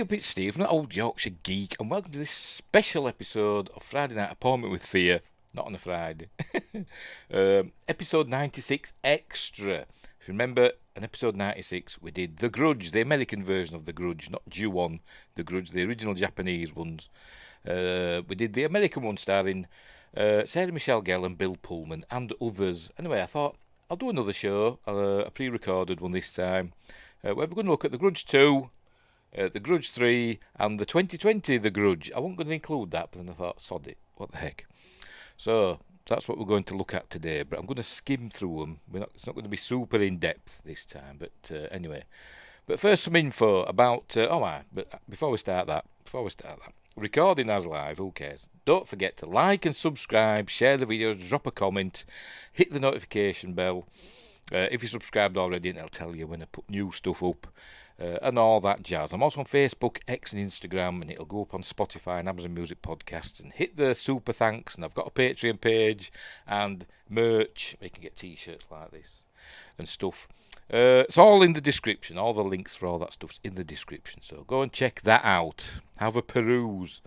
Hey up, it's Steve from the Old Yorkshire Geek, and welcome to this special episode of Friday Night Appointment with Fear. Not on a Friday. Episode 96 Extra. If you remember, in episode 96, we did The Grudge, the American version of The Grudge, not Ju-On, The Grudge, the original Japanese ones. We did the American one starring Sarah Michelle Gellar and Bill Pullman and others. Anyway, I thought I'll do another show, a pre-recorded one this time, where we're going to look at The Grudge 2, The Grudge 3, and the 2020 The Grudge. I wasn't going to include that, but then I thought, sod it, what the heck. So, that's what we're going to look at today, but I'm going to skim through them. It's not going to be super in-depth this time, but anyway. But first, some info about... but before we start that, recording as live, who cares? Don't forget to like and subscribe, share the videos, drop a comment, hit the notification bell. If you're subscribed already, it'll tell you when I put new stuff up. And all that jazz. I'm also on Facebook, X and Instagram, and it'll go up on Spotify and Amazon Music Podcasts. And hit the super thanks, and I've got a Patreon page and merch. You can get t-shirts like this and stuff. It's all in the description. All the links for all that stuff's in the description. So go and check that out. Have a peruse.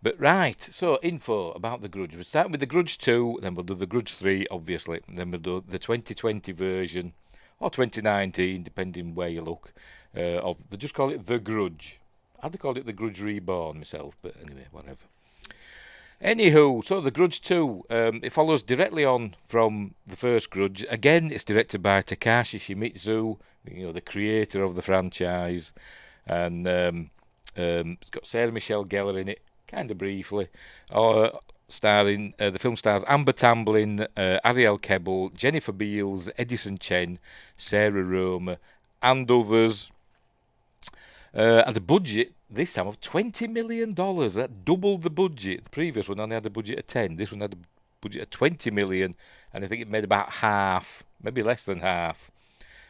But right, so info about The Grudge. We'll start with The Grudge 2, then we'll do The Grudge 3, obviously. And then we'll do the 2020 version, or 2019, depending where you look. They just call it The Grudge. I'd call it The Grudge Reborn myself, but anyway, whatever. Anywho, so The Grudge 2, it follows directly on from the first Grudge. Again, it's directed by Takashi Shimizu, the creator of the franchise, and it's got Sarah Michelle Gellar in it, kind of briefly. The film stars Amber Tamblyn, Ariel Kebbel, Jennifer Beals, Edison Chen, Sarah Roma, and others. And the budget this time of $20 million. That doubled the budget. The previous one only had a budget of 10. This one had a budget of 20 million, and I think it made about half, maybe less than half.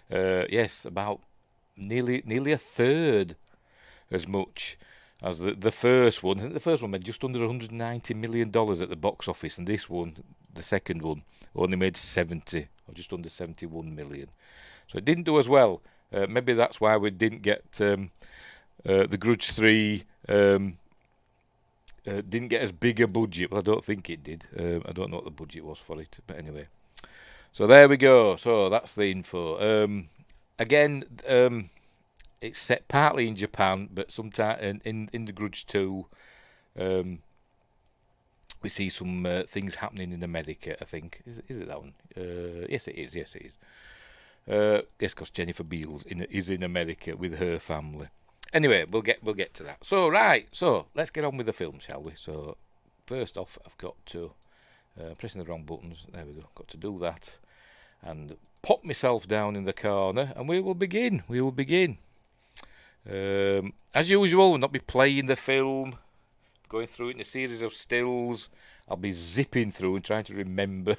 Yes, about nearly a third as much as the first one. I think the first one made just under $190 million at the box office, and this one, the second one, only made 70 or just under 71 million. So it didn't do as well. Maybe that's why we didn't get The Grudge 3 didn't get as big a budget. Well, I don't think it did. I don't know what the budget was for it. But anyway. So there we go. So that's the info. Again, it's set partly in Japan, but sometime in The Grudge 2, we see some things happening in America, I think. Is it that one? Yes, it is. Yes, because Jennifer Beals is in America with her family. Anyway, we'll get to that. So let's get on with the film, shall we? So first off, I've got to pressing the wrong buttons. There we go. Got to do that and pop myself down in the corner, and we will begin. As usual, we'll not be playing the film, going through it in a series of stills. I'll be zipping through and trying to remember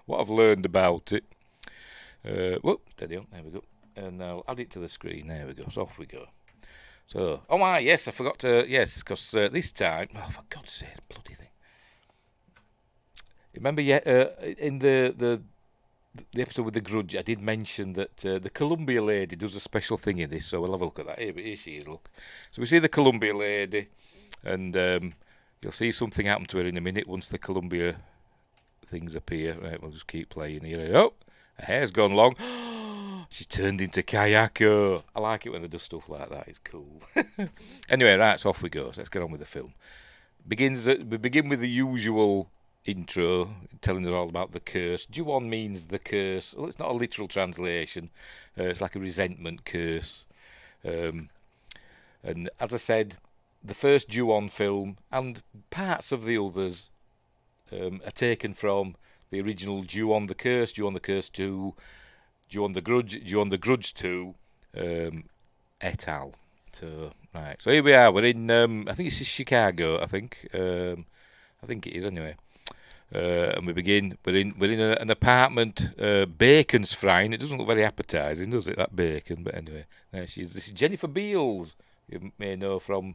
what I've learned about it. Steady on, there we go. And I'll add it to the screen, there we go, so off we go. So, I forgot to, because this time, for God's sake, bloody thing. Remember, in the episode with The Grudge, I did mention that the Columbia lady does a special thing in this, so we'll have a look at that. Here she is, look. So we see the Columbia lady, and you'll see something happen to her in a minute once the Columbia things appear. Right, we'll just keep playing here. Oh! Her hair's gone long. She's turned into Kayako. I like it when they do stuff like that. It's cool. Anyway, right, so off we go. So let's get on with the film. We begin with the usual intro, telling us all about the curse. Ju-On means the curse. Well, it's not a literal translation. It's like a resentment curse. And as I said, the first Ju-On film and parts of the others are taken from the original Ju-On the Curse, Ju-On the Curse 2, Ju-On the Grudge, Ju-On the Grudge 2, et al. So, right. So here we are. We're in, I think it's Chicago, I think. I think it is anyway. And we begin, we're in an apartment. Bacon's frying. It doesn't look very appetising, does it, that bacon? But anyway, there she is. This is Jennifer Beals. You may know from,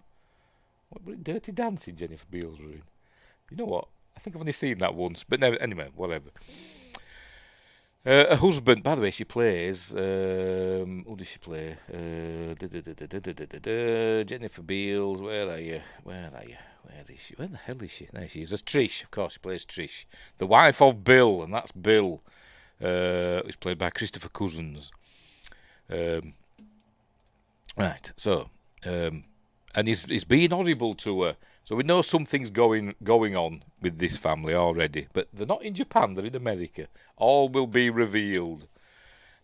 Dirty Dancing, Jennifer Beals was in. You know what? I think I've only seen that once, but anyway, whatever. Her husband, by the way, she plays. Who does she play? Jennifer Beals. Where are you? Where are you? Where is she? Where the hell is she? There she is. As Trish, of course. She plays Trish, the wife of Bill, and that's Bill, who's played by Christopher Cousins. Right. So, and he's being horrible to her. So we know something's going on with this family already, but they're not in Japan, they're in America. All will be revealed.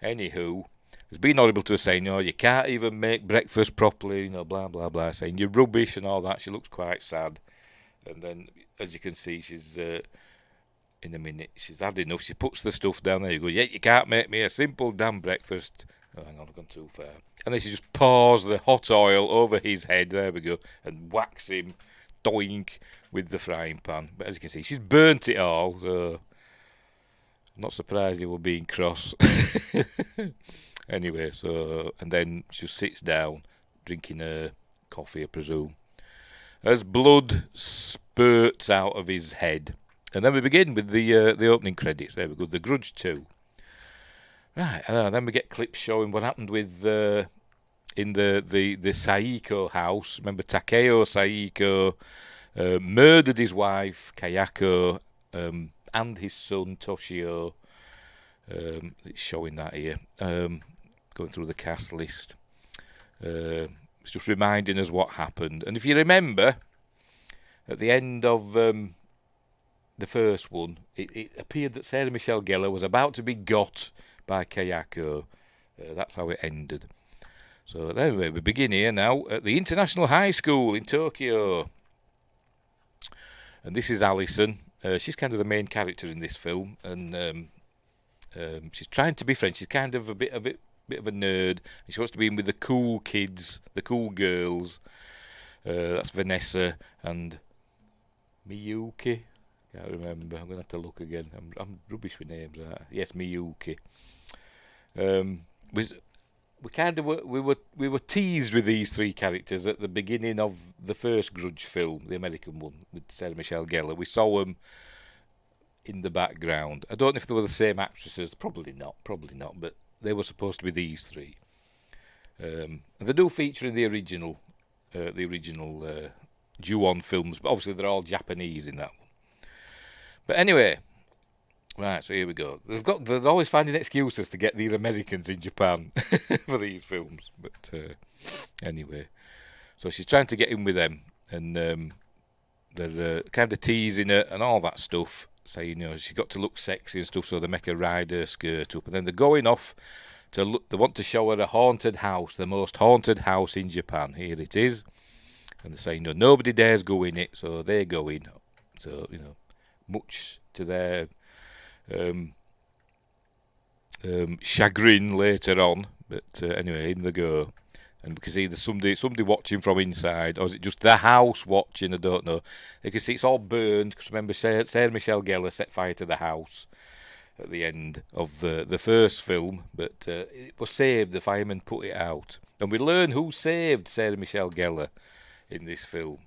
Anywho, he's being horrible to her, saying, you can't even make breakfast properly, blah, blah, blah, saying you're rubbish and all that. She looks quite sad. And then, as you can see, she's, in a minute, she's had enough. She puts the stuff down there. You go, you can't make me a simple damn breakfast. Oh, hang on, I've gone too far. And then she just pours the hot oil over his head, there we go, and whacks him, doink, with the frying pan. But as you can see, she's burnt it all, so I'm not surprised he was being cross. Anyway, so, and then she sits down, drinking her coffee, I presume, as blood spurts out of his head. And then we begin with the opening credits. There we go, The Grudge 2. Right, then we get clips showing what happened with in the Saiko house. Remember, Takeo Saiko murdered his wife Kayako and his son Toshio. It's showing that here. Going through the cast list. It's just reminding us what happened. And if you remember, at the end of the first one, it appeared that Sarah Michelle Gellar was about to be got by Kayako. That's how it ended. So anyway, we begin here now at the International High School in Tokyo. And this is Alison. She's kind of the main character in this film, and she's trying to be friends. She's kind of a bit of a nerd. She wants to be in with the cool kids, the cool girls. That's Vanessa and Miyuki. Can't remember. I'm gonna have to look again. I'm rubbish with names. Yes, Miyuki. We were teased with these three characters at the beginning of the first Grudge film, the American one with Sarah Michelle Gellar. We saw them in the background. I don't know if they were the same actresses. Probably not. But they were supposed to be these three. And they do feature in the original Ju-on films, but obviously they're all Japanese in that one. But anyway, right, so here we go. They're always finding excuses to get these Americans in Japan for these films. But anyway, so she's trying to get in with them, and they're kind of teasing her and all that stuff, saying, she's got to look sexy and stuff, so they make her ride her skirt up. And then they're going off to look, they want to show her a haunted house, the most haunted house in Japan. Here it is. And they're saying, nobody dares go in it, so they go in. So, much to their chagrin later on, but anyway, in they go. And we can see there's somebody watching from inside, or is it just the house watching? I don't know. You can see it's all burned, because remember, Sarah Michelle Gellar set fire to the house at the end of the first film, but it was saved. The firemen put it out, and we learn who saved Sarah Michelle Gellar in this film.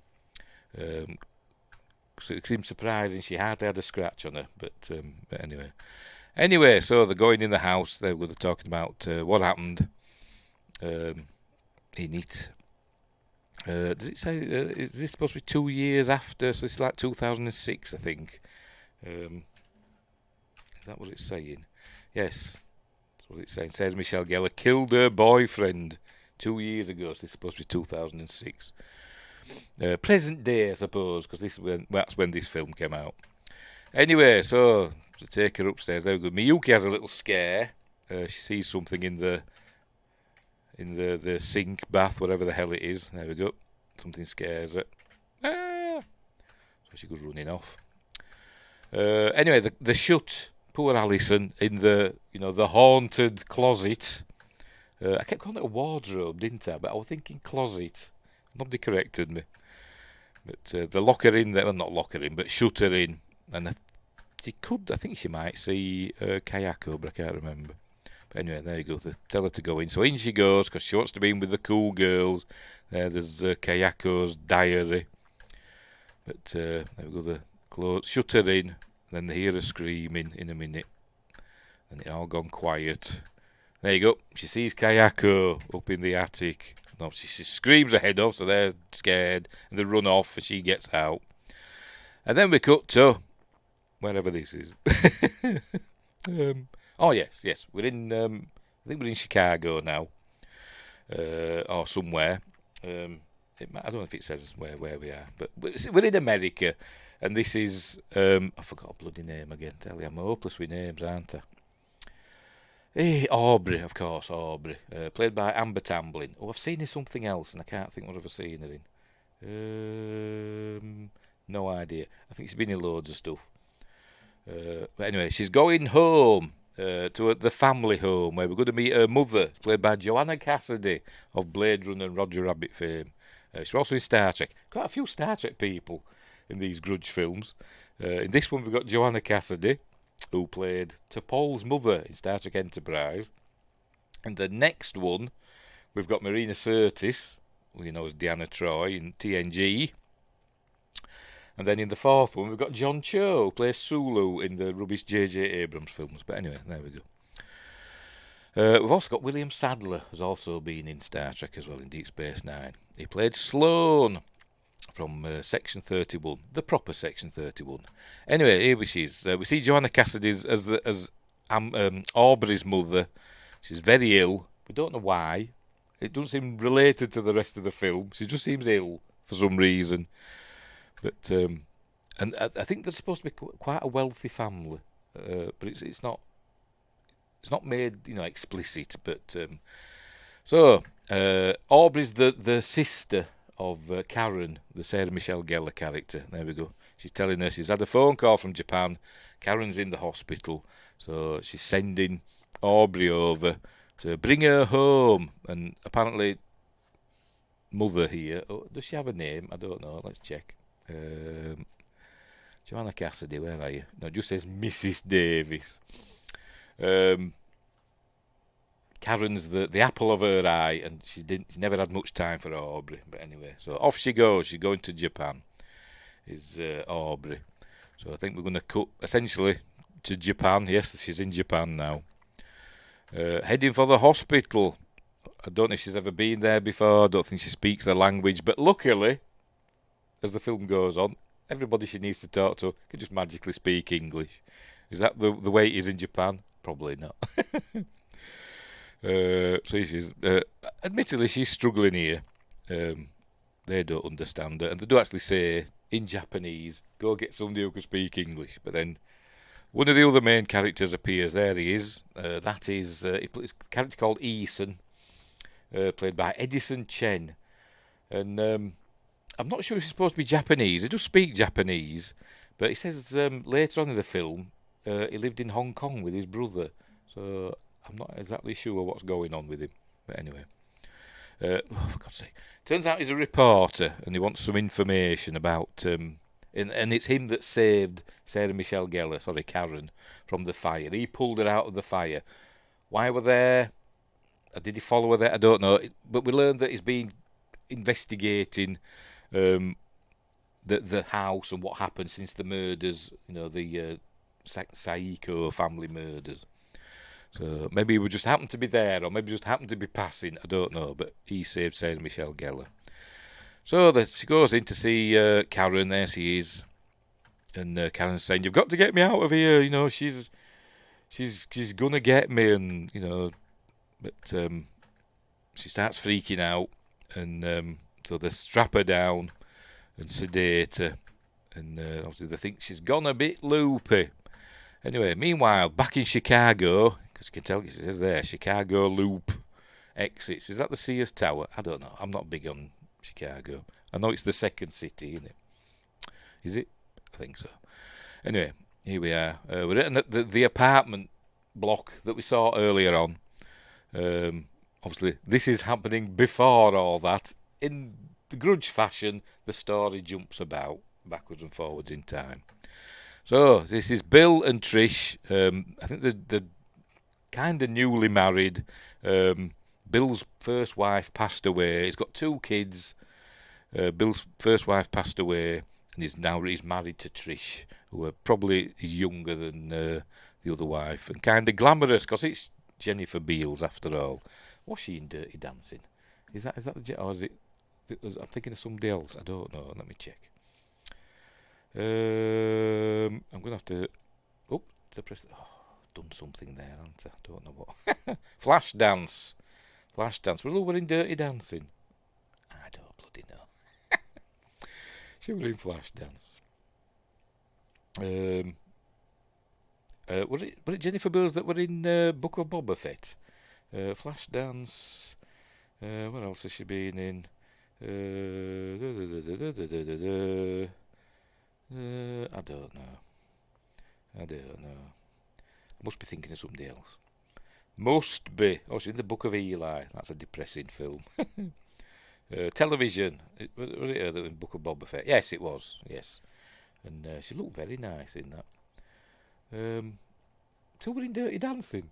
So it seems surprising she hardly had a scratch on her, but anyway, so they're going in the house. They're talking about what happened in it. Does it say, is this supposed to be 2 years after? So it's like 2006, I think. Is that what it's saying? Yes, that's what it's saying. Sarah Michelle Gellar killed her boyfriend 2 years ago, so this is supposed to be 2006. Present day, I suppose, because that's when this film came out. Anyway, so to take her upstairs, there we go. Miyuki has a little scare. She sees something in the sink, bath, whatever the hell it is. There we go. Something scares her. So she goes running off. Anyway, the shut poor Alison in the haunted closet. I kept calling it a wardrobe, didn't I? But I was thinking closet. Nobody corrected me. But they lock her in there. Well, not lock her in, but shut her in. And I think she might see Kayako, but I can't remember. But anyway, there you go. They tell her to go in. So in she goes, because she wants to be in with the cool girls. There's Kayako's diary. But there we go. The clothes. Shut her in. Then they hear her screaming in a minute. And it all gone quiet. There you go. She sees Kayako up in the attic. And obviously she screams her head off, so they're scared. And they run off and she gets out. And then we cut to wherever this is. Oh, yes. We're in, I think we're in Chicago now. Or somewhere. I don't know if it says where we are. But we're in America. And this is, I forgot a bloody name again. Tell you, I'm hopeless with names, aren't I? Aubrey, of course, Aubrey. Played by Amber Tamblyn. Oh, I've seen her something else, and I can't think what I've seen her in. No idea. I think she's been in loads of stuff. But anyway, she's going home to the family home where we're going to meet her mother, played by Joanna Cassidy of Blade Runner and Roger Rabbit fame. She's also in Star Trek. Quite a few Star Trek people in these Grudge films. In this one, we've got Joanna Cassidy, who played T'Pol's mother in Star Trek Enterprise. And the next one, we've got Marina Sirtis, who you know as Deanna Troi in TNG. And then in the fourth one, we've got John Cho, who plays Sulu in the rubbish J.J. Abrams films. But anyway, there we go. We've also got William Sadler, who's also been in Star Trek as well, in Deep Space Nine. He played Sloane from Section 31, the proper Section 31. Anyway, here she is. We see Joanna Cassidy as Aubrey's mother. She's very ill. We don't know why. It doesn't seem related to the rest of the film. She just seems ill for some reason. But and I think they're supposed to be quite a wealthy family, but it's not. It's not made, explicit. But so Aubrey's the sister of Karen, the Sarah Michelle Gellar character. There we go. She's telling her she's had a phone call from Japan. Karen's in the hospital, so she's sending Aubrey over to bring her home. And apparently, mother here. Oh, does she have a name? I don't know. Let's check. Joanna Cassidy, where are you? No, it just says Mrs. Davis. Karen's the apple of her eye, and she never had much time for Aubrey. But anyway, so off she goes. She's going to Japan. Is Aubrey? So I think we're going to cut essentially to Japan. Yes, she's in Japan now. Heading for the hospital. I don't know if she's ever been there before. I don't think she speaks the language. But luckily, as the film goes on, everybody she needs to talk to can just magically speak English. Is that the way it is in Japan? Probably not. So she's, admittedly, she's struggling here. They don't understand her, and they do actually say in Japanese, "Go get somebody who can speak English." But then one of the other main characters appears. There he is. That is he plays a character called Eason, played by Edison Chen, and I'm not sure if he's supposed to be Japanese. He does speak Japanese, but he says later on in the film he lived in Hong Kong with his brother. So I'm not exactly sure what's going on with him. But anyway, for God's sake. Turns out he's a reporter and he wants some information about... and it's him that saved Sarah Michelle Gellar, Karen, from the fire. He pulled her out of the fire. Why were there? Did he follow her there? I don't know. But we learned that he's been investigating the house and what happened since the murders, the Saiko family murders. So maybe he would just happen to be there, or maybe just happened to be passing. I don't know, but he saved Sarah Michelle Gellar. So she goes in to see Karen. There she is, and Karen's saying, "You've got to get me out of here. She's gonna get me." And but she starts freaking out, and so they strap her down and sedate her, and obviously they think she's gone a bit loopy. Anyway, meanwhile, back in Chicago, because you can tell it says there, Chicago Loop exits. Is that the Sears Tower? I don't know. I'm not big on Chicago. I know it's the second city, isn't it? Is it? I think so. Anyway, here we are. We're at the apartment block that we saw earlier on. Obviously, this is happening before all that. In the Grudge fashion, the story jumps about backwards and forwards in time. So, this is Bill and Trish. I think they're kind of newly married. Bill's first wife passed away. He's got 2 kids. Bill's first wife passed away, and he's married to Trish. who probably is younger than the other wife, and kind of glamorous because it's Jennifer Beals after all. Was she in Dirty Dancing? Is that or is it? I'm thinking of somebody else. I don't know. Let me check. I'm gonna have to. Oh, did I press? Oh, done something there, haven't I? Don't know what. Flashdance. Flashdance. Well, we're in Dirty Dancing. I don't bloody know. She were in Flashdance. Was it Jennifer Beals that were in Book of Boba Fett? Flashdance. What else has she been in? I don't know. I must be thinking of somebody else. Must be. Oh, she's in the Book of Eli. That's a depressing film. Television. Was it her that was in Book of Boba Fett? Yes, it was. Yes. And she looked very nice in that. So we're in Dirty Dancing.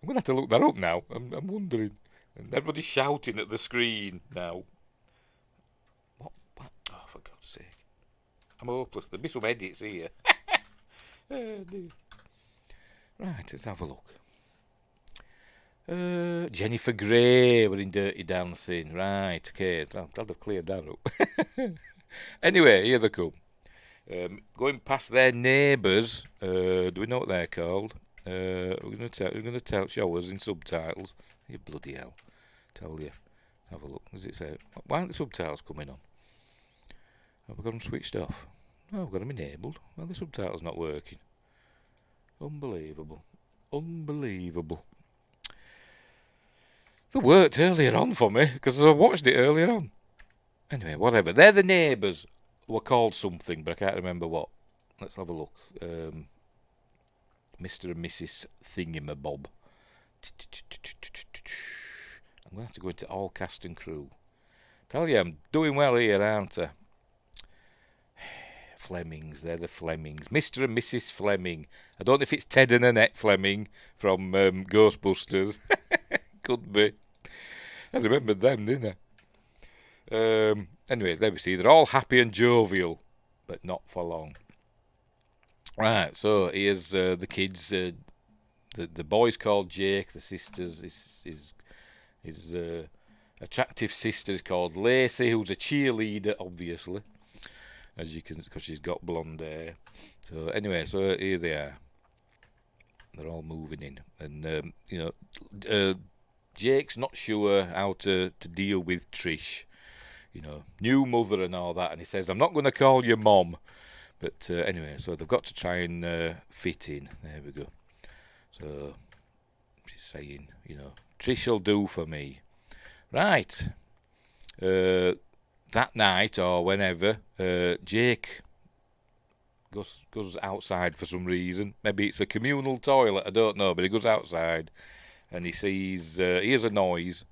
I'm going to have to look that up now. I'm wondering. And everybody's shouting at the screen now. What? Oh, for God's sake. I'm hopeless. There'll be some edits here. Oh, dear. Right, let's have a look. Jennifer Grey were in Dirty Dancing. Right, okay. I'm glad I've cleared that up. Anyway, here they come. Going past their neighbours. Do we know what they're called? We're going to show us in subtitles. You bloody hell. Tell you. Have a look. Does it say? Why aren't the subtitles coming on? Have I got them switched off? No, I've got them enabled. Well, the subtitles not working. Unbelievable. They worked earlier on for me because I watched it earlier on. Anyway, whatever. They're the neighbours who were called something, but I can't remember what. Let's have a look. Mr. and Mrs. Thingamabob. I'm going to have to go into all cast and crew. Tell you, I'm doing well here, aren't I? Flemings, they're the Flemings. Mr. and Mrs. Fleming. I don't know if it's Ted and Annette Fleming from Ghostbusters. Could be. I remembered them, didn't I? Anyway, there we see. They're all happy and jovial, but not for long. Right, so here's the kids. The boy's called Jake. The sister's his attractive sister is called Lacey, who's a cheerleader, obviously, as you can, because she's got blonde hair. So anyway, so here they are. They're all moving in, and Jake's not sure how to deal with Trish. New mother and all that, and he says, "I'm not going to call you Mom." But anyway, so they've got to try and fit in. There we go. So she's saying, Trish will do for me. Right. That night or whenever, Jake goes outside for some reason. Maybe it's a communal toilet, I don't know, but he goes outside and he hears a noise.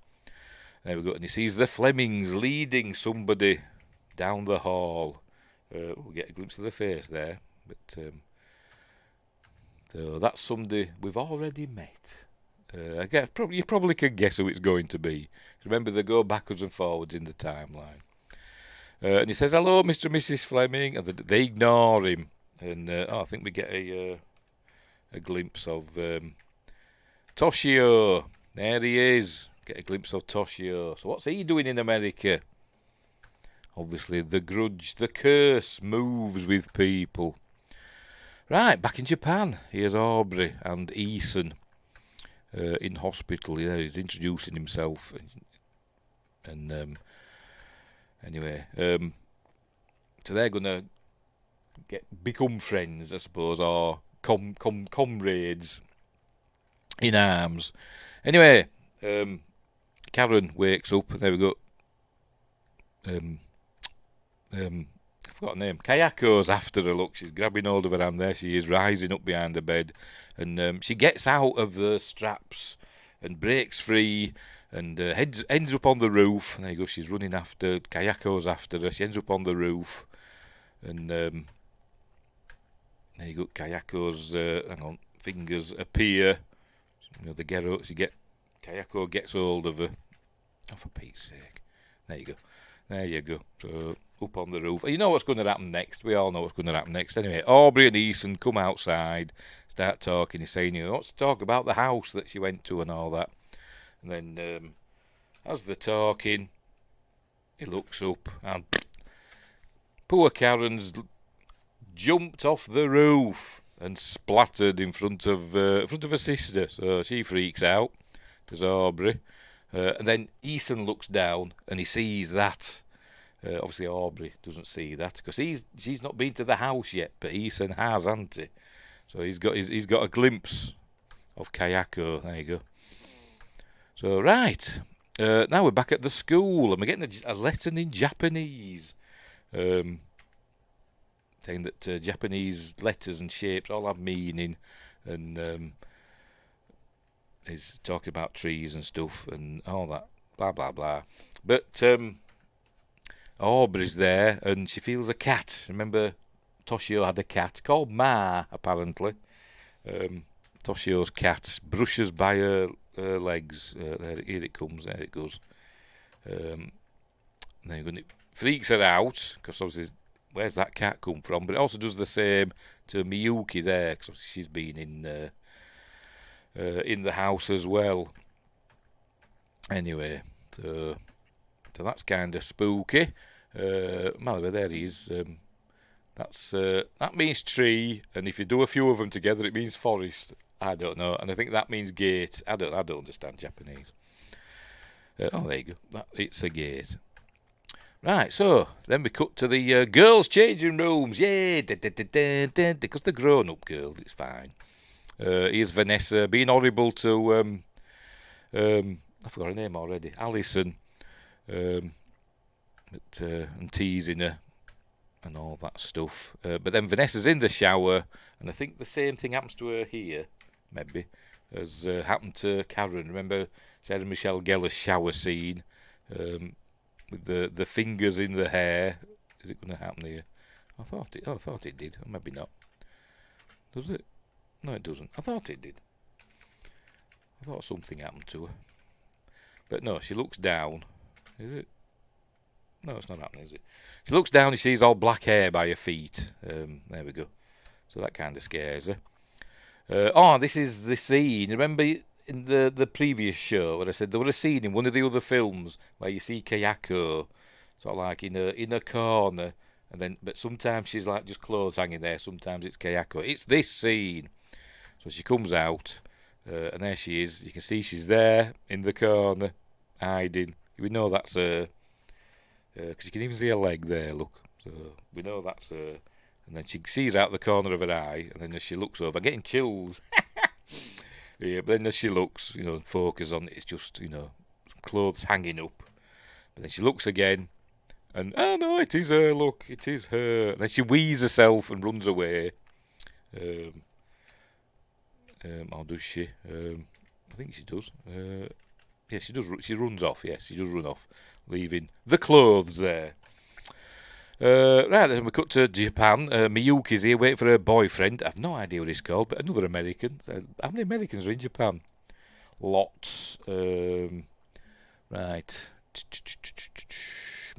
There we go. And he sees the Flemings leading somebody down the hall. We'll get a glimpse of the face there. But so that's somebody we've already met. I guess you probably can guess who it's going to be. Remember, they go backwards and forwards in the timeline. And he says, "Hello, Mr. and Mrs. Fleming," and they ignore him. And I think we get a glimpse of Toshio. There he is. Get a glimpse of Toshio. So what's he doing in America? Obviously, the grudge, the curse moves with people. Right, back in Japan, here's Aubrey and Eason in hospital. He's introducing himself. And anyway, so they're going to become friends, I suppose, or comrades in arms. Anyway, Karen wakes up, and there we go. I forgot her name. Kayako's after her. Look, she's grabbing hold of her hand. There she is, rising up behind the bed, and she gets out of the straps and breaks free and ends up on the roof. And there you go. She's running after Kayako's after her. She ends up on the roof, and there you go. Kayako's fingers appear. Kayako gets hold of her. Oh, for Pete's sake! There you go. So up on the roof. And you know what's going to happen next. We all know what's going to happen next. Anyway, Aubrey and Ethan come outside, start talking. He's saying, he wants to talk about the house that she went to and all that. And then, as they're talking, he looks up and poor Karen's jumped off the roof and splattered in front of her sister. So she freaks out. There's Aubrey. And then Ethan looks down and he sees that. Obviously Aubrey doesn't see that because she's not been to the house yet, but Ethan has, hasn't he? So he's got a glimpse of Kayako. There you go. So right, now we're back at the school and we're getting a lesson in Japanese. Saying that Japanese letters and shapes all have meaning, and he's talking about trees and stuff and all that, blah blah blah. But Aubrey's there and she feels a cat. Remember, Toshio had a cat called Ma, apparently. Toshio's cat brushes by her legs. Here it comes, there it goes. Then it freaks her out because obviously, where's that cat come from? But it also does the same to Miyuki there because she's been in the house as well. Anyway, so that's kind of spooky. Mallory, there he is. That means tree, and if you do a few of them together, it means forest. I don't know, and I think that means gate. I don't understand Japanese. Oh, there you go. It's a gate. Right, so then we cut to the girls' changing rooms. Yay! Because they're grown-up girls, it's fine. Here's Vanessa being horrible to I forgot her name already. Alison, and teasing her and all that stuff. But then Vanessa's in the shower, and I think the same thing happens to her here, maybe, as happened to Karen. Remember Sarah Michelle Gellar's shower scene with the fingers in the hair? Is it going to happen here? I thought it did. Or maybe not. Does it? No, it doesn't. I thought it did. I thought something happened to her. But no, she looks down. Is it? No, it's not happening, is it? She looks down and she sees all black hair by her feet. There we go. So that kind of scares her. This is the scene. Remember in the previous show where I said there was a scene in one of the other films where you see Kayako sort of like in a corner, but sometimes she's like just clothes hanging there. Sometimes it's Kayako. It's this scene. So she comes out, and there she is. You can see she's there in the corner, hiding. We know that's her. Because you can even see her leg there, look. So we know that's her. And then she sees out the corner of her eye, and then as she looks over, getting chills. Yeah, but then as she looks, focus on it, it's just, clothes hanging up. But then she looks again, and, oh no, it is her, look, it is her. And then she wheezes herself and runs away. Or does she? I think she does. Yeah, she does. She runs off. Yes, she does run off, leaving the clothes there. Right, then we cut to Japan. Miyuki's here waiting for her boyfriend. I've no idea what he's called, but another American. How many Americans are in Japan? Lots. Right.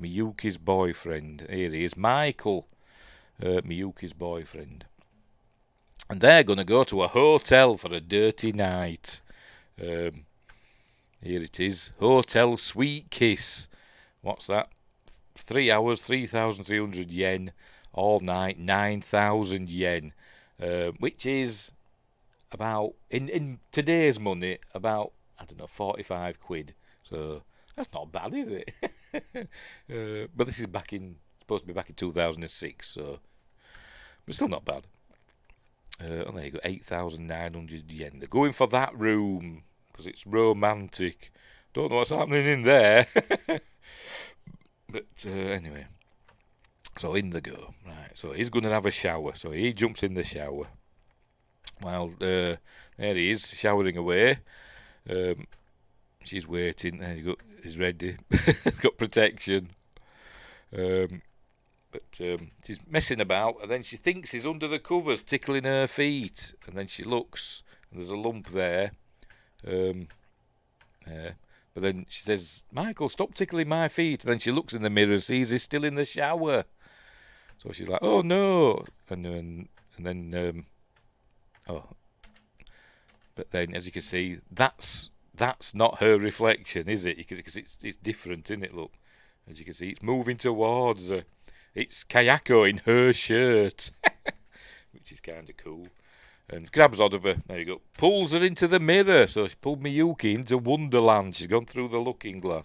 Miyuki's boyfriend. Here he is, Michael. Miyuki's boyfriend. And they're going to go to a hotel for a dirty night. Here it is. Hotel Sweet Kiss. What's that? 3 hours, 3,300 yen. All night, 9,000 yen. Which is about, in today's money, about, 45 quid. So that's not bad, is it? But this is supposed to be back in 2006, so but still not bad. There you go, 8,900 yen. They're going for that room because it's romantic. Don't know what's happening in there. But anyway, so in they go. Right, so he's going to have a shower. So he jumps in the shower. While there he is, showering away. She's waiting. There you go. He's ready. He's got protection. But she's messing about, and then she thinks he's under the covers, tickling her feet. And then she looks, and there's a lump there. But then she says, Michael, stop tickling my feet. And then she looks in the mirror and sees he's still in the shower. So she's like, oh no. Oh. But then, as you can see, that's not her reflection, is it? Because it's different, isn't it? Look, as you can see, it's moving towards her. It's Kayako in her shirt, which is kind of cool. And grabs hold of her. There you go. Pulls her into the mirror. So she pulled Miyuki into Wonderland. She's gone through the looking glass.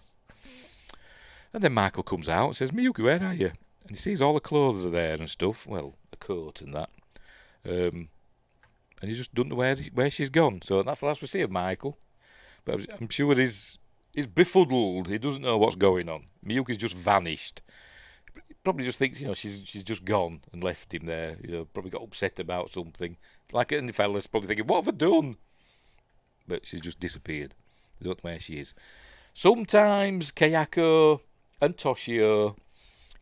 And then Michael comes out and says, Miyuki, where are you? And he sees all the clothes are there and stuff. Well, a coat and that. And he just doesn't know where she's gone. So that's the last we see of Michael. But I'm sure he's befuddled. He doesn't know what's going on. Miyuki's just vanished. He probably just thinks, she's just gone and left him there. Probably got upset about something. Like any fella's probably thinking, what have I done? But she's just disappeared. They don't know where she is. Sometimes Kayako and Toshio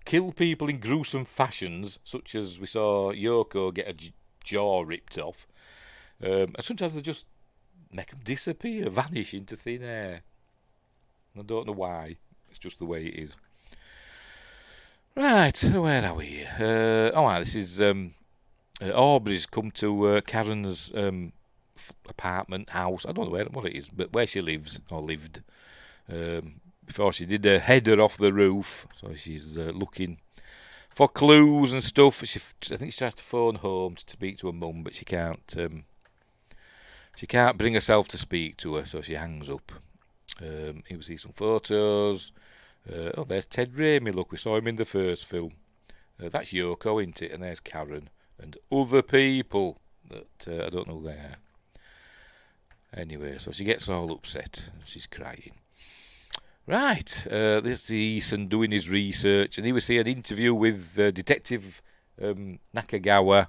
kill people in gruesome fashions, such as we saw Yoko get a jaw ripped off. And sometimes they just make them disappear, vanish into thin air. I don't know why. It's just the way it is. Right, where are we here? This is Aubrey's come to Karen's apartment, house. I don't know what it is, but where she lives, or lived, before she did head her off the roof. So she's looking for clues and stuff. I think she tries to phone home to speak to her mum, but she can't. She can't bring herself to speak to her, so she hangs up. Here we see some photos. There's Ted Raimi. Look, we saw him in the first film. That's Yoko, isn't it? And there's Karen and other people that I don't know who they are. Anyway, so she gets all upset and she's crying. Right, this is Eason doing his research, and he was see an interview with Detective Nakagawa.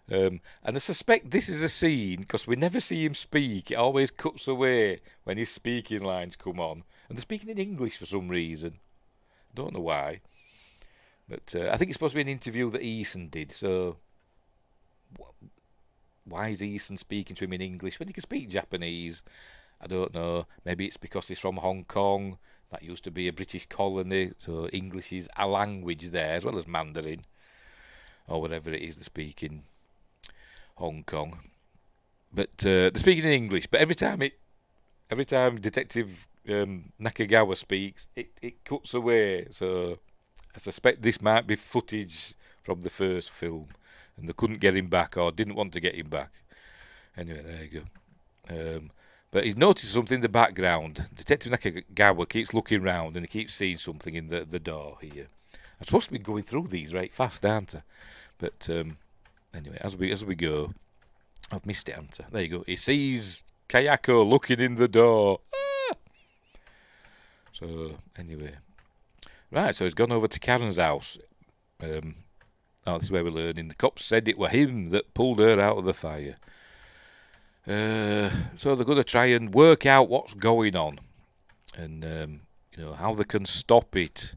And I suspect this is a scene because we never see him speak. It always cuts away when his speaking lines come on, and they're speaking in English for some reason. Don't know why, but I think it's supposed to be an interview that Eason did. So why is Eason speaking to him in English when he can speak Japanese? I don't know. Maybe it's because he's from Hong Kong. That used to be a British colony, so English is a language there as well as Mandarin or whatever it is they speak in Hong Kong. But they're speaking in English. But every time Detective Nakagawa speaks, it cuts away. So I suspect this might be footage from the first film, and they couldn't get him back or didn't want to get him back. Anyway, there you go. But he's noticed something in the background. Detective Nakagawa keeps looking round and he keeps seeing something in the door here. I'm supposed to be going through these right fast, aren't I? But anyway, as we go, I've missed it, haven't I? There you go. He sees Kayako looking in the door. Ah! So anyway, right. So he's gone over to Karen's house. This is where we're learning. The cops said it were him that pulled her out of the fire. So they're going to try and work out what's going on, and how they can stop it.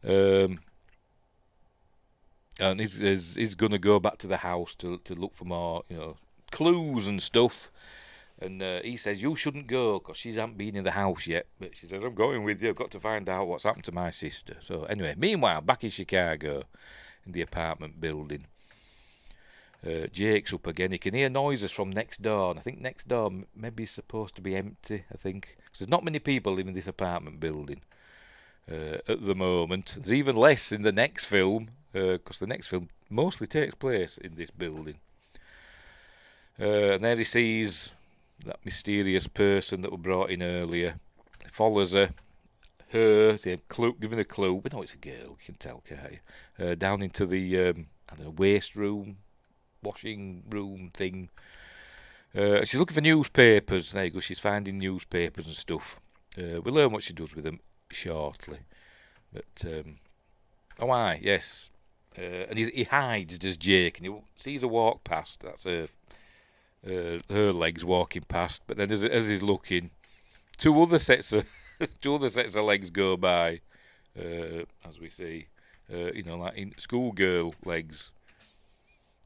And he's going to go back to the house to look for more, clues and stuff. And he says, you shouldn't go because she hasn't been in the house yet. But she says, I'm going with you. I've got to find out what's happened to my sister. So anyway, meanwhile, back in Chicago, in the apartment building, Jake's up again. He can hear noises from next door. And I think next door maybe is supposed to be empty, I think. 'Cause there's not many people living in this apartment building at the moment. There's even less in the next film, because the next film mostly takes place in this building. And there he sees that mysterious person that were brought in earlier. He follows her, giving a clue. We know it's a girl, you can tell, can't you? Down into the waste room, washing room thing. She's looking for newspapers. There you go, she's finding newspapers and stuff. We'll learn what she does with them shortly. But, yes. And he hides, does Jake, and he sees her walk past. That's her legs walking past. But then as he's looking, two other sets of legs go by, as we see, like in schoolgirl legs.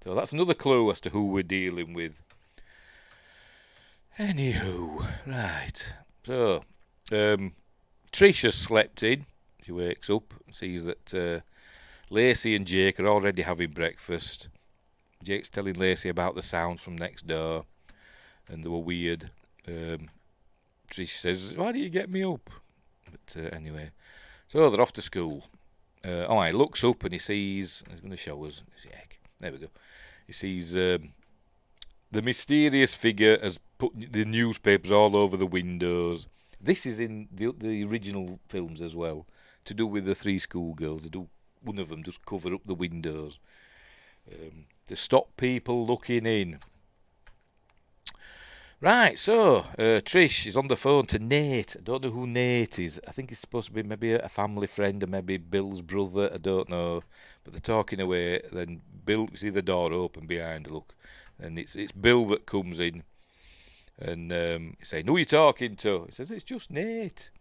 So that's another clue as to who we're dealing with. Anywho, right. So Trish has slept in. She wakes up and sees that Lacey and Jake are already having breakfast. Jake's telling Lacey about the sounds from next door, and they were weird. Trish says, "Why do you get me up?" But anyway, so they're off to school. He looks up and he sees. He's going to show us. Heck, there we go. He sees the mysterious figure has put the newspapers all over the windows. This is in the original films as well, to do with the three schoolgirls. They do, one of them just cover up the windows to stop people looking in. Right, so Trish is on the phone to Nate. I don't know who Nate is. I think he's supposed to be maybe a family friend or maybe Bill's brother. I don't know. But they're talking away. Then Bill, you see the door open behind. Look, and it's Bill that comes in, and he's saying, "Who are you talking to?" He says, "It's just Nate."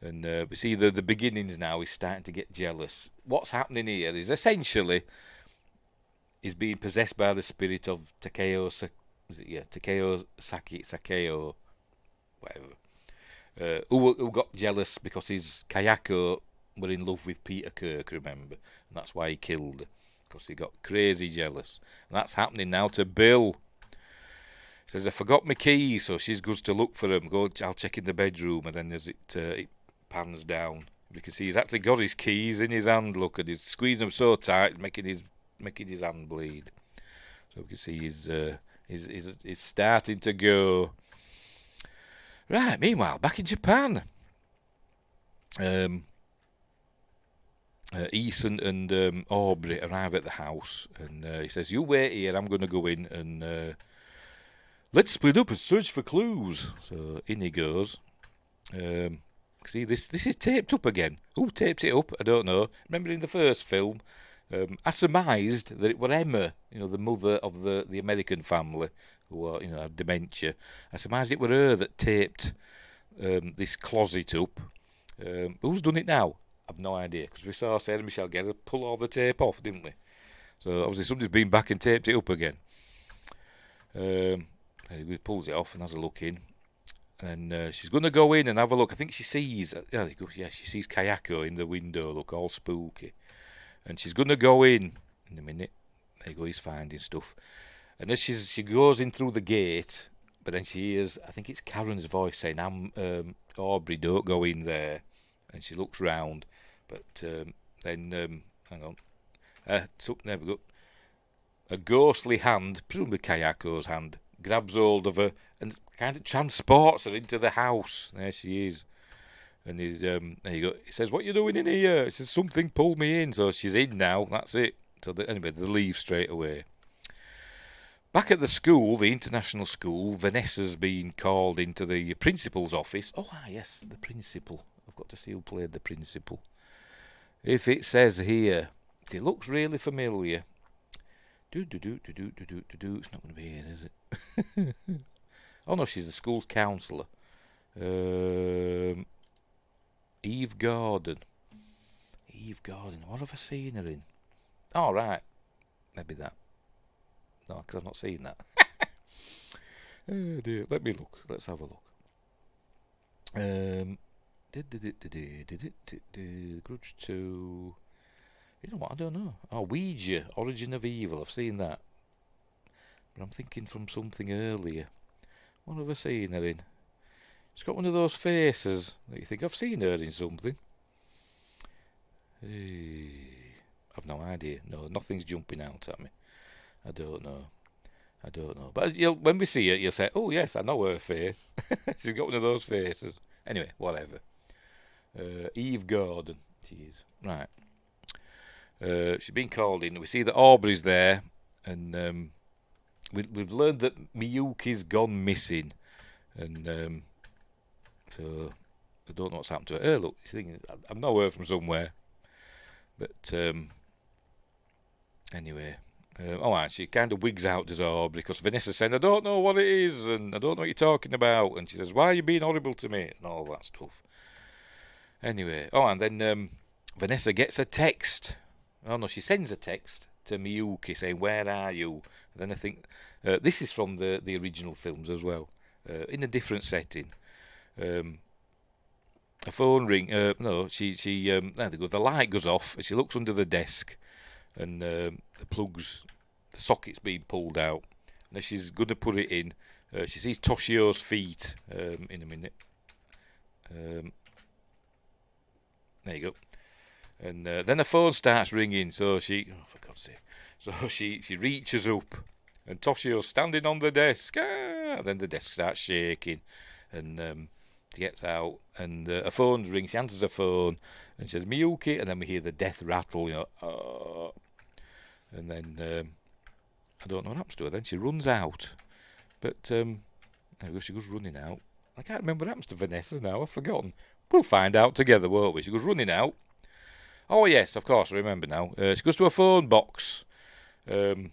And we see the beginnings now. He's starting to get jealous. What's happening here is essentially he's being possessed by the spirit of Takeo Sakeo, whatever. Who got jealous because his Kayako were in love with Peter Kirk, remember? And that's why he killed her, because he got crazy jealous. And that's happening now to Bill. He says, "I forgot my keys," so she goes to look for them. I'll check in the bedroom, and then as it pans down, you can see he's actually got his keys in his hand. Look, and he's squeezing them so tight, making his hand bleed. So we can see he's starting to go. Right, meanwhile, back in Japan, Eason and Aubrey arrive at the house, and he says, "You wait here, I'm going to go in, and let's split up and search for clues." So in he goes. See, this is taped up again. Who taped it up? I don't know. Remember in the first film, I surmised that it was Emma, the mother of the American family, who had dementia. I surmised it was her that taped this closet up. Who's done it now? I've no idea, because we saw Sarah Michelle Gellar pull all the tape off, didn't we? So obviously somebody's been back and taped it up again. He pulls it off and has a look in. And she's going to go in and have a look. I think she sees, she sees Kayako in the window, look all spooky. And she's going to go in a minute. There you go, he's finding stuff. And as she goes in through the gate, but then she hears, I think it's Karen's voice saying, Aubrey, don't go in there. And she looks round. But then, hang on. There we go. A ghostly hand, presumably Kayako's hand, grabs hold of her and kind of transports her into the house. There she is. And he's, there you go. He says, "What you doing in here?" He says, "Something pulled me in." So she's in now. That's it. So anyway, they leave straight away. Back at the school, the international school, Vanessa's been called into the principal's office. Oh, yes, the principal. I've got to see who played the principal. If it says here, it looks really familiar. It's not going to be here, is it? Oh no, she's the school's counsellor. Eve Gordon. What have I seen her in? Oh, right. Maybe that. No, because I've not seen that. Oh dear. Let me look. Let's have a look. Grudge 2. You know what? I don't know. Oh, Ouija, Origin of Evil. I've seen that. But I'm thinking from something earlier. What have I seen her in? She's got one of those faces that you think I've seen her in something. I've no idea. No, nothing's jumping out at me. I don't know. But when we see it, you'll say, "Oh yes, I know her face." She's got one of those faces. Anyway, whatever. Eve Gordon, she is. Right. She's been called in. We see that Aubrey's there, and we've learned that Miyuki's gone missing, and so I don't know what's happened to her. Look, she's thinking, I know her from somewhere, but anyway. She kind of wigs out to Aubrey because Vanessa's saying, "I don't know what it is, and I don't know what you're talking about," and she says, "Why are you being horrible to me?" and all that stuff. Anyway, and then Vanessa gets a text. Oh no, she sends a text to Miyuki saying, "Where are you?" And then I think this is from the original films as well, in a different setting. a phone ring. No, there they go. The light goes off, and she looks under the desk, and the socket's being pulled out. And as she's going to put it in, she sees Toshio's feet. In a minute. There you go. And then the phone starts ringing. So she, oh, for God's sake. So she reaches up, and Toshio's standing on the desk. And then the desk starts shaking, and she gets out, and a phone rings. She answers the phone, and she says, Miyuki, and then we hear the death rattle, and then I don't know what happens to her. Then she runs out, but she goes running out. I can't remember what happens to Vanessa now. I've forgotten. We'll find out together, won't we? She goes running out. Oh yes, of course, I remember now. She goes to a phone box, and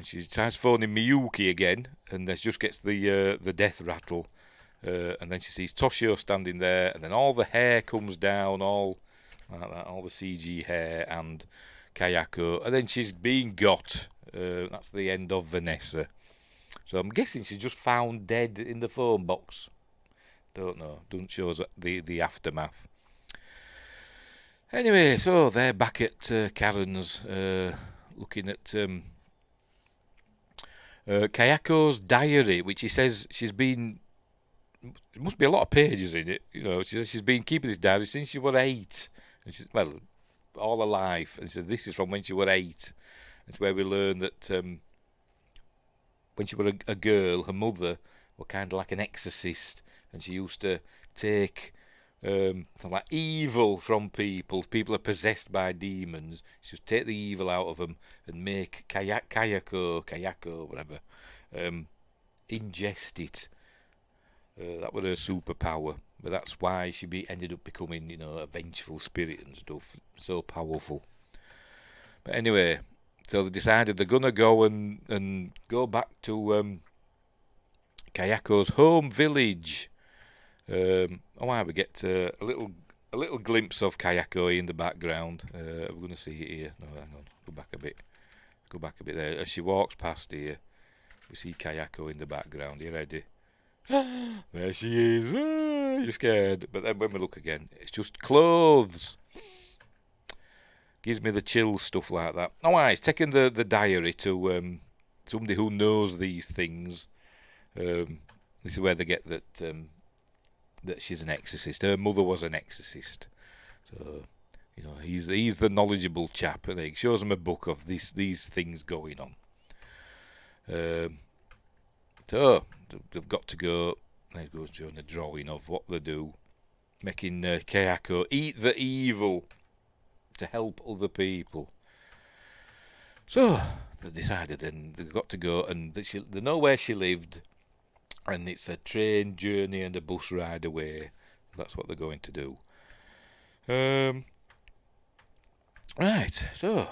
she tries phoning Miyuki again, and then she just gets the death rattle, and then she sees Toshio standing there, and then all the hair comes down, all like that, all the CG hair, and Kayako, and then she's being got. That's the end of Vanessa. So I'm guessing she's just found dead in the phone box. Don't know. Doesn't show us the aftermath. Anyway, so they're back at Karen's, looking at Kayako's diary, which he says she's been. There must be a lot of pages in it. She says she's been keeping this diary since she was 8. And she's, all her life. And she says this is from when she was 8. It's where we learn that when she was a girl, her mother was kind of like an exorcist, and she used to take like evil from people. People are possessed by demons. She would take the evil out of them and make Kayako, whatever, ingest it. That was her superpower. But that's why she ended up becoming, a vengeful spirit and stuff. So powerful. But anyway, so they decided they're gonna go and go back to Kayako's home village. We get a little glimpse of Kayako in the background. We're going to see it here. No, hang on. Go back a bit there. As she walks past here, we see Kayako in the background. You ready? There she is. You're scared. But then when we look again, it's just clothes. Gives me the chills, stuff like that. It's taken the diary to somebody who knows these things. This is where they get that she's an exorcist. Her mother was an exorcist. So, he's the knowledgeable chap. And he shows them a book of these things going on. So, they've got to go. They go showing a drawing of what they do. Making Kayako eat the evil to help other people. So, they decided then they've got to go, and they know where she lived. And it's a train journey and a bus ride away. That's what they're going to do. Right, so.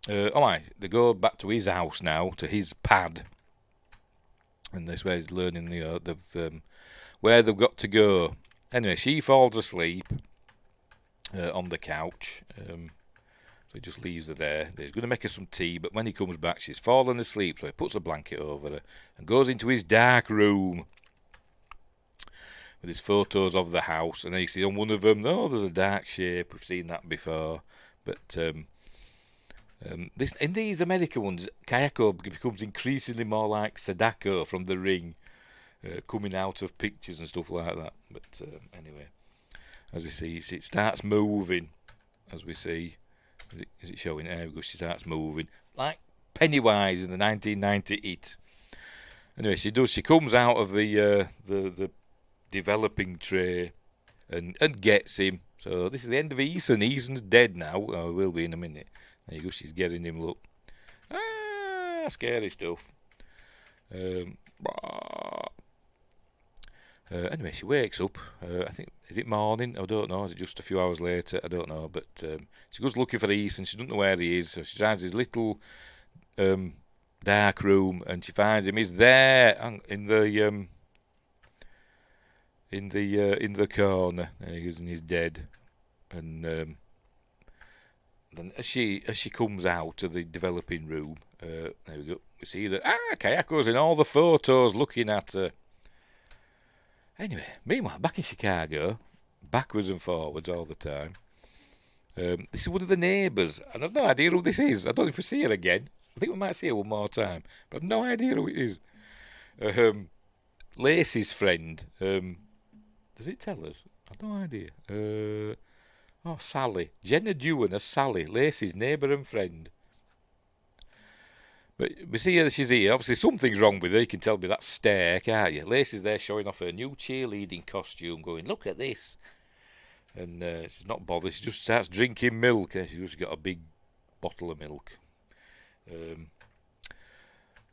They go back to his house now, to his pad. And this way he's learning where they've got to go. Anyway, she falls asleep on the couch. So he just leaves her there. He's going to make her some tea, but when he comes back, she's fallen asleep. So he puts a blanket over her and goes into his dark room with his photos of the house. And then you see on one of them, there's a dark shape. We've seen that before. But in these American ones, Kayako becomes increasingly more like Sadako from The Ring, coming out of pictures and stuff like that. But anyway, as we see, it starts moving, as we see. Is it showing? There we go. She starts moving like Pennywise in the 1990 It. Anyway, she does. She comes out of the developing tray and gets him. So this is the end of Ethan. Ethan's dead now. Oh, will be in a minute. There you go. She's getting him. Look. Scary stuff. Anyway, she wakes up. I think, is it morning? I don't know. Is it just a few hours later? I don't know. But she goes looking for Ethan. She doesn't know where he is. So she finds his little dark room, and she finds him. He's there in the corner. There he is, and he's dead. And then as she comes out of the developing room, there we go. We see that Kayako's in all the photos looking at her. Anyway, meanwhile, back in Chicago, backwards and forwards all the time. This is one of the neighbours, and I've no idea who this is. I don't know if we see her again. I think we might see her one more time, but I've no idea who it is. Lacey's friend. Does it tell us? I've no idea. Sally. Jenna Dewan as Sally, Lacey's neighbour and friend. But we see her, she's here. Obviously, something's wrong with her. You can tell by that stare, can't you? Lacey's there showing off her new cheerleading costume, going, look at this. And she's not bothered. She just starts drinking milk. And she's just got a big bottle of milk.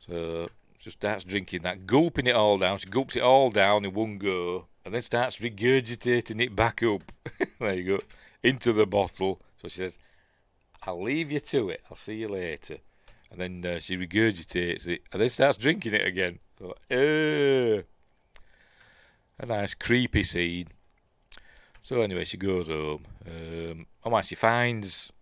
So she just starts drinking that, gulping it all down. She gulps it all down in one go. And then starts regurgitating it back up. There you go. Into the bottle. So she says, I'll leave you to it. I'll see you later. And then she regurgitates it, and then starts drinking it again. So, a nice creepy scene. So anyway, she goes home. She finds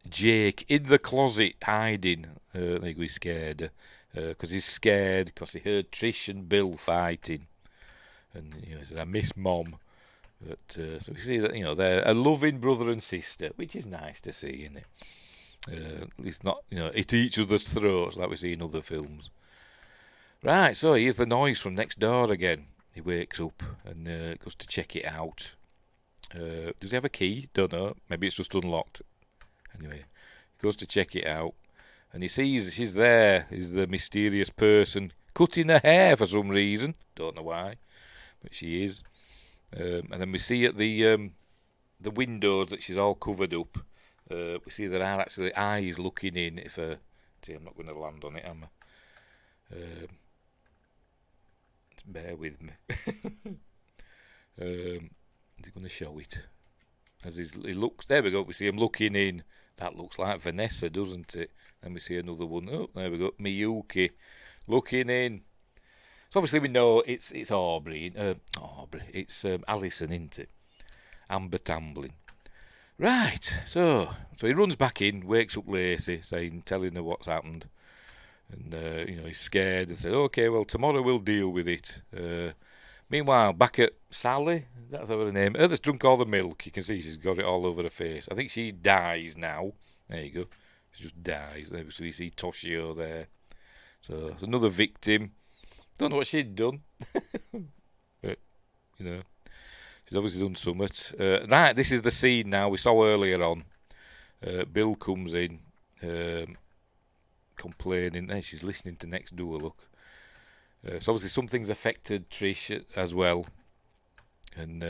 Jake in the closet hiding. I think he's scared because he's scared because he heard Trish and Bill fighting, and he said, "I miss Mom." But so we see that they're a loving brother and sister, which is nice to see, isn't it? At least not, at each other's throats like we see in other films. Right, so here's the noise from next door again. He wakes up and goes to check it out. Does he have a key? Don't know. Maybe it's just unlocked. Anyway, he goes to check it out, and he sees she's there. Is the mysterious person cutting her hair for some reason? Don't know why, but she is. And then we see at the windows that she's all covered up. We see there are actually eyes looking in. I'm not going to land on it, am I? Bear with me. Is he going to show it? As he looks, there we go. We see him looking in. That looks like Vanessa, doesn't it? Then we see another one. Oh, there we go. Miyuki looking in. So obviously we know it's Aubrey. It's Alison, isn't it? Amber Tamblyn. Right, so he runs back in, wakes up Lacey, telling her what's happened, and he's scared and says, "Okay, well tomorrow we'll deal with it." Meanwhile, back at Sally, that's her name. That's drunk all the milk. You can see she's got it all over her face. I think she dies now. There you go. She just dies. So we see Toshio there. So it's another victim. Don't know what she'd done, but she's obviously done something. Right, this is the scene now we saw earlier on. Bill comes in, complaining. There, she's listening to next door, look. So obviously something's affected Trish as well. And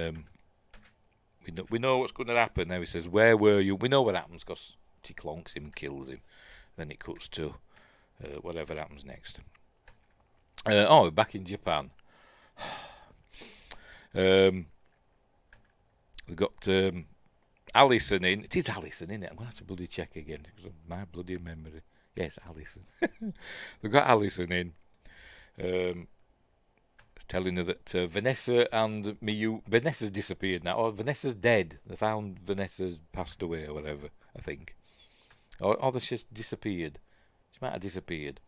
we know what's going to happen. Now he says, "Where were you?" We know what happens because she clonks him, kills him. Then it cuts to whatever happens next. We're back in Japan. We've got Alison in. It is Alison, isn't it? I'm going to have to bloody check again because of my bloody memory. Yes, Alison. We've got Alison in. It's telling her that Vanessa and Vanessa's disappeared now. Or Vanessa's dead. They found Vanessa's passed away or whatever, I think. Or she's disappeared. She might have disappeared.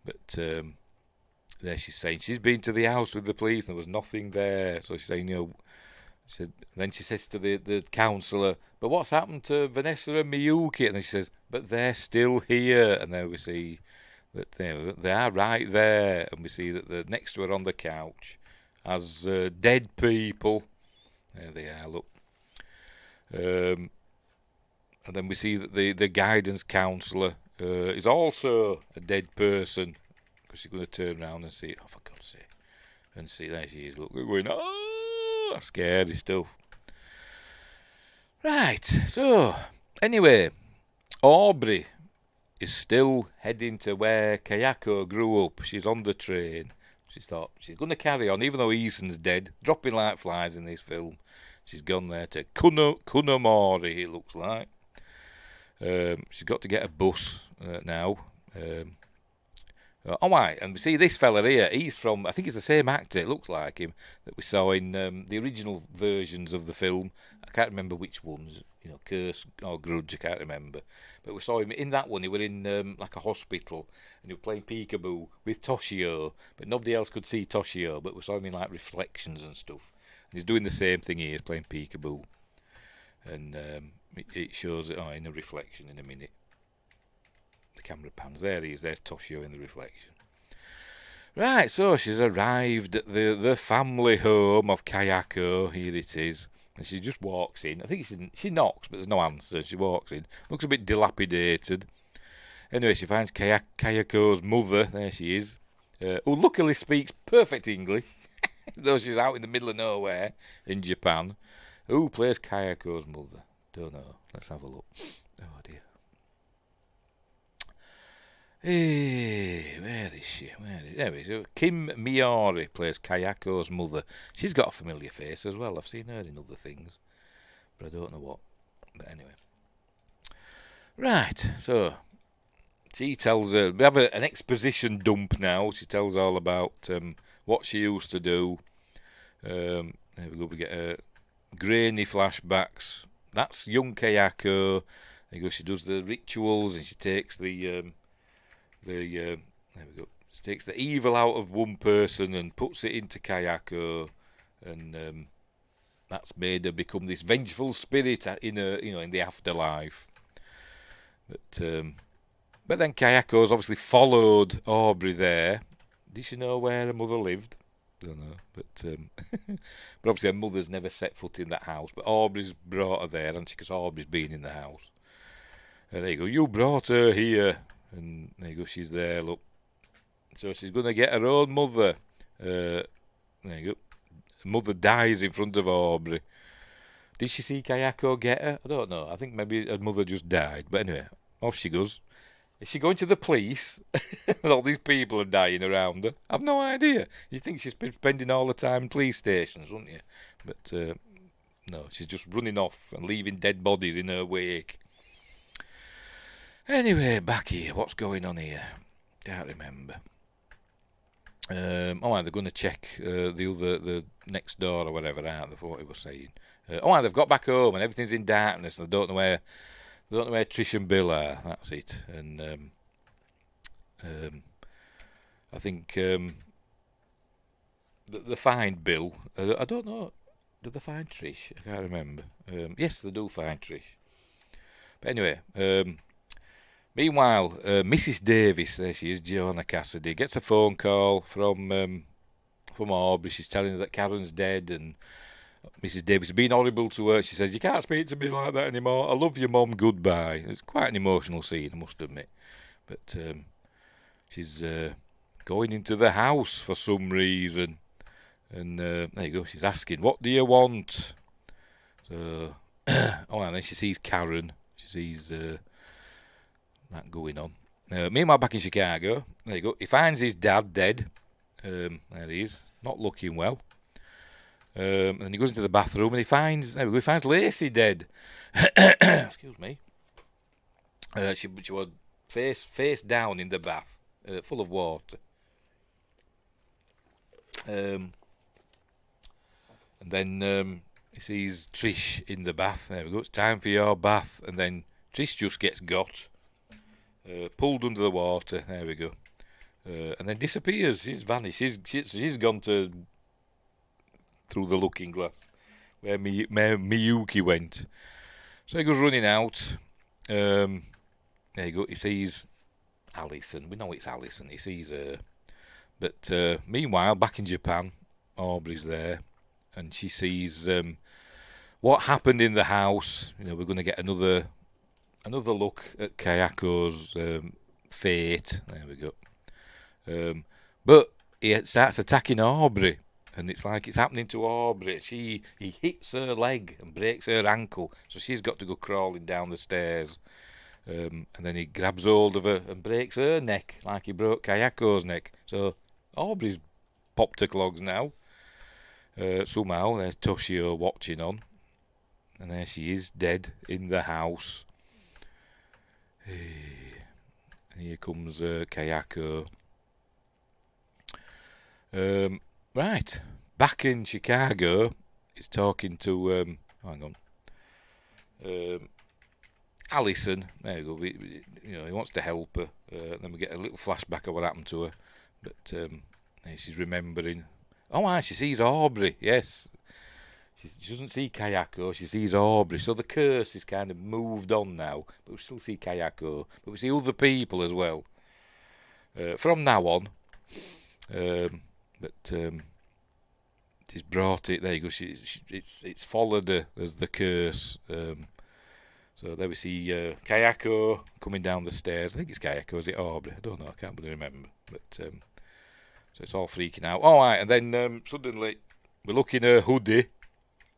But there she's saying she's been to the house with the police and there was nothing there. So she's saying, then she says to the counsellor, "But what's happened to Vanessa and Miyuki?" And then she says, "But they're still here." And then we see that they are right there. And we see that they're next to her on the couch as dead people. There they are, look. And then we see that the guidance counsellor is also a dead person. Because she's going to turn around and see, oh, for God's sake. And see, there she is, look, going, oh, scary stuff. Right, so, anyway, Aubrey is still heading to where Kayako grew up. She's on the train. She thought she's going to carry on, even though Eason's dead, dropping like flies in this film. She's gone there to Kunamori, it looks like. She's got to get a bus now. Right, and we see this fella here. He's from, I think he's the same actor, it looks like him, that we saw in the original versions of the film. I can't remember which ones, Curse or Grudge, I can't remember. But we saw him in that one. He was in like a hospital, and he was playing peekaboo with Toshio, but nobody else could see Toshio, but we saw him in like reflections and stuff. He's doing the same thing here, playing peekaboo. And it shows it in a reflection in a minute. The camera pans. There he is. There's Toshio in the reflection. Right, so she's arrived at the family home of Kayako. Here it is. And she just walks in. I think she knocks, but there's no answer. She walks in. Looks a bit dilapidated. Anyway, she finds Kayako's mother. There she is. Who luckily speaks perfect English. Though she's out in the middle of nowhere in Japan. Who plays Kayako's mother? Don't know. Let's have a look. Oh dear. Hey, where is she? There is she. Kim Miyori plays Kayako's mother. She's got a familiar face as well. I've seen her in other things, but I don't know what. But anyway. Right, so she tells her, we have an exposition dump now. She tells all about what she used to do. There we go, we get grainy flashbacks. That's young Kayako. There you go, she does the rituals and she takes there we go. She takes the evil out of one person and puts it into Kayako, and that's made her become this vengeful spirit in the afterlife. But then Kayako's obviously followed Aubrey there. Did she know where her mother lived? Don't know, but obviously her mother's never set foot in that house. But Aubrey's brought her there, and because Aubrey's been in the house. There you go. You brought her here. And there you go, she's there, look. So she's going to get her own mother. There you go. Mother dies in front of Aubrey. Did she see Kayako get her? I don't know. I think maybe her mother just died. But anyway, off she goes. Is she going to the police? All these people are dying around her. I've no idea. You'd think she's spending all the time in police stations, wouldn't you? But no, she's just running off and leaving dead bodies in her wake. Anyway, back here. What's going on here? Can't remember. They're going to check the next door or whatever, aren't they, for what he was saying. They've got back home and everything's in darkness and they don't know where Trish and Bill are. That's it. And I think they find Bill. I don't know. Do they find Trish? I can't remember. Yes, they do find Trish. But anyway, meanwhile, Mrs. Davis, there she is, Joanna Cassidy, gets a phone call from Aubrey. She's telling her that Karen's dead, and Mrs. Davis has been horrible to her. She says, "You can't speak to me like that anymore. I love you, Mum. Goodbye." It's quite an emotional scene, I must admit. But she's going into the house for some reason, and there you go. She's asking, "What do you want?" So, and then she sees Karen. She sees that going on. Meanwhile, back in Chicago, there you go. He finds his dad dead. There he is, not looking well. And he goes into the bathroom and he finds Lacey dead. Excuse me. She was face down in the bath, full of water. And then he sees Trish in the bath. There we go. It's time for your bath. And then Trish just gets got. Pulled under the water. There we go. And then disappears. She's vanished. She's gone through the looking glass where Miyuki went. So he goes running out. There you go. He sees Alison. We know it's Alison. He sees her. But meanwhile, back in Japan, Aubrey's there, and she sees what happened in the house. We're going to get another look at Kayako's fate. There we go. But he starts attacking Aubrey, and it's like it's happening to Aubrey. He hits her leg and breaks her ankle, so she's got to go crawling down the stairs. And then he grabs hold of her and breaks her neck, like he broke Kayako's neck. So Aubrey's popped her clogs now. Somehow, there's Toshio watching on. And there she is, dead in the house. Here comes Kayako. Right, back in Chicago, he's talking to Alison. There you go. He wants to help her. Then we get a little flashback of what happened to her, but she's remembering. She sees Aubrey. Yes, She doesn't see Kayako, she sees Aubrey. So the curse is kind of moved on now, but we still see Kayako, but we see other people as well. From now on, she's brought it. There you go. It's followed her as the curse. So there we see Kayako coming down the stairs. I think it's Kayako. Is it Aubrey? I don't know. I can't really remember. But so it's all freaking out. All right, and then suddenly we look in her hoodie,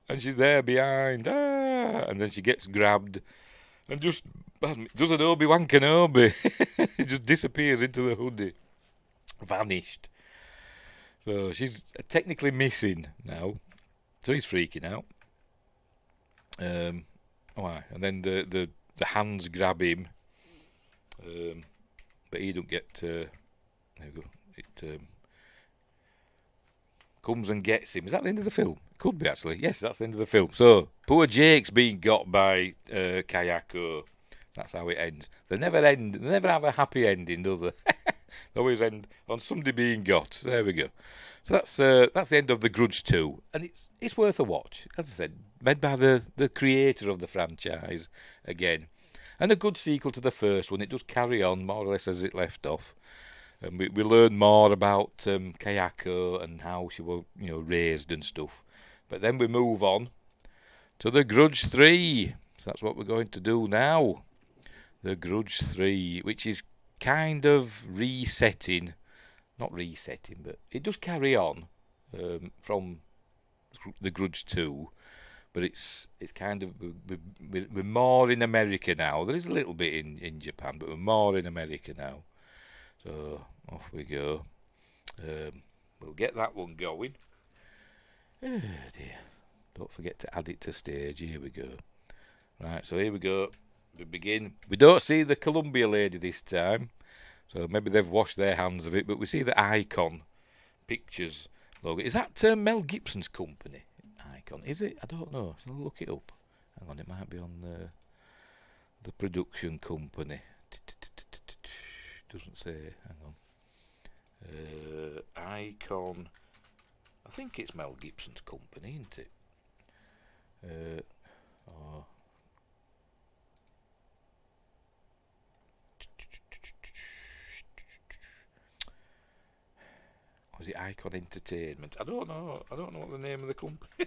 and she's there behind. And then she gets grabbed and just does an Obi-Wan Kenobi. It just disappears into the hoodie, vanished. So she's technically missing now. So he's freaking out. And then the hands grab him, but he don't get. There we go. It comes and gets him. Is that the end of the film? Could be actually. Yes, that's the end of the film. So poor Jake's being got by Kayako. That's how it ends. They never end. They never have a happy ending, do they? They always end on somebody being got. There we go. So that's the end of the Grudge 2, and it's worth a watch. As I said, made by the creator of the franchise again, and a good sequel to the first one. It does carry on more or less as it left off, and we learn more about Kayako and how she was raised and stuff. But then we move on to the Grudge 3. So that's what we're going to do now. The Grudge 3, which is kind of resetting. Not resetting, but it does carry on from the Grudge 2, but it's kind of we're more in America now. There is a little bit in Japan, but we're more in America now. So off we go. We'll get that one going. Oh dear! Don't forget to add it to stage. Here we go. Right, so here we go. We begin. We don't see the Columbia lady this time. So maybe they've washed their hands of it, but we see the Icon Pictures logo. Is that Mel Gibson's company? Icon, is it? I don't know. So I'll look it up. Hang on, it might be on the production company. Doesn't say. Hang on. Icon. I think it's Mel Gibson's company, isn't it? Or is it Icon Entertainment? I don't know. I don't know what the name of the company.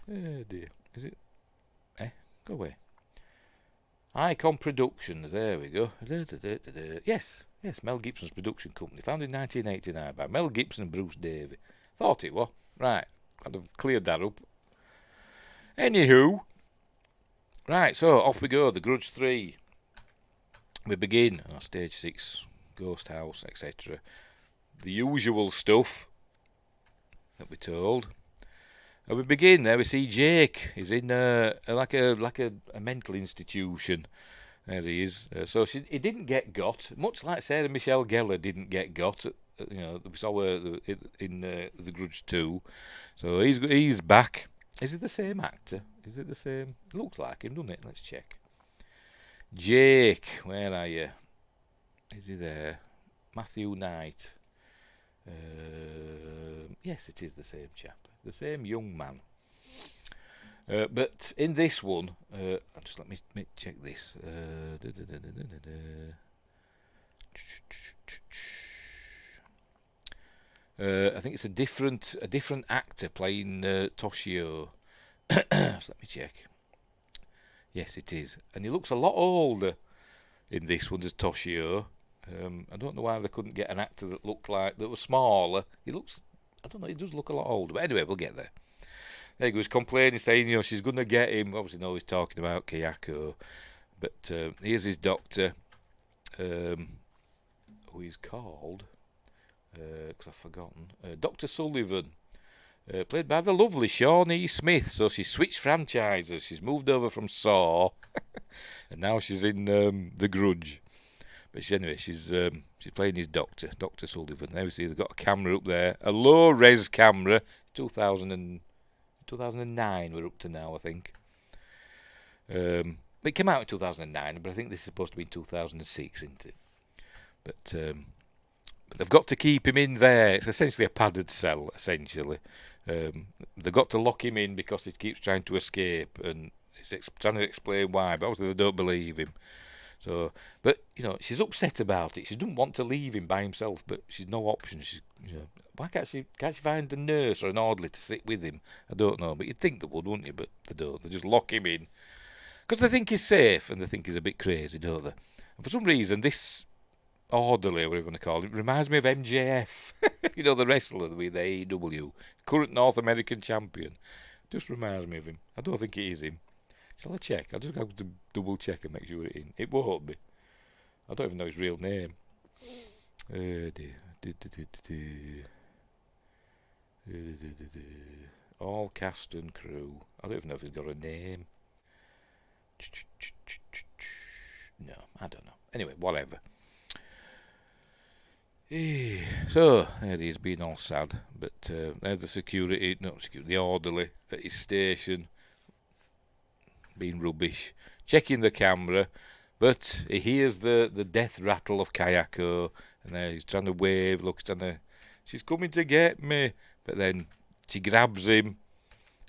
Oh dear. Is it? Go away. Icon Productions. There we go. Yes, Mel Gibson's production company, founded in 1989 by Mel Gibson and Bruce Davey. Thought it was right. I'd have cleared that up. Anywho, right. So off we go. The Grudge 3. We begin on stage 6, ghost house, etc. The usual stuff that we're told. And we begin there. We see Jake. He's in like a mental institution. There he is. So he didn't get got, much like Sarah Michelle Gellar didn't get got. We saw her in the Grudge 2. So he's back. Is it the same actor? Is it the same? Looks like him, doesn't it? Let's check. Jake, where are you? Is he there? Matthew Knight. Yes, it is the same chap, the same young man. But in this one, just let me check this. I think it's a different actor playing Toshio. So let me check. Yes, it is, and he looks a lot older in this one as Toshio. I don't know why they couldn't get an actor that was smaller. He does look a lot older. But anyway, we'll get there. There he goes, complaining, saying, she's going to get him. Obviously, he's talking about Kayako. But here's his doctor, who he's called, because I've forgotten, Dr. Sullivan, played by the lovely Shawnee Smith. So she switched franchises. She's moved over from Saw, and now she's in The Grudge. But she's playing his doctor, Dr. Sullivan. There we see they've got a camera up there, a low-res camera, 2009 we're up to now, I think. It came out in 2009, but I think this is supposed to be in 2006, isn't it? But they've got to keep him in there. It's essentially a padded cell, essentially. They've got to lock him in because he keeps trying to escape, and he's trying to explain why, but obviously they don't believe him. So, but she's upset about it. She doesn't want to leave him by himself, but she's no option. Why can't she find a nurse or an orderly to sit with him? I don't know, but you'd think they would, wouldn't you? But they don't. They just lock him in because they think he's safe and they think he's a bit crazy, don't they? And for some reason, this orderly, or whatever you want to call it, reminds me of MJF. The wrestler with the AEW, current North American champion. Just reminds me of him. I don't think it is him. Shall I check? I'll just have to double check and make sure it in. It won't be. I don't even know his real name. All cast and crew. I don't even know if he's got a name. No, I don't know. Anyway, whatever. So, there he's being all sad. But there's the orderly at his station, being rubbish, checking the camera, but he hears the death rattle of Kayako, and then he's trying to wave, she's coming to get me, but then she grabs him,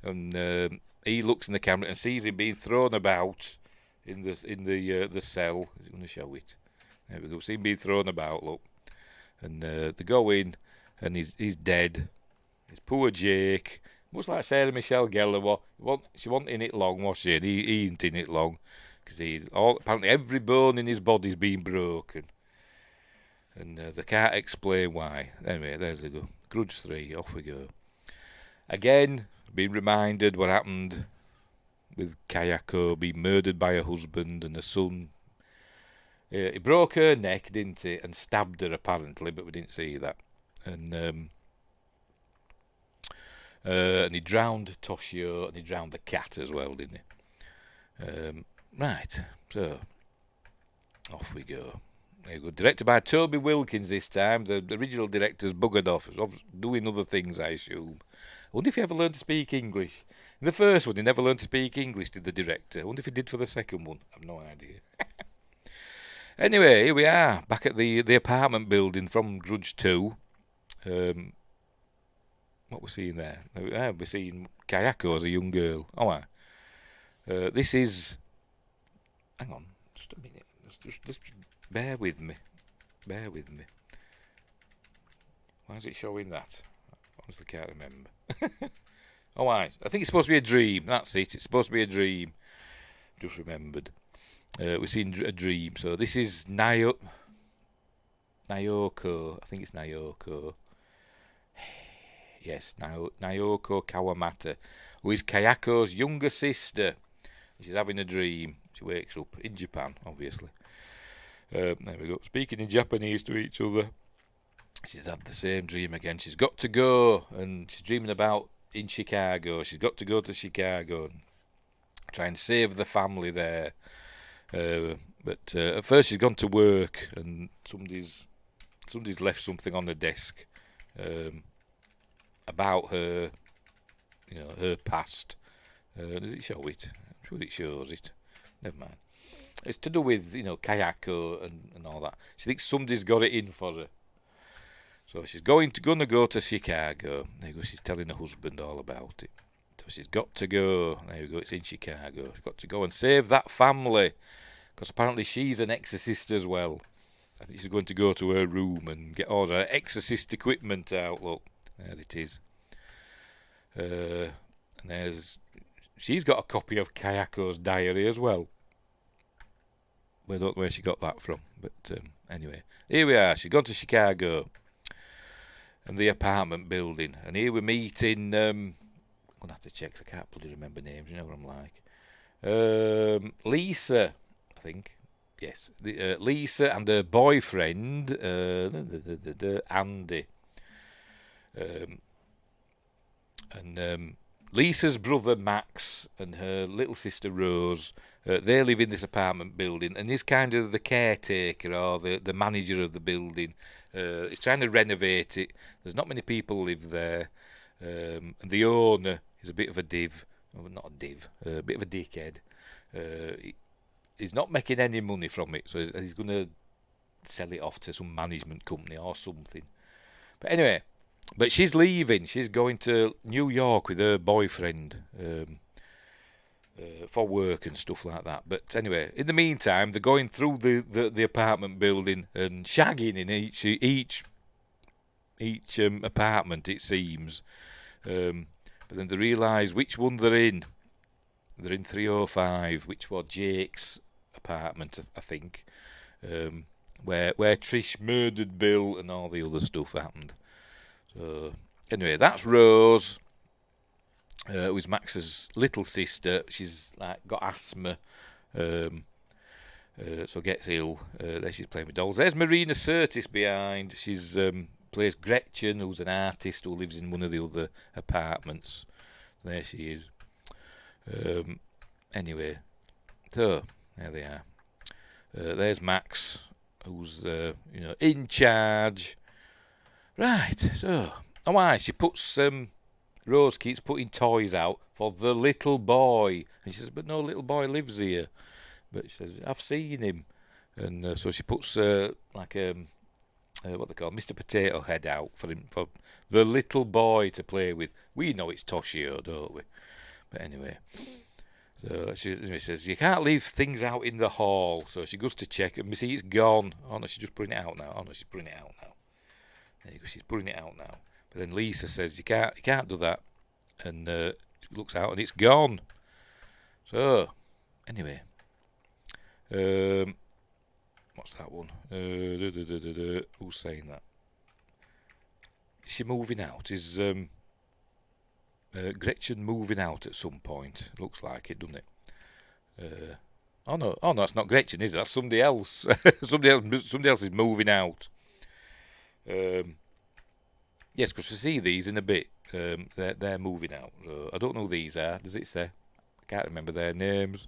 and he looks in the camera and sees him being thrown about in the cell. Is it going to show it? There we go. See him being thrown about. Look, and they go in, and he's dead. It's poor Jake. Much like Sarah Michelle Gellar, she wasn't in it long, was she? And he ain't in it long, because apparently every bone in his body's been broken, and they can't explain why. Anyway, there's a go. Grudge 3, off we go. Again, being reminded what happened with Kayako being murdered by her husband and her son. He broke her neck, didn't he, and stabbed her apparently, but we didn't see that. And he drowned Toshio, and he drowned the cat as well, didn't he? Right, so off we go. There you go. Directed by Toby Wilkins this time. The original director's buggered off, doing other things, I assume. I wonder if he ever learned to speak English. In the first one, he never learned to speak English, did the director. I wonder if he did for the second one. I've no idea. Anyway, here we are, back at the apartment building from Grudge 2. What we're seeing there? We're seeing Kayako as a young girl. Oh, this is... Hang on, just a minute. Just bear with me. Bear with me. Why is it showing that? I honestly can't remember. Oh, I think it's supposed to be a dream. That's it. It's supposed to be a dream. Just remembered. We've seen a dream. So this is Nayoko. I think it's Nayoko. Yes, Nayoko Kawamata, who is Kayako's younger sister. She's having a dream. She wakes up in Japan, obviously. There we go. Speaking in Japanese to each other. She's had the same dream again. She's got to go, and she's dreaming about in Chicago. She's got to go to Chicago and try and save the family there. But at first she's gone to work, and somebody's left something on the desk about her, her past. Does it show it? I'm sure it shows it. Never mind. It's to do with Kayako and all that. She thinks somebody's got it in for her. So she's gonna go to Chicago. There you go. She's telling her husband all about it. So she's got to go. There you go. It's in Chicago. She's got to go and save that family, because apparently she's an exorcist as well. I think she's going to go to her room and get all her exorcist equipment out. Look, there it is. And she's got a copy of Kayako's diary as well. I don't know where she got that from, but anyway, here we are. She's gone to Chicago and the apartment building, and here we're meeting. I'm gonna have to check, 'cause I can't bloody remember names. You know what I'm like. Lisa, I think. Yes, Lisa and her boyfriend, Andy. And Lisa's brother Max and her little sister Rose, they live in this apartment building, and he's kind of the caretaker or the manager of the building. He's trying to renovate it. There's not many people live there, and the owner is a bit of a div. Well, not a div, a bit of a dickhead. He's not making any money from it, so he's going to sell it off to some management company or something. But anyway, But she's leaving. She's going to New York with her boyfriend for work and stuff like that. But anyway, in the meantime, they're going through the apartment building and shagging in each apartment, it seems. But then they realise which one they're in. They're in 305, which was Jake's apartment, I think, where Trish murdered Bill and all the other stuff happened. So anyway, that's Rose, who's Max's little sister. She's like got asthma, so gets ill. There she's playing with dolls. There's Marina Sirtis behind. She's plays Gretchen, who's an artist who lives in one of the other apartments. There she is. Anyway, so there they are. There's Max, who's in charge. Right. So, why she puts Rose keeps putting toys out for the little boy, and she says, "But no little boy lives here." But she says, "I've seen him," and so she puts what they call Mr. Potato Head out for the little boy to play with. We know it's Toshio, don't we? But anyway, so she says, "You can't leave things out in the hall." So she goes to check, and we see it's gone. Oh no, she's just putting it out now. Oh no, she's putting it out now. There you go, she's putting it out now. But then Lisa says, "You can't do that," and she looks out, and it's gone. So anyway, what's that one? Who's saying that? Is she moving out? Is Gretchen moving out at some point? Looks like it, doesn't it? Oh no, it's not Gretchen, is it? That's somebody else. somebody else is moving out. Yes, because we see these in a bit. They're moving out. I don't know who these are. Does it say? I can't remember their names.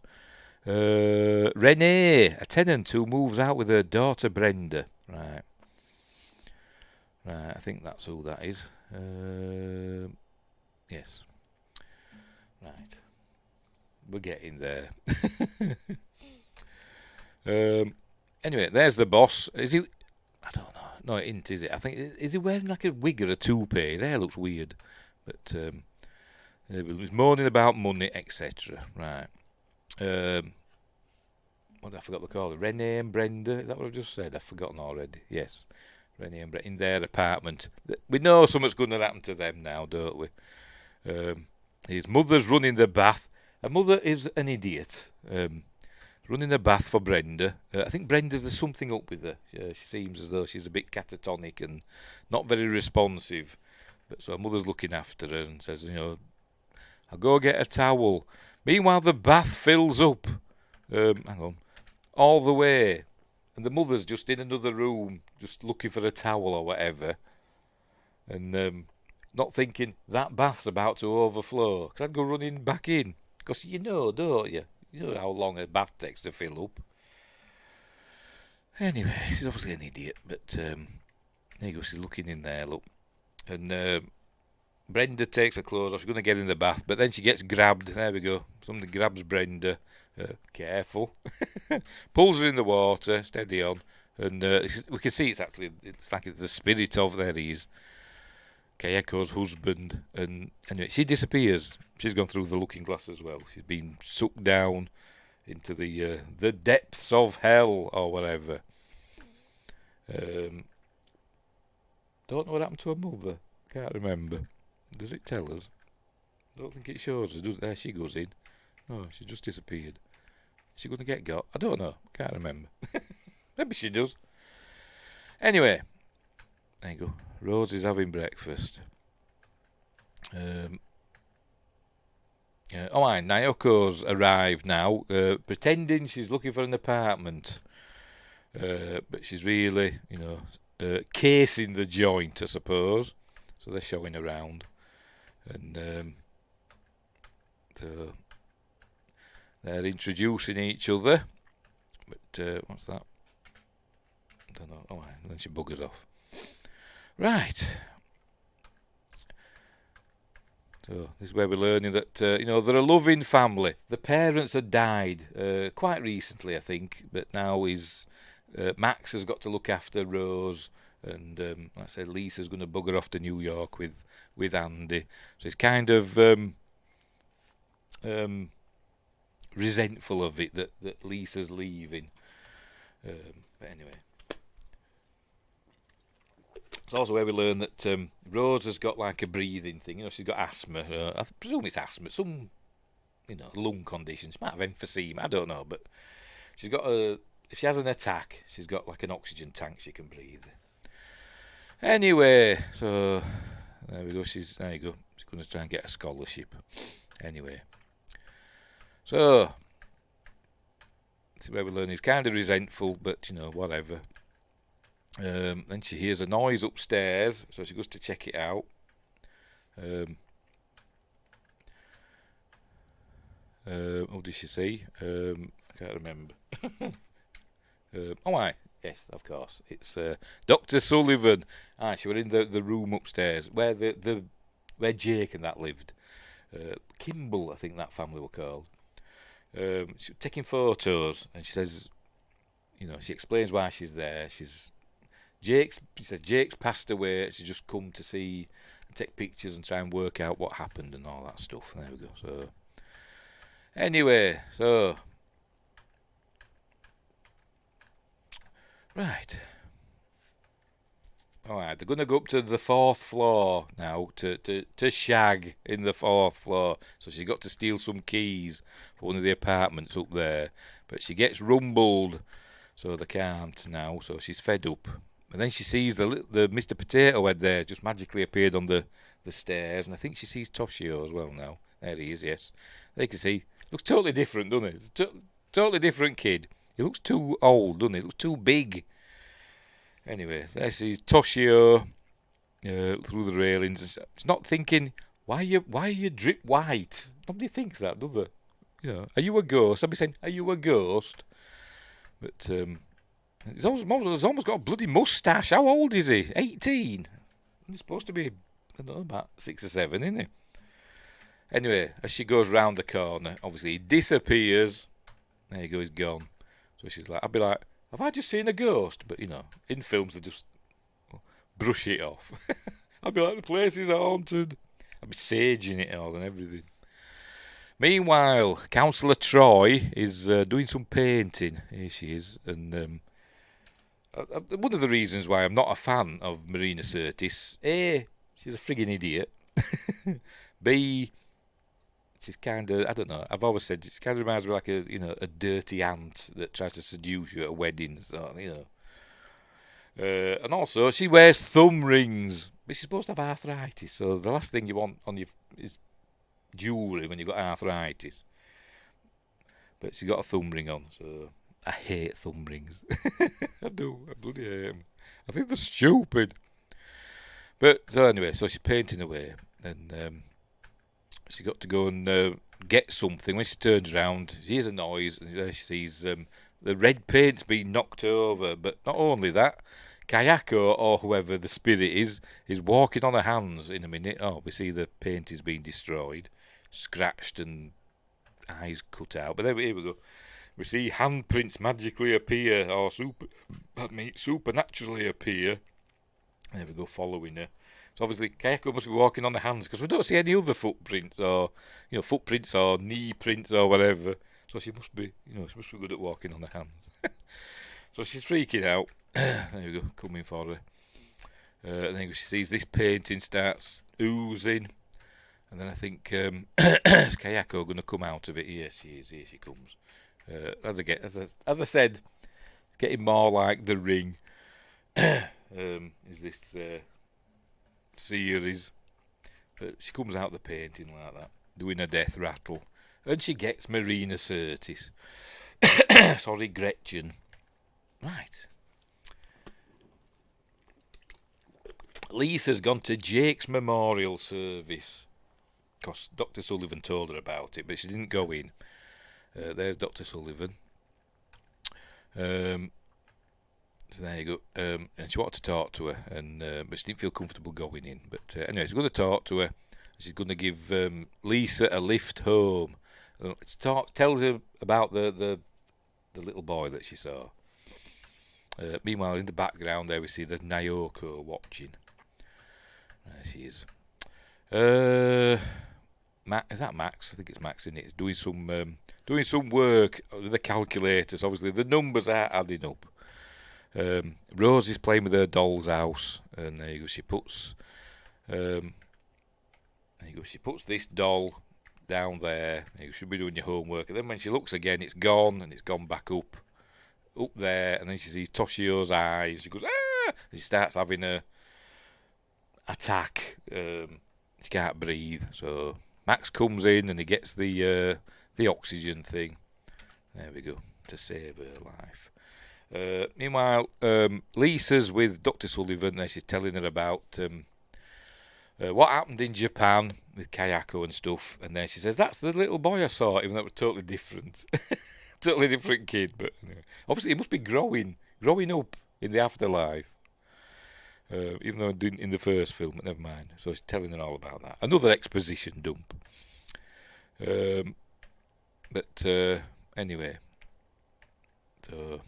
Renee, a tenant who moves out with her daughter Brenda. Right. I think that's who that is. Yes. Right. We're getting there. Anyway, there's the boss. Is he? I don't know. No, it isn't, is it? I think, is he wearing like a wig or a toupee? His hair looks weird. But he's moaning about money, etc. Right. What I forgot to call it? Renee and Brenda. Is that what I've just said? I've forgotten already. Yes. Renee and Brenda in their apartment. We know something's going to happen to them now, don't we? His mother's running the bath. Her mother is an idiot. Running the bath for Brenda. I think there's something up with her. She seems as though she's a bit catatonic and not very responsive. But so her mother's looking after her and says, "I'll go get a towel." Meanwhile, the bath fills up. Hang on. All the way. And the mother's just in another room, just looking for a towel or whatever. And not thinking, that bath's about to overflow. Because I'd go running back in. Because don't you? You know how long a bath takes to fill up. Anyway, she's obviously an idiot. But there you go, she's looking in there, look. And Brenda takes her clothes off. She's going to get in the bath. But then she gets grabbed. There we go. Somebody grabs Brenda. Careful. Pulls her in the water. Steady on. And we can see it's like it's the spirit of there he is. Kayeko's husband. And anyway, she disappears. She's gone through the looking glass as well. She's been sucked down into the depths of hell or whatever. Don't know what happened to her mother. Can't remember. Does it tell us? Don't think it shows us. There she goes in. Oh, she just disappeared. Is she going to get got? I don't know. Can't remember. Maybe she does. Anyway, there you go. Rose is having breakfast. Naoko's arrived now, pretending she's looking for an apartment. But she's really, casing the joint, I suppose. So they're showing around. And so they're introducing each other. But what's that? I don't know. And then she buggers off. Right. So this is where we're learning that, they're a loving family. The parents had died quite recently, I think. But now Max has got to look after Rose And like I said, Lisa's going to bugger off to New York with Andy. So he's kind of resentful of it that Lisa's leaving. But anyway. It's also where we learn that Rose has got like a breathing thing. She's got asthma. I presume it's asthma. Some, lung conditions. Might have emphysema. I don't know. But she's got if she has an attack, she's got like an oxygen tank she can breathe. Anyway, so there we go. There you go. She's going to try and get a scholarship. Anyway, so this is where we learn he's kind of resentful, but whatever. Then she hears a noise upstairs, so she goes to check it out. What did she see? I can't remember. Yes, of course. It's Dr. Sullivan. She were in the room upstairs where where Jake and that lived. Kimball, I think that family were called. She was taking photos, and she says, she explains why she's there. She says Jake's passed away. She's just come to see and take pictures and try and work out what happened and all that stuff. There we go. So anyway, right. Alright, they're going to go up to the 4th floor now to shag in the 4th floor. So she's got to steal some keys for one of the apartments up there. But she gets rumbled, so they can't now. So she's fed up. And then she sees the Mr. Potato Head there just magically appeared on the stairs. And I think she sees Toshio as well now. There he is, yes. They can see. Looks totally different, doesn't it? Totally different kid. He looks too old, doesn't he? He looks too big. Anyway, there she's Toshio through the railings. She's not thinking, why are you drip white? Nobody thinks that, do they? Are you a ghost? I'd be saying, are you a ghost? But he's almost got a bloody moustache. How old is he? 18. He's supposed to be, I don't know, about 6 or 7, isn't he? Anyway, as she goes round the corner, obviously he disappears. There you go, he's gone. So she's like, I'd be like, have I just seen a ghost? But, in films they just brush it off. I'd be like, the place is haunted. I'd be saging it all and everything. Meanwhile, Councillor Troy is doing some painting. Here she is. And one of the reasons why I'm not a fan of Marina Sirtis, A, she's a frigging idiot. B, she's kind of, I don't know, I've always said, she kind of reminds me like a dirty aunt that tries to seduce you at a wedding, so, and also, she wears thumb rings, but she's supposed to have arthritis, so the last thing you want on you is jewellery when you've got arthritis. But she's got a thumb ring on, so I hate thumb rings. I do, I bloody hate them. I think they're stupid. But, so anyway, so she's painting away, and she got to go and get something. When she turns around, she hears a noise, and there she sees the red paint's been knocked over. But not only that, Kayako, or whoever the spirit is walking on her hands in a minute. Oh, we see the paint is being destroyed, scratched, and eyes cut out. But here we go. We see handprints magically appear, or supernaturally appear. There we go, following her. So obviously Kayako must be walking on the hands because we don't see any other footprints or footprints or knee prints or whatever. So she must be good at walking on the hands. So she's freaking out. There we go, coming for her. And then she sees this painting starts oozing, and then I think is Kayako going to come out of it? Yes, she is. Here she comes. As I said, it's getting more like The Ring. Is this series? But she comes out the painting like that, doing a death rattle, and she gets Marina Sirtis. Sorry, Gretchen. Right. Lisa's gone to Jake's memorial service. Because Dr. Sullivan told her about it, but she didn't go in. There's Dr. Sullivan. So there you go. And she wanted to talk to her, but she didn't feel comfortable going in. But anyway, she's going to talk to her. She's going to give Lisa a lift home. Tells her about the little boy that she saw. Meanwhile, in the background there we see there's Nyoko watching. There she is. Is that Max? I think it's Max, isn't it? It's doing some work with the calculators. Obviously, the numbers are adding up. Rose is playing with her doll's house, and there you go. She puts this doll down there. You should be doing your homework. And then when she looks again, it's gone, and it's gone back up there. And then she sees Toshio's eyes. She goes, ah! And she starts having a attack. She can't breathe. So Max comes in and he gets the oxygen thing. There we go, to save her life. Meanwhile, Lisa's with Dr. Sullivan. There she's telling her about what happened in Japan with Kayako and stuff. And then she says, that's the little boy I saw, even though it was totally different. Totally different kid. But anyway. Obviously, he must be growing up in the afterlife. Even though I didn't in the first film, but never mind. So she's telling her all about that. Another exposition dump. Anyway. So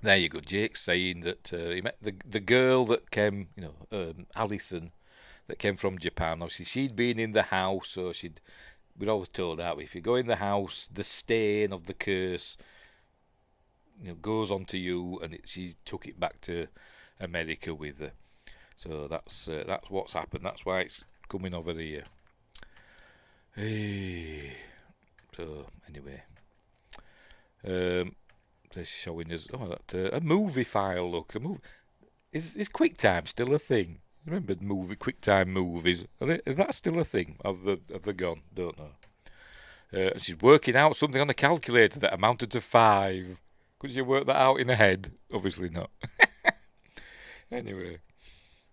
there you go. Jake's saying that he met the girl that came, Alison, that came from Japan. Obviously, she'd been in the house, so we'd always told that if you go in the house, the stain of the curse, goes onto you, and she took it back to America with her. So that's what's happened. That's why it's coming over here. Hey. So anyway. They're showing us a movie file. Look, is QuickTime still a thing? Remember QuickTime movies? Is that still a thing? Have they gone? Don't know. She's working out something on the calculator that amounted to 5. Could you work that out in her head? Obviously not. Anyway,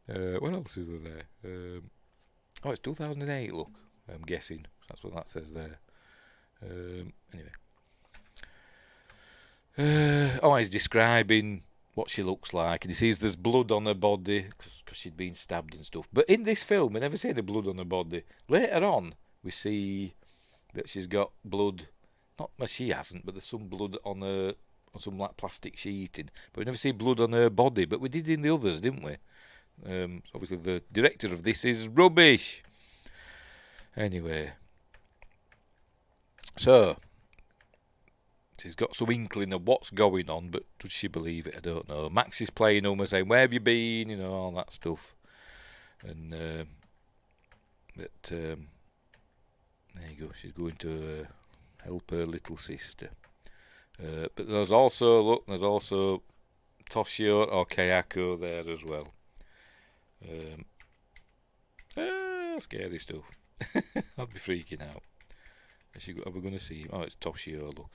what else is there? It's 2008. Look, I'm guessing that's what that says there. Anyway. He's describing what she looks like, and he sees there's blood on her body because she'd been stabbed and stuff. But in this film, we never see the blood on her body. Later on, we see that she's got blood. She hasn't, but there's some blood on her, on some like plastic sheeting. But we never see blood on her body. But we did in the others, didn't we? Obviously, the director of this is rubbish. Anyway, so. She's got some inkling of what's going on, but does she believe it? I don't know. Max is playing home and saying, where have you been? All that stuff. And there you go. She's going to help her little sister. But there's also Toshio or Kayako there as well. Scary stuff. I'd be freaking out. Are we going to see him? Oh, it's Toshio, look.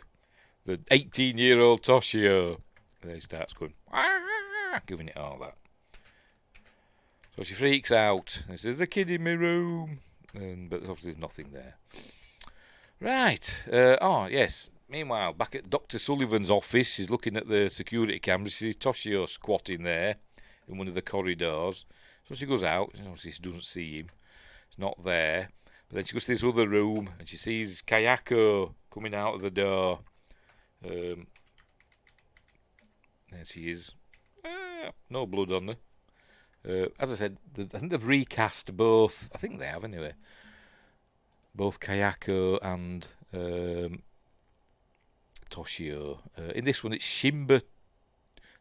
The 18-year-old Toshio. There he starts going, giving it all that. So she freaks out and says, there's a kid in my room. But obviously there's nothing there. Right. Yes. Meanwhile, back at Dr. Sullivan's office, she's looking at the security cameras. She sees Toshio squatting there in one of the corridors. So she goes out. Obviously she doesn't see him. He's not there. But then she goes to this other room and she sees Kayako coming out of the door. There she is. No blood on her. As I said, I think they've recast both. I think they have anyway. Both Kayako and Toshio. In this one, it's Shimba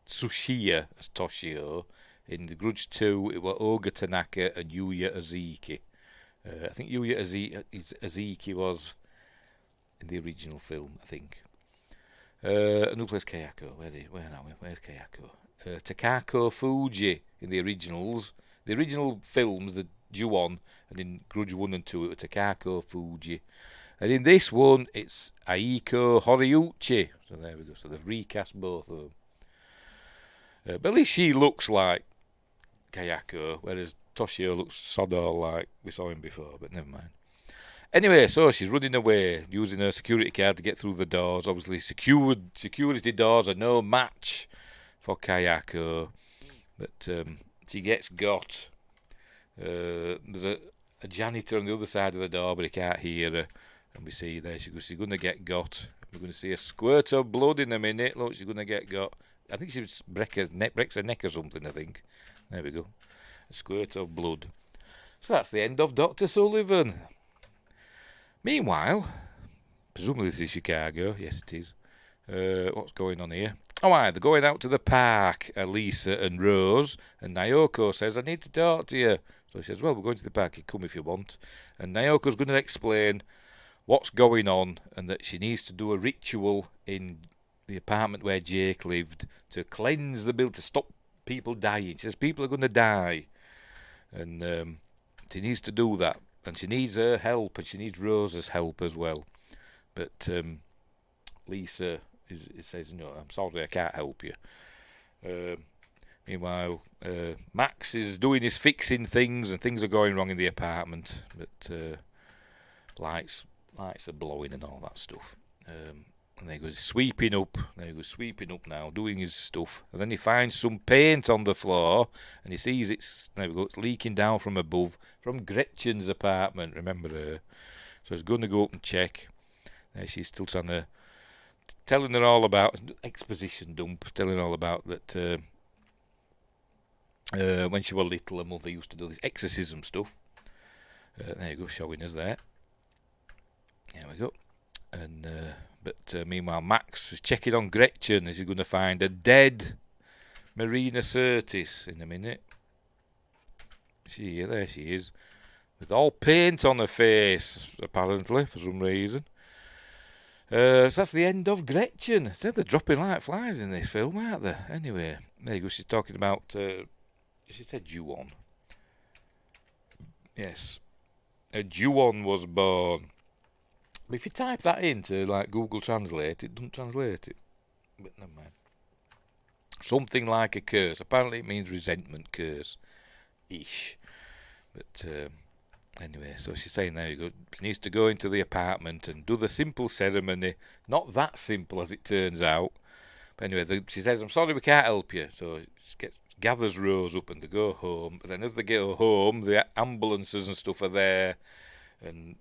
Tsushiya as Toshio. In the Grudge 2, it was Oga Tanaka and Yuya Aziki. I think Yuya Aziki was in the original film, I think. And who plays Kayako? Where are we? Where's Kayako? Takako Fuji in the originals. The original films, the Ju-on, and in Grudge 1 and 2, it was Takako Fuji. And in this one, it's Aiko Horiuchi. So there we go. So they've recast both of them. But at least she looks like Kayako, whereas Toshio looks sod all like we saw him before, but never mind. Anyway, so she's running away, using her security card to get through the doors. Obviously, security doors are no match for Kayako. But she gets got. There's a janitor on the other side of the door, but he can't hear her. And we see there, she's going to get got. We're going to see a squirt of blood in a minute. Look, she's going to get got. I think she breaks her neck or something, I think. There we go. A squirt of blood. So that's the end of Dr. Sullivan. Meanwhile, presumably this is Chicago. Yes, it is. What's going on here? Oh, they're going out to the park, Lisa and Rose, and Naoko says, I need to talk to you. So she says, well, we're going to the park, you come if you want. And Naoko's going to explain what's going on and that she needs to do a ritual in the apartment where Jake lived to cleanse the building, to stop people dying. She says people are going to die. And she needs to do that. And she needs her help, and she needs Rose's help as well. But Lisa says, no, I'm sorry, I can't help you. Meanwhile, Max is doing his fixing things, and things are going wrong in the apartment. But lights are blowing and all that stuff. And there he goes sweeping up. There he goes sweeping up now, doing his stuff. And then he finds some paint on the floor, and he sees it's leaking down from above, from Gretchen's apartment. Remember her? So he's going to go up and check. There she's still telling her all about exposition dump, telling her all about that. When she was little, her mother used to do this exorcism stuff. There you go, showing us there. There we go. And but meanwhile, Max is checking on Gretchen. Is he going to find a dead Marina Sirtis in a minute? There she is, with all paint on her face, apparently, for some reason. So that's the end of Gretchen. So they're dropping like flies in this film, aren't they? Anyway, there you go. She's talking about. She said Ju-on. Yes, a Ju-on was born. But if you type that into like Google Translate, it doesn't translate it. But never mind. Something like a curse. Apparently, it means resentment curse, ish. But anyway, so she's saying there you go. She needs to go into the apartment and do the simple ceremony. Not that simple as it turns out. But anyway, she says, "I'm sorry, we can't help you." So she gathers Rose up and they go home. But then as they go home, the ambulances and stuff are there, and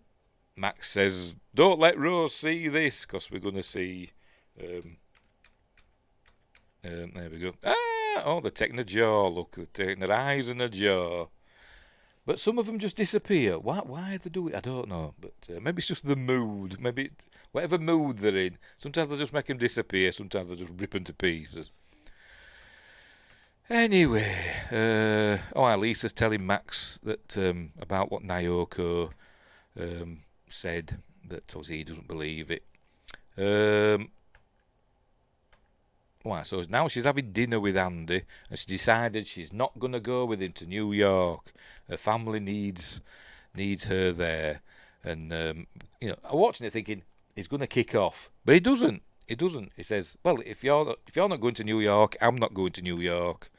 Max says, "Don't let Rose see this, because we're going to see." There we go. They're taking a jaw. Look, they're taking their eyes and a jaw. But some of them just disappear. Why they do it, I don't know. But maybe it's just the mood. Maybe whatever mood they're in. Sometimes they just make them disappear. Sometimes they just rip them to pieces. Anyway, Lisa's telling Max that about what Naoko said, that obviously he doesn't believe it. So now she's having dinner with Andy, and she decided she's not going to go with him to New York. Her family needs her there, and I'm watching it thinking he's going to kick off, but he doesn't. He says, "Well, if you're not going to New York, I'm not going to New York,"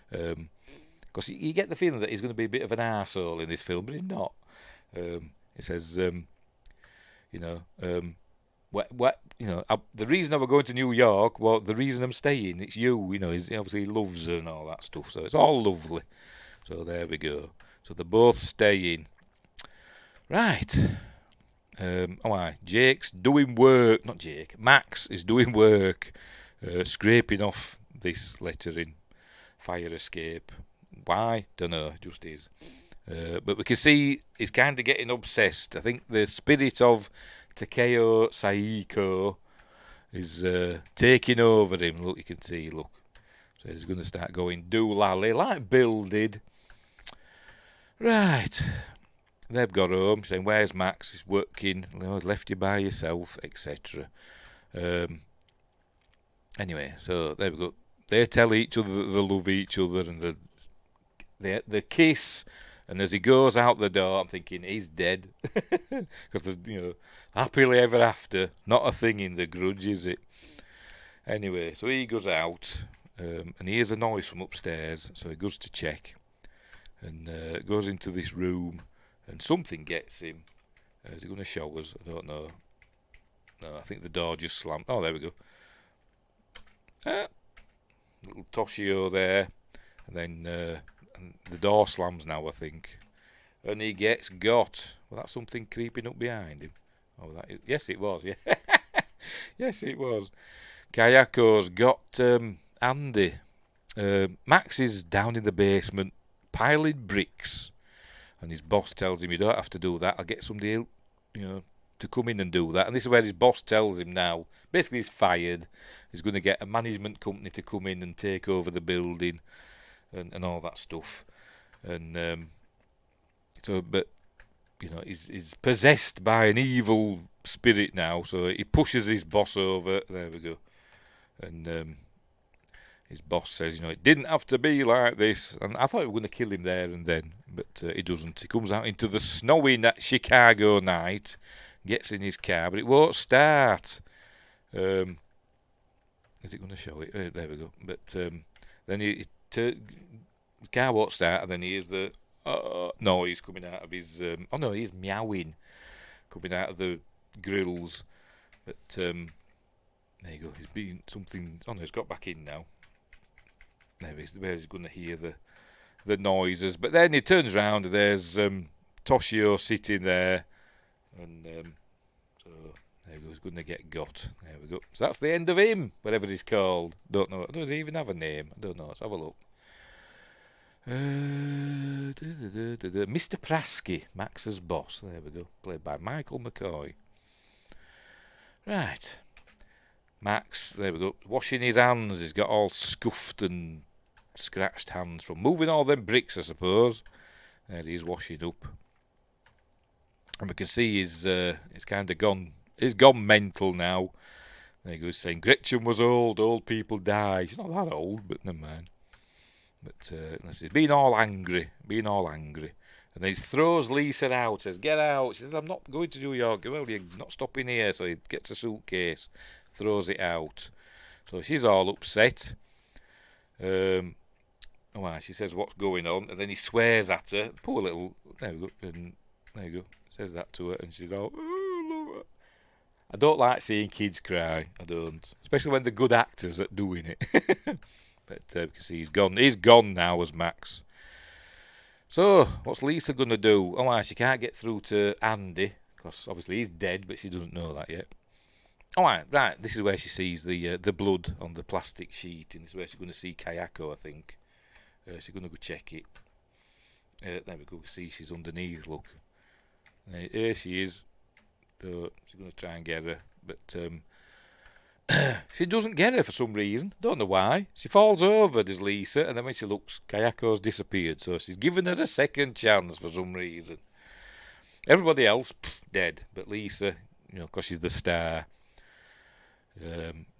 because you get the feeling that he's going to be a bit of an arsehole in this film, but he's not. He says, the reason I'm going to New York, well, the reason I'm staying, it's you. He obviously loves her and all that stuff, so it's all lovely. So there we go. So they're both staying. Right. Jake's doing work. Not Jake. Max is doing work, scraping off this lettering, fire escape. Why? Don't know. Just is. But we can see he's kind of getting obsessed. I think the spirit of Takeo Saiko is taking over him. Look, you can see, look. So he's going to start going doolally, like Bill did. Right. They've got home, saying, "Where's Max? He's working. Left you by yourself," etc. Anyway, so there we go. They tell each other that they love each other, and they kiss. And as he goes out the door, I'm thinking he's dead, because happily ever after, not a thing in the Grudge, is it? Anyway, so he goes out, and he hears a noise from upstairs, so he goes to check, and goes into this room, and something gets him. Is he going to show us? I don't know. No, I think the door just slammed. Oh, there we go. Little Toshio there, and then the door slams now, I think, and he gets got. Well, that's something creeping up behind him. Yes, it was. Yeah, yes, it was. Kayako's got Andy. Max is down in the basement piling bricks, and his boss tells him, "You don't have to do that. I'll get somebody, to come in and do that." And this is where his boss tells him now. Basically, he's fired. He's going to get a management company to come in and take over the building, and all that stuff. And but he's possessed by an evil spirit now. So he pushes his boss over. There we go. And his boss says, "It didn't have to be like this." And I thought we were going to kill him there and then, but he doesn't. He comes out into the snowy Chicago night, gets in his car, but it won't start. Is it going to show it? There we go. But then the car won't start, and then he hears the noise coming out of his. He's meowing, coming out of the grills. But there you go. He's been something. Oh no, he's got back in now. There he is, where he's going to hear the noises. But then he turns around and there's Toshio sitting there. And so there we go, he's going to get got. There we go. So that's the end of him, whatever he's called. Don't know. Does he even have a name? I don't know. Let's have a look. Mr. Prasky, Max's boss. There we go. Played by Michael McCoy. Right. Max, there we go. Washing his hands. He's got all scuffed and scratched hands from moving all them bricks, I suppose. There he is, washing up. And we can see he's kind of gone. He's gone mental now. There he goes, saying Gretchen was old people die. She's not that old, but never mind. But he's being all angry. And then he throws Lisa out, says, "Get out." She says, "I'm not going to New York." "Well, you're not stopping here." So he gets a suitcase, throws it out. So she's all upset. She says, "What's going on?" And then he swears at her. Poor little. There we go. And there you go. Says that to her, and she's all. "Oh, I don't like seeing kids cry. I don't, especially when they're good actors at doing it." But you can see he's gone. He's gone now as Max. So what's Lisa gonna do? She can't get through to Andy because obviously he's dead, but she doesn't know that yet. Right. This is where she sees the blood on the plastic sheet, and this is where she's going to see Kayako, I think. She's going to go check it. There we go. See, she's underneath. Look, here she is. She's going to try and get her, but she doesn't get her for some reason. Don't know why. She falls over. There's Lisa, and then when she looks, Kayako's disappeared. So she's given her a second chance for some reason. Everybody else dead, but Lisa, because she's the star.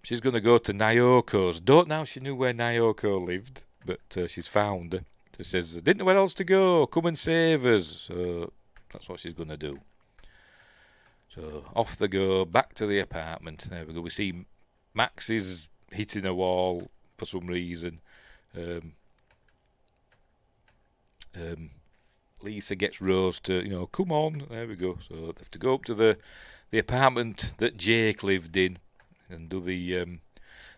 She's going to go to Nyoko's. Don't know she knew where Nyoko lived, but she's found her. She says, "Didn't know where else to go. Come and save us." So that's what she's going to do. So off they go, back to the apartment. There we go. We see Max is hitting a wall for some reason. Lisa gets Rose to, come on. There we go. So they have to go up to the apartment that Jake lived in and do the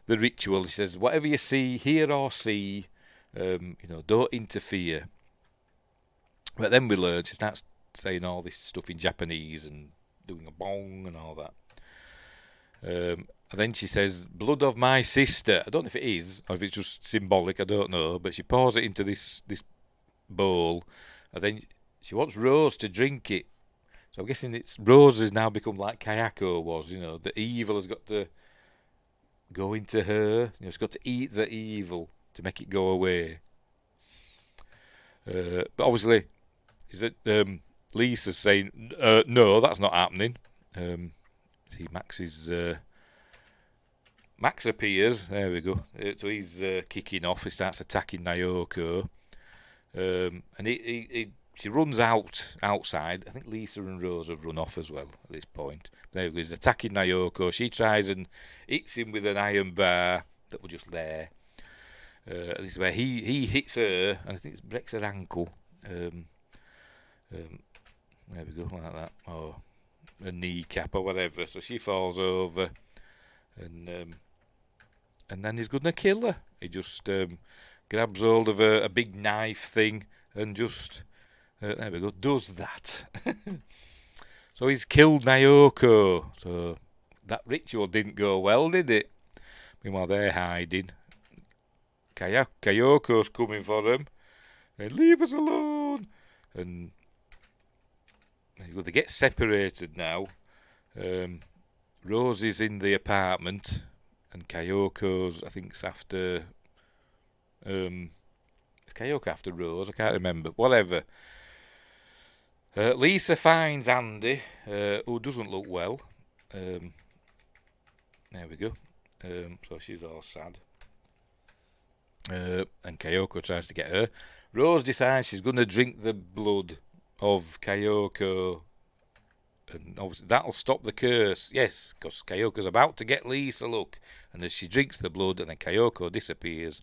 ritual. He says, "Whatever you see, hear or see, don't interfere." But then we learn she starts saying all this stuff in Japanese and doing a bong and all that. And then she says, "Blood of my sister." I don't know if it is or if it's just symbolic. I don't know. But she pours it into this bowl, and then she wants Rose to drink it. So I'm guessing Rose has now become like Kayako was. The evil has got to go into her. She's got to eat the evil to make it go away. But obviously, is it Lisa's saying, "No, that's not happening." See, Max appears. There we go. So he's kicking off. He starts attacking Nyoko, and she runs outside. I think Lisa and Rose have run off as well at this point. There we go. He's attacking Nyoko. She tries and hits him with an iron bar that was just there. This is where he hits her, and I think it breaks her ankle. There we go, like that. Or a kneecap or whatever. So she falls over, and then he's going to kill her. He just grabs hold of a big knife thing and just, there we go, does that. So he's killed Nyoko. So that ritual didn't go well, did it? Meanwhile, they're hiding. Kayoko's coming for him. And leave us alone. And they get separated now. Rose is in the apartment, and Kayoko's, I think, it's after. Is Kayoko after Rose? I can't remember. Whatever. Lisa finds Andy, who doesn't look well. There we go. So she's all sad. And Kayoko tries to get her. Rose decides she's going to drink the blood of Kayoko. And obviously that'll stop the curse. Yes, because Kayoko's about to get Lisa, look. And as she drinks the blood, and then Kayoko disappears.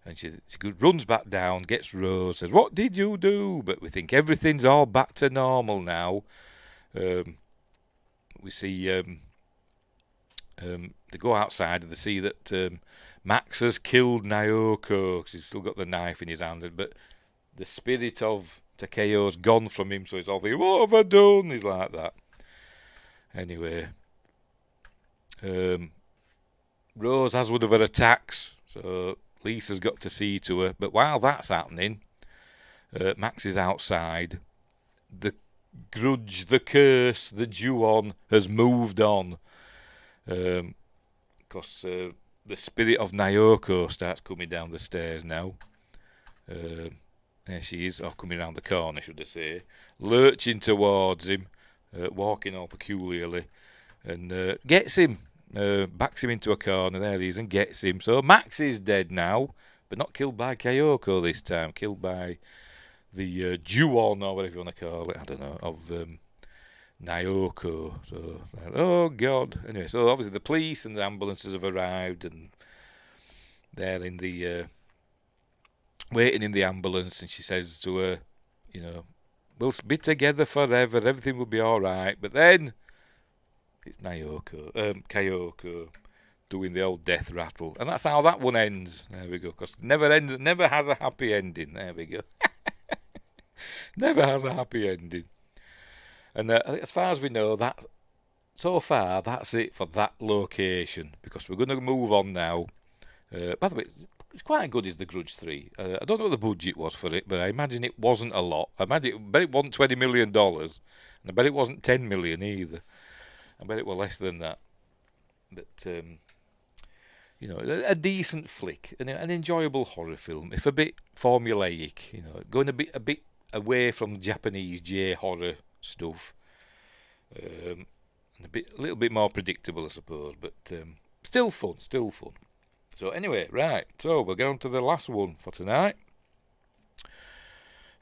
And she runs back down, gets Rose, says, "What did you do?" But we think everything's all back to normal now. We see they go outside and they see that Max has killed Naoko because he's still got the knife in his hand. But the spirit of Takeo's gone from him, so he's all thinking, "What have I done?" He's like that. Anyway, Rose has one of her attacks, so Lisa's got to see to her. But while that's happening, Max is outside. The grudge, the curse, the Ju-on has moved on. Because the spirit of Naoko starts coming down the stairs now. There she is, or coming around the corner, should I say. Lurching towards him, walking all peculiarly. And gets him. Backs him into a corner, there he is, and gets him. So Max is dead now, but not killed by Kayoko this time, killed by the Ju-on, or whatever you want to call it, I don't know, of Naoko. So, oh God. Anyway, so obviously the police and the ambulances have arrived, and they're in the waiting in the ambulance, and she says to her, we'll be together forever, everything will be alright. But then it's Kayoko doing the old death rattle, and that's how that one ends. There we go. Because never has a happy ending. There we go. Never has a happy ending. And as far as we know, so far that's it for that location. Because we're going to move on now. By the way, it's quite good. Is the Grudge 3? I don't know what the budget was for it, but I imagine it wasn't a lot. I bet it wasn't $20 million, and I bet it wasn't $10 million either. I bet it was less than that. But, a decent flick, an enjoyable horror film, if a bit formulaic, going a bit away from Japanese J-horror stuff. And a little bit more predictable, I suppose, but still fun. So anyway, right, so we'll get on to the last one for tonight,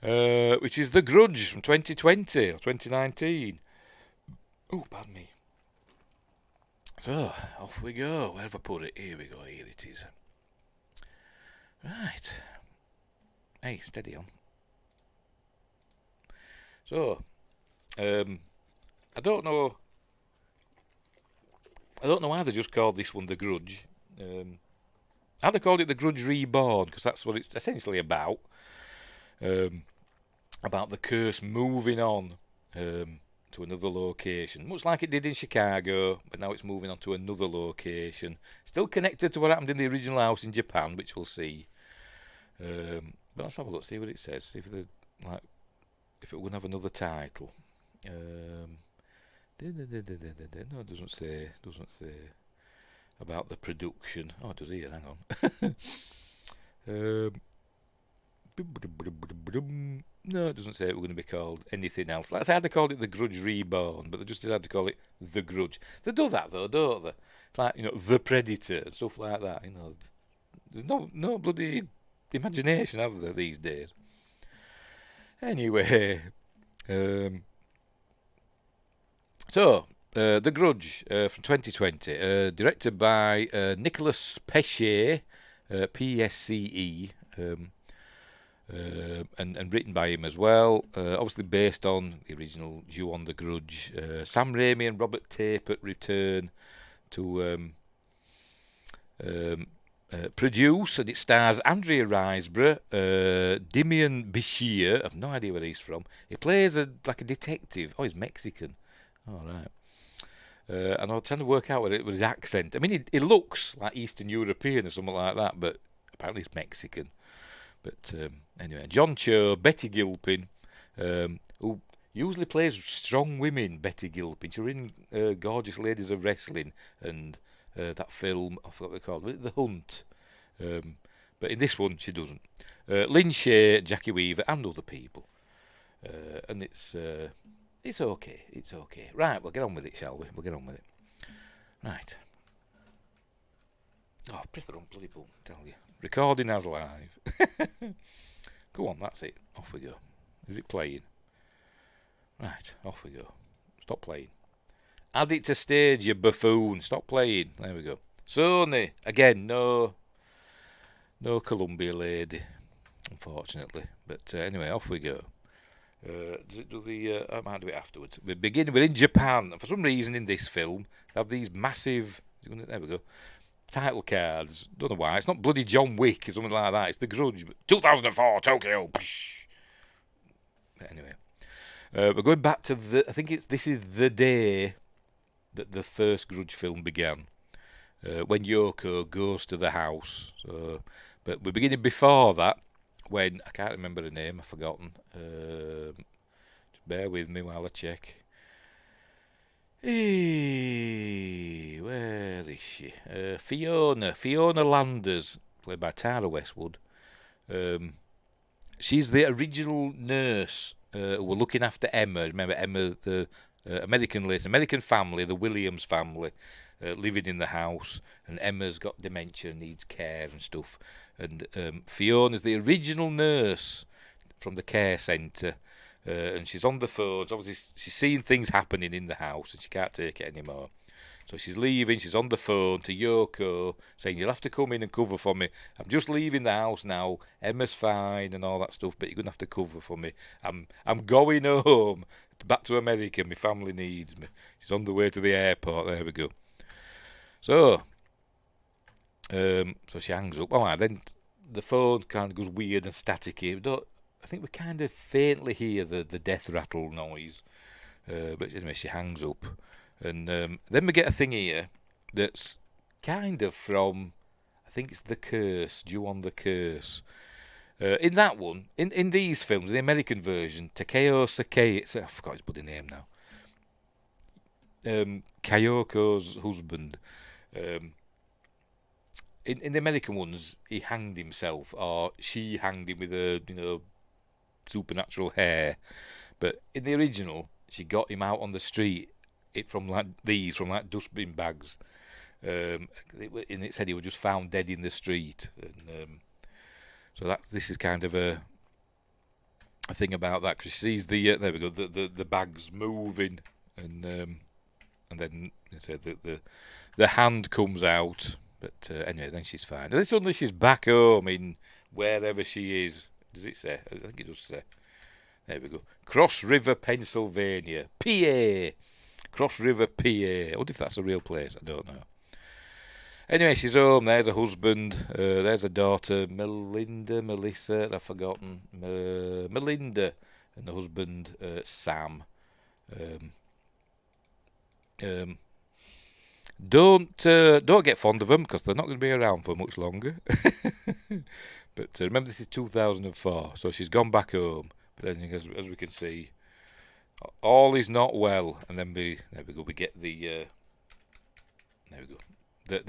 which is The Grudge from 2020 or 2019. Oh, pardon me. So, off we go. Where have I put it? Here we go. Here it is. Right. Hey, steady on. So, I don't know why they just called this one The Grudge. I'd have called it The Grudge Reborn, because that's what it's essentially about. About the curse moving on to another location, much like it did in Chicago, but now it's moving on to another location, still connected to what happened in the original house in Japan, which we'll see. But let's have a look, see what it says, see if it will have another title. No, it doesn't say about the production. Oh, it does here, hang on. No, it doesn't say it was going to be called anything else. That's how they called it The Grudge Reborn, but they just had to call it The Grudge. They do that though, don't they? It's like, The Predator and stuff like that. There's no bloody imagination, have there, these days? Anyway, The Grudge from 2020, directed by Nicolas Pesce, PSCE, and written by him as well. Obviously based on the original Ju-on The Grudge. Sam Raimi and Robert Tapert return to produce, and it stars Andrea Riseborough, Demian Bichir. I've no idea where he's from. He plays like a detective. Oh, he's Mexican. All right. And I was trying to work out with his accent. I mean, he looks like Eastern European or something like that, but Apparently it's Mexican. But anyway, John Cho, Betty Gilpin, who usually plays strong women. Betty Gilpin. She was in Gorgeous Ladies of Wrestling and that film, I forgot what they called it, The Hunt. But in this one, she doesn't. Lynn Shay, Jackie Weaver, and other people. And it's okay. It's okay. Right, we'll get on with it, shall we? We'll get on with it. Right. Oh, I've pressed the wrong bloody button, tell you. Recording as live. Go on, that's it. Off we go. Is it playing? Right, off we go. Stop playing. Add it to stage, you buffoon. Stop playing. There we go. Sony. Again, no Columbia lady, unfortunately. But anyway, off we go. Does it do the... I might do it afterwards. We're in Japan. And for some reason in this film, they have these massive... There we go. Title cards. Don't know why. It's not bloody John Wick or something like that. It's The Grudge. 2004, Tokyo. But anyway. We're going back to I think this is the day that the first Grudge film began. When Yoko goes to the house. But we're beginning before that, when I can't remember her name, I've forgotten. Just bear with me while I check. Hey, where is she? Fiona Landers, played by Tara Westwood. She's the original nurse who were looking after Emma. Remember Emma, the American family, the Williams family, living in the house, and Emma's got dementia and needs care and stuff. And Fiona's the original nurse from the care centre, and she's on the phone. So obviously, she's seeing things happening in the house, and she can't take it anymore. So she's leaving. She's on the phone to Yoko, saying, "You'll have to come in and cover for me. I'm just leaving the house now. Emma's fine and all that stuff, but you're gonna have to cover for me. I'm going home, back to America. My family needs me." She's on the way to the airport. There we go. So she hangs up. All right, then the phone kind of goes weird and staticky. I think we kind of faintly hear the death rattle noise. But anyway, she hangs up. And then we get a thing here that's kind of from, I think it's The Curse, Ju-on the Curse. In that one, in these films, the American version, Takeo Sakae, I forgot his bloody name now. Kayoko's husband. In the American ones, he hanged himself, or she hanged him with her, supernatural hair. But in the original, she got him out on the street. From dustbin bags, and it said he was just found dead in the street, and so this is kind of a thing about that, because she sees there we go, the bags moving, and then the hand comes out, but anyway, then she's fine. And then suddenly she's back home in wherever she is. Does it say? I think it does say. There we go. Cross River, Pennsylvania, PA. Cross River, PA. I wonder if that's a real place. I don't know. Anyway, she's home. There's a husband. There's a daughter, Melissa. I've forgotten. Melinda, and the husband, Sam. Don't get fond of them, because they're not going to be around for much longer. But remember, this is 2004, so she's gone back home. But then, as we can see, all is not well, and then we get the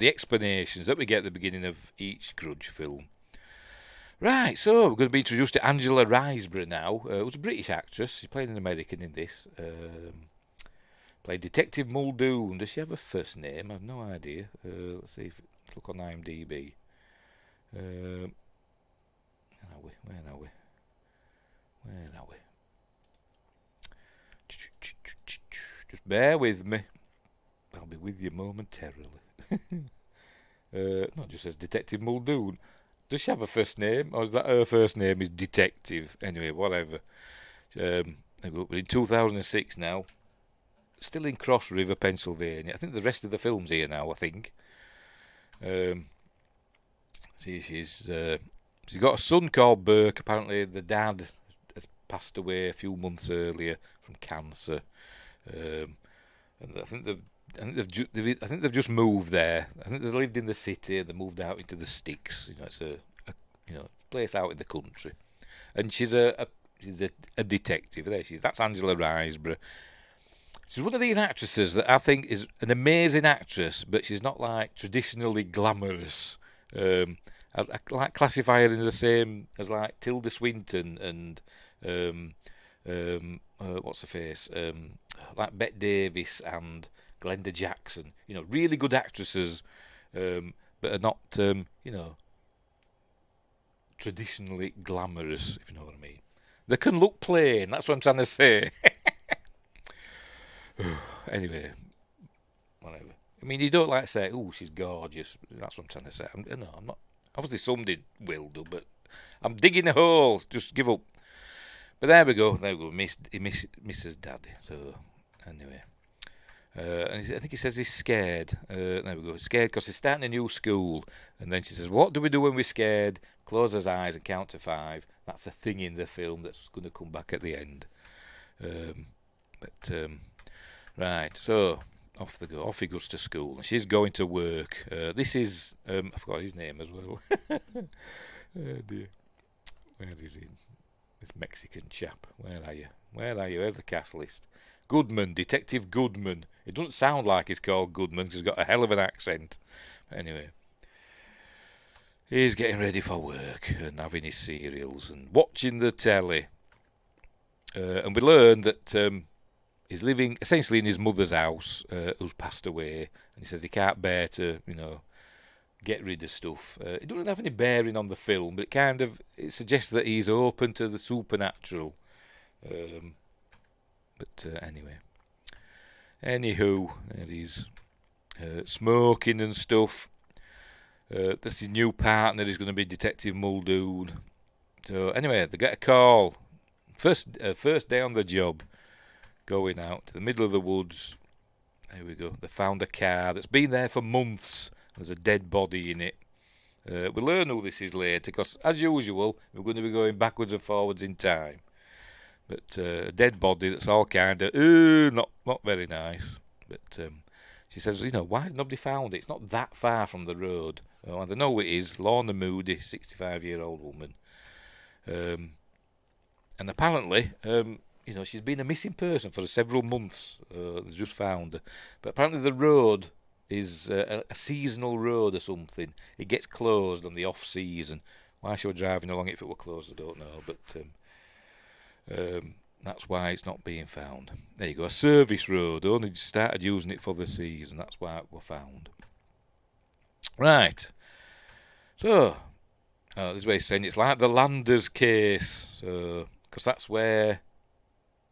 explanations that we get at the beginning of each Grudge film. Right, so we're going to be introduced to Angela Riseborough now, who's a British actress. She's playing an American in this. Played Detective Muldoon. Does she have a first name? I have no idea. Let's see let's look on IMDb. Where are we? Just bear with me. I'll be with you momentarily. No, it just says Detective Muldoon. Does she have a first name? Or is that her first name is Detective? Anyway, whatever. We're in 2006 now. Still in Cross River, Pennsylvania. I think the rest of the film's here now, I think. She's got a son called Burke. Apparently the dad has passed away a few months earlier from cancer. And I think they've just moved there. I think they lived in the city and they moved out into the sticks. It's a place out in the country, and she's a detective. There she is. That's Angela Riseborough. She's one of these actresses that I think is an amazing actress, but she's not like traditionally glamorous. I like classify her in the same as like Tilda Swinton and what's her face, like Bette Davis and Glenda Jackson. Really good actresses, but are not traditionally glamorous, if you know what I mean. They can look plain. That's what I'm trying to say. Anyway, whatever. I mean, you don't like say, "Oh, she's gorgeous." That's what I'm trying to say. I'm not. Obviously, somebody will do, but I'm digging a hole. Just give up. But there we go. Mrs. Daddy. So anyway, and I think he says he's scared. There we go. Scared because he's starting a new school, and then she says, "What do we do when we're scared?" Close his eyes and count to 5. That's a thing in the film that's going to come back at the end. Right, so off they go. Off he goes to school, and she's going to work. This is I forgot his name as well. Oh dear, where is he? This Mexican chap. Where are you? Where's the cast list? Goodman, Detective Goodman. It doesn't sound like he's called Goodman because he's got a hell of an accent. But anyway, he's getting ready for work and having his cereals and watching the telly. And we learn that he's living essentially in his mother's house, who's passed away, and he says he can't bear to, get rid of stuff. It doesn't have any bearing on the film, but it suggests that he's open to the supernatural. Anywho, there he's smoking and stuff. This his new partner is going to be Detective Muldoon. So anyway, they get a call. First day on the job. Going out to the middle of the woods. There we go. They found a car that's been there for months. There's a dead body in it. We'll learn who this is later, because as usual, we're going to be going backwards and forwards in time. But a dead body that's all kind of not very nice. But she says, why has nobody found it? It's not that far from the road. I don't know who it is. Lorna Moody, 65-year-old woman. And apparently, she's been a missing person for several months. They just found her. But apparently the road is a seasonal road or something. It gets closed on the off-season. Why she was driving along it if it were closed, I don't know. But that's why it's not being found. There you go, a service road. Only started using it for the season. That's why it was found. Right. So, this is where he's saying it's like the Landers case. Because that's where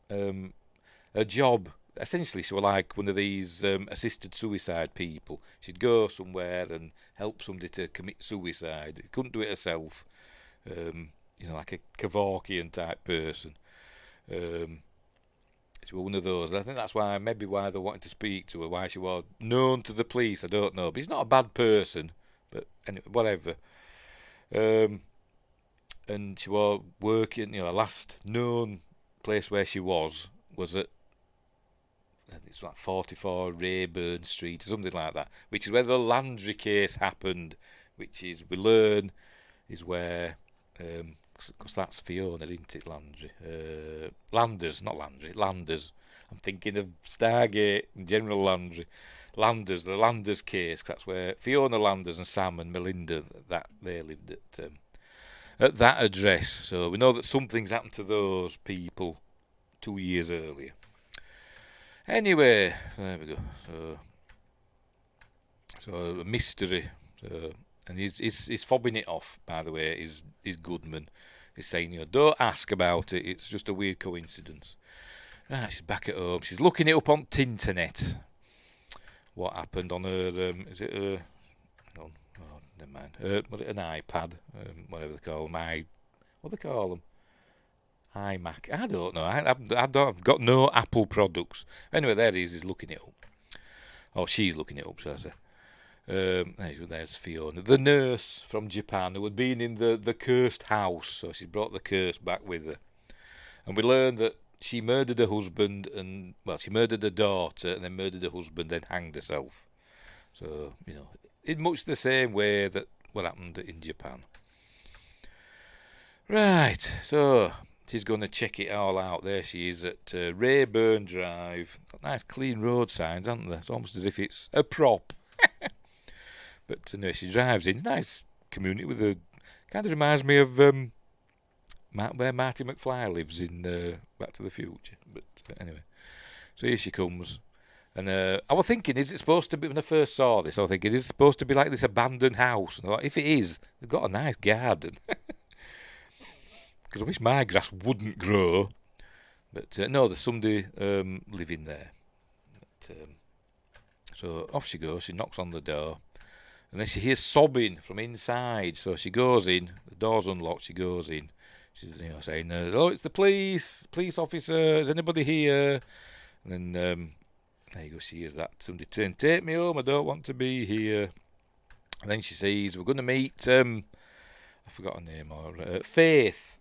her job, essentially she was like one of these assisted suicide people. She'd go somewhere and help somebody to commit suicide. She couldn't do it herself. Like a Kevorkian type person. She was one of those. I think that's why they wanted to speak to her, why she was known to the police, I don't know. But she's not a bad person. But anyway, whatever. And she was working, the last known place where she was at, I think it's like 44 Rayburn Street or something like that, which is where the Landry case happened, which is, we learn, is where, because that's Fiona, isn't it, Landry? Landers, not Landry, Landers. I'm thinking of Stargate and General Landry. Landers, the Landers case, that's where Fiona Landers and Sam and Melinda, that they lived at that address. So we know that something's happened to those people 2 years earlier. Anyway, there we go. So a mystery. And he's fobbing it off, by the way, is Goodman. He's saying, don't ask about it, it's just a weird coincidence. Right, she's back at home. She's looking it up on Tinternet. What happened on her, is it her, oh, never mind, an iPad, whatever they call them, what do they call them? iMac, I don't know, I've got no Apple products. Anyway, there he is, he's looking it up. Oh, she's looking it up, shall I say. There's Fiona, the nurse from Japan who had been in the cursed house, so she brought the curse back with her. And we learned that she murdered her husband, she murdered her daughter, and then murdered her husband, then hanged herself. So, in much the same way that what happened in Japan. Right, so she's going to check it all out. There she is at Rayburn Drive. Got nice clean road signs, aren't there? It's almost as if it's a prop. But no, she drives in. Nice community with a... Kind of reminds me of where Marty McFly lives in Back to the Future. But anyway, so here she comes. And I was thinking, is it supposed to be, when I first saw this, I was thinking, is it supposed to be like this abandoned house? And I thought, if it is, they've got a nice garden. Because I wish my grass wouldn't grow. But no, there's somebody living there. But, so off she goes, she knocks on the door. And then she hears sobbing from inside. So she goes in, the door's unlocked, she goes in. She's saying, oh, it's the police officer, is anybody here? And then... there you go, she hears that. Somebody saying, take me home, I don't want to be here. And then she says, we're going to meet, I forgot her name, or Faith.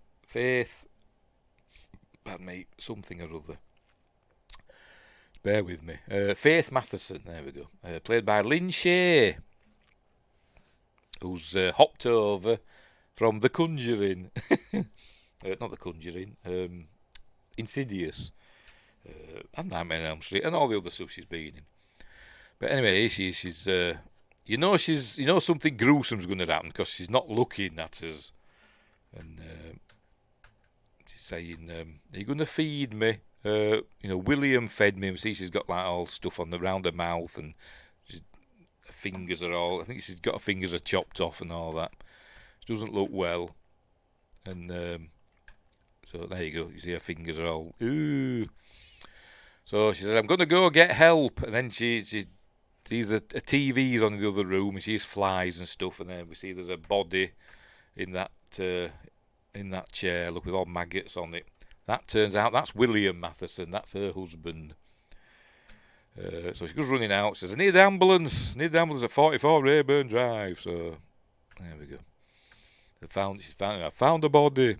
Pardon me, something or other. Bear with me. Faith Matheson, there we go. Played by Lynn Shay, who's hopped over from The Conjuring. Not The Conjuring, Insidious. And Nightmare on Elm Street and all the other stuff she's been in. But anyway, she's something gruesome's going to happen because she's not looking at us, and she's saying, "Are you going to feed me?" William fed me. See, she's got like all stuff on the round her mouth, and her fingers are all. I think she's got her fingers are chopped off and all that. She doesn't look well, and so there you go. You see her fingers are all ooh. So she said, I'm going to go get help. And then she sees a TV's on in the other room, and she sees flies and stuff. And then we see there's a body in that chair, look, with all maggots on it. That turns out that's William Matheson. That's her husband. So she goes running out. Says, I need the ambulance. At 44 Rayburn Drive. So there we go. I found the body.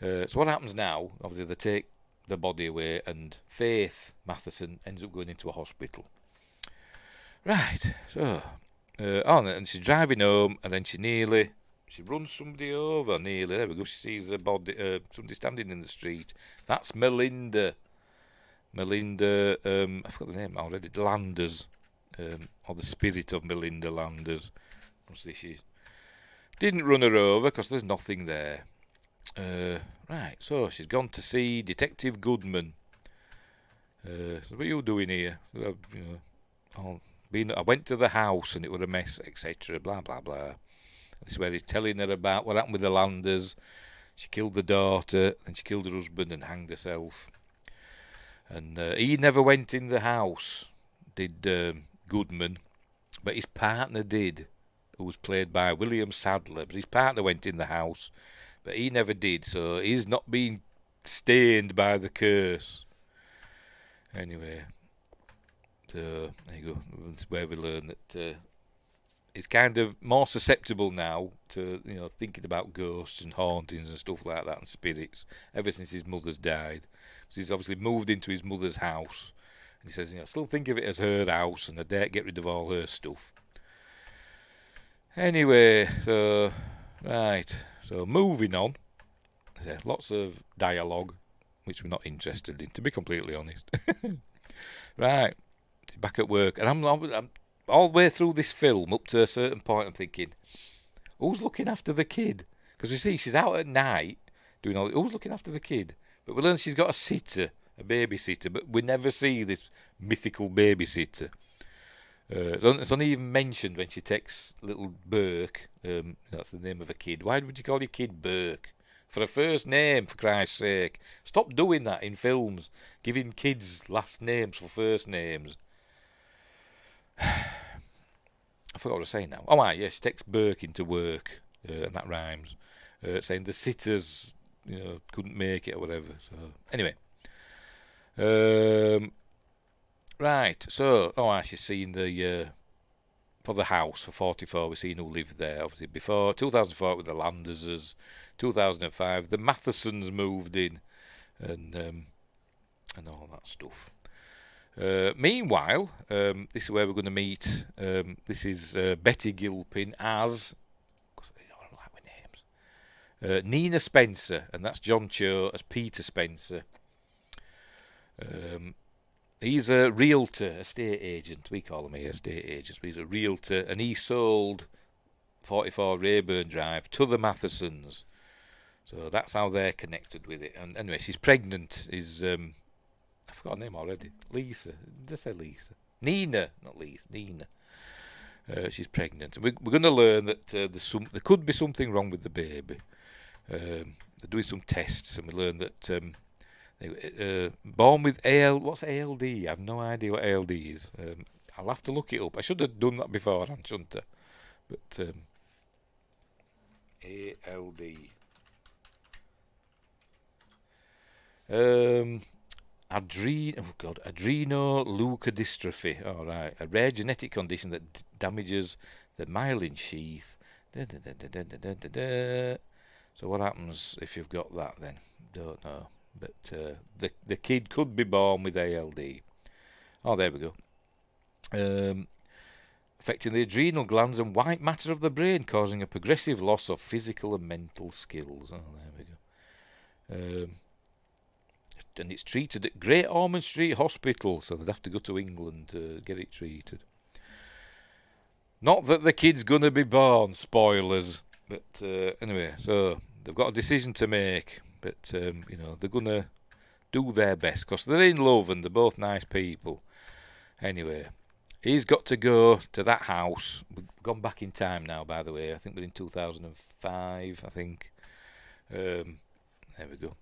So what happens now? Obviously, they take the body away, and Faith Matheson ends up going into a hospital. Right, so and she's driving home, and then she runs somebody over. Nearly, there we go. She sees a body, somebody standing in the street. That's Melinda. I forgot the name already. Landers, or the spirit of Melinda Landers. Obviously, she didn't run her over because there's nothing there. Right, so she's gone to see Detective Goodman. So what are you doing here? I went to the house and it was a mess, etc. Blah blah blah. This is where he's telling her about what happened with the Landers. She killed the daughter, then she killed her husband and hanged herself. And he never went in the house, did Goodman, but his partner did, who was played by William Sadler. But his partner went in the house. But he never did, so he's not been stained by the curse. Anyway, so there you go. That's where we learn that he's kind of more susceptible now to thinking about ghosts and hauntings and stuff like that and spirits ever since his mother's died. So he's obviously moved into his mother's house, and he says, still think of it as her house, and I dare get rid of all her stuff. Anyway, so right. So moving on, lots of dialogue, which we're not interested in, to be completely honest. Right, back at work, and I'm all the way through this film up to a certain point. I'm thinking, who's looking after the kid? Because we see she's out at night doing all. Who's looking after the kid? But we learn she's got a babysitter, but we never see this mythical babysitter. It's only even mentioned when she takes little Burke. That's the name of a kid. Why would you call your kid Burke? For a first name, for Christ's sake. Stop doing that in films. Giving kids last names for first names. I forgot what I was saying now. Oh, right, yes, she takes Burke into work, and that rhymes. Saying the sitters, couldn't make it or whatever. So anyway. Right, so, she's seen for the house, for 44, we've seen who lived there. Obviously, before 2004 with the Landers, 2005, the Mathesons moved in, and all that stuff. Meanwhile, this is where we're going to meet, this is Betty Gilpin as, because I don't like my Nina Spencer, and that's John Cho as Peter Spencer. He's a realtor, estate agent. We call him estate agents, but he's a realtor, and he sold 44 Rayburn Drive to the Mathesons. So that's how they're connected with it. And anyway, she's pregnant. I forgot her name already. Lisa. Did I say Lisa? Nina, not Lisa. Nina. She's pregnant. We're going to learn that there could be something wrong with the baby. They're doing some tests, and we learn that born with what's ALD? I have no idea what ALD is. I'll have to look it up. I should have done that beforehand, shouldn't I? But ALD. Adrenoleukodystrophy. All right, a rare genetic condition that damages the myelin sheath. So what happens if you've got that then? Don't know. But the kid could be born with ALD. Oh, there we go. Affecting the adrenal glands and white matter of the brain, causing a progressive loss of physical and mental skills. Oh, there we go. And it's treated at Great Ormond Street Hospital, so they'd have to go to England to get it treated. Not that the kid's going to be born, spoilers. But anyway, so they've got a decision to make. But, they're going to do their best because they're in love and they're both nice people. Anyway, he's got to go to that house. We've gone back in time now, by the way. I think we're in 2005, I think. There we go.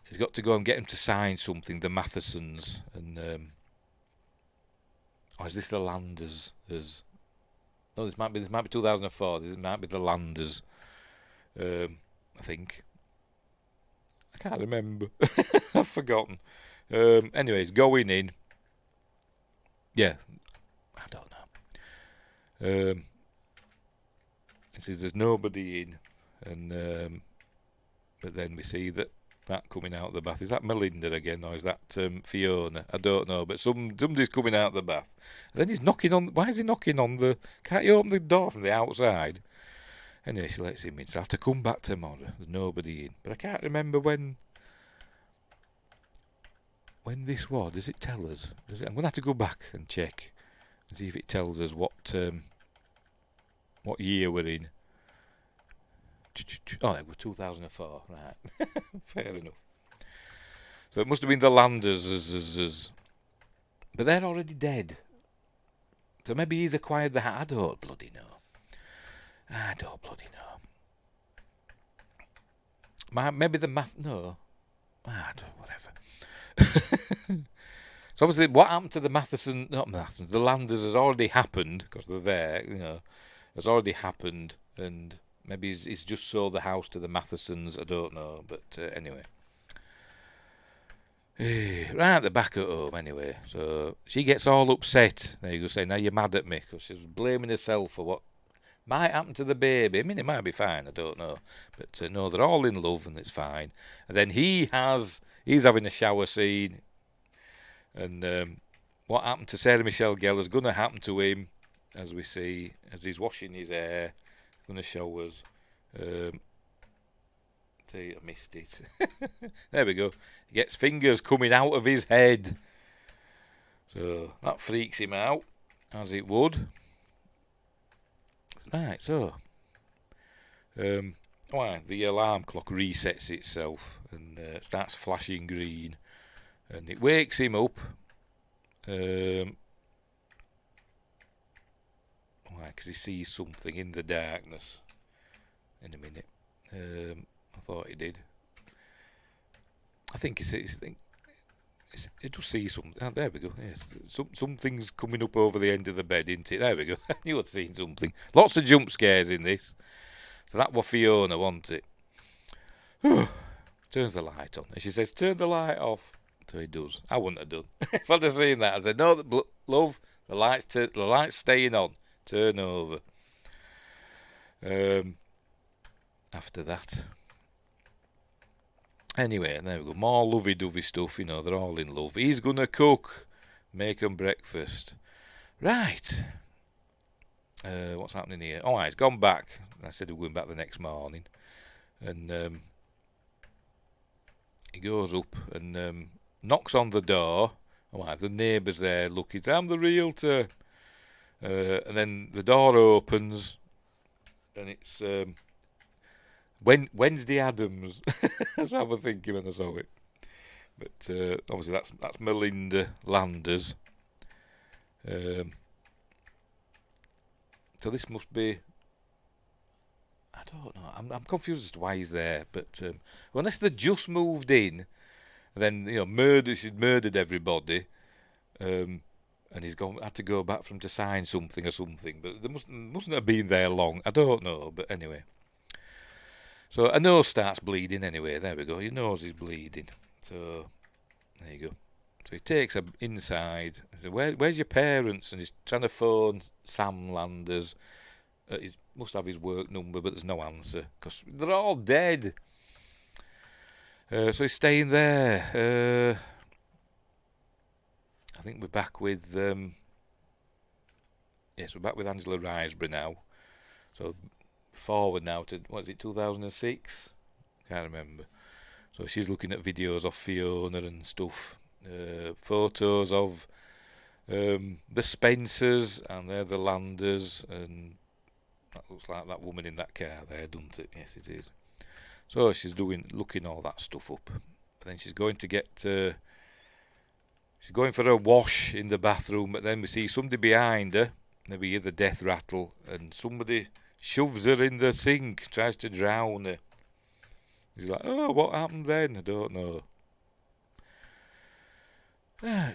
He's got to go and get him to sign something, the Mathesons. And, is this the Landers? No, this might be 2004. This might be the Landers. I think. I can't remember. I've forgotten. Anyway, he's going in. Yeah, I don't know. It says there's nobody in, and but then we see that coming out of the bath. Is that Melinda again, or is that Fiona? I don't know, but somebody's coming out of the bath. And then he's knocking on. Why is he knocking on the? Can't you open the door from the outside? Anyway, she lets him in. So I have to come back tomorrow. There's nobody in, but I can't remember when this was. Does it tell us? I'm going to have to go back and check and see if it tells us what year we're in. Oh, it was 2004, right. Fair enough. So it must have been the Landers, but they're already dead. So maybe he's acquired the hat. I don't bloody know. Maybe the math. No. Whatever. So obviously, what happened to the the Landers has already happened because they're there. Has already happened, and maybe he's just sold the house to the Mathesons. I don't know, but anyway. Right at the back at home, anyway. So she gets all upset. There you go, saying, now you're mad at me because she's blaming herself for what might happen to the baby. I mean, it might be fine. I don't know, but no, they're all in love and it's fine. And then he's having a shower scene, and what happened to Sarah Michelle Gellar is going to happen to him, as we see as he's washing his hair. Going to show us. I missed it. There we go. He gets fingers coming out of his head. So that freaks him out, as it would. Right, so the alarm clock resets itself and starts flashing green, and it wakes him up. Because he sees something in the darkness. In a minute. I thought he did. I think it will see something. Oh, there we go. Yes. Something's coming up over the end of the bed, isn't it? There we go. I knew I'd seen something. Lots of jump scares in this. So that was Fiona, wasn't it? Turns the light on. And she says, turn the light off. So he does. I wouldn't have done. If I'd have seen that, I'd say, no, love, the light's staying on. Turn over. After that. Anyway, there we go. More lovey-dovey stuff, they're all in love. He's going to cook. Make 'em breakfast. Right. What's happening here? Oh, it's gone back. I said we're going back the next morning. And he goes up and knocks on the door. Oh, the neighbour's there looking. I'm the realtor. And then the door opens, and it's Wednesday Adams. That's what I was thinking when I saw it. But obviously that's Melinda Landers. So this must be. I don't know. I'm confused as to why he's there. But unless they just moved in, then she's murdered everybody, and he's had to go back for him to sign something or something. But they mustn't have been there long. I don't know. But anyway. So a nose starts bleeding anyway. There we go. Your nose is bleeding. So there you go. So he takes her inside. He says, where's your parents? And he's trying to phone Sam Landers. He must have his work number, but there's no answer because they're all dead. So he's staying there. I think we're back with yes, we're back with Angela Riseborough now. So forward now to 2006? Can't remember. So she's looking at videos of Fiona and stuff. Photos of the Spencers, and they're the Landers, and that looks like that woman in that car there, doesn't it? Yes, it is. So she's looking all that stuff up. And then she's going to get she's going for a wash in the bathroom, but then we see somebody behind her, and we hear the death rattle, and somebody shoves her in the sink, tries to drown her. He's like, oh, what happened then? I don't know.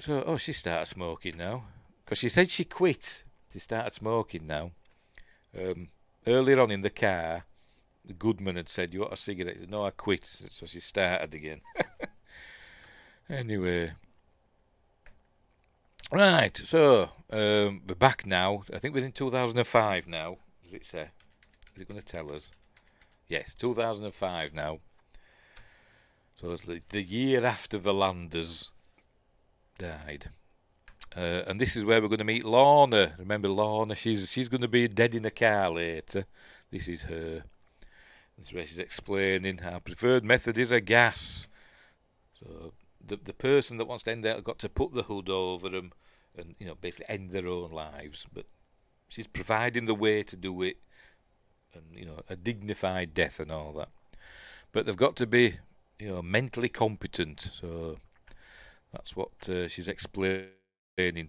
So she started smoking now, because she said she quit. She started smoking now. Earlier on in the car, the Goodman had said, you want a cigarette? He said, no, I quit. So she started again. Anyway. Right, so we're back now. I think we're in 2005 now. Does it say? Is it going to tell us? Yes, 2005 now. So it's the year after the Landers died. And this is where we're going to meet Lorna. Remember Lorna? She's going to be dead in a car later. This is her. This is where she's explaining our preferred method is a gas. So the person that wants to end that got to put the hood over them and basically end their own lives. But she's providing the way to do it, and a dignified death and all that. But they've got to be mentally competent. So that's what she's explaining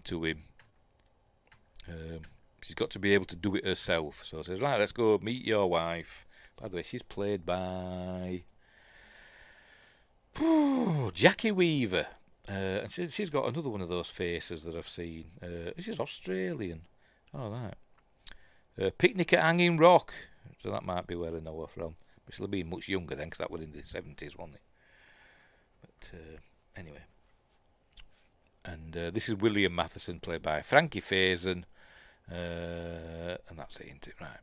to him. She's got to be able to do it herself. So she says, right, let's go meet your wife. By the way, she's played by Jackie Weaver. And she's got another one of those faces that I've seen. She's Australian. Oh, that. Picnic at Hanging Rock. So that might be where I know her from. But she'll have been much younger then, because that was in the 70s, wasn't it? But anyway. And this is William Matheson, played by Frankie Faison. And that's it, isn't it? Right.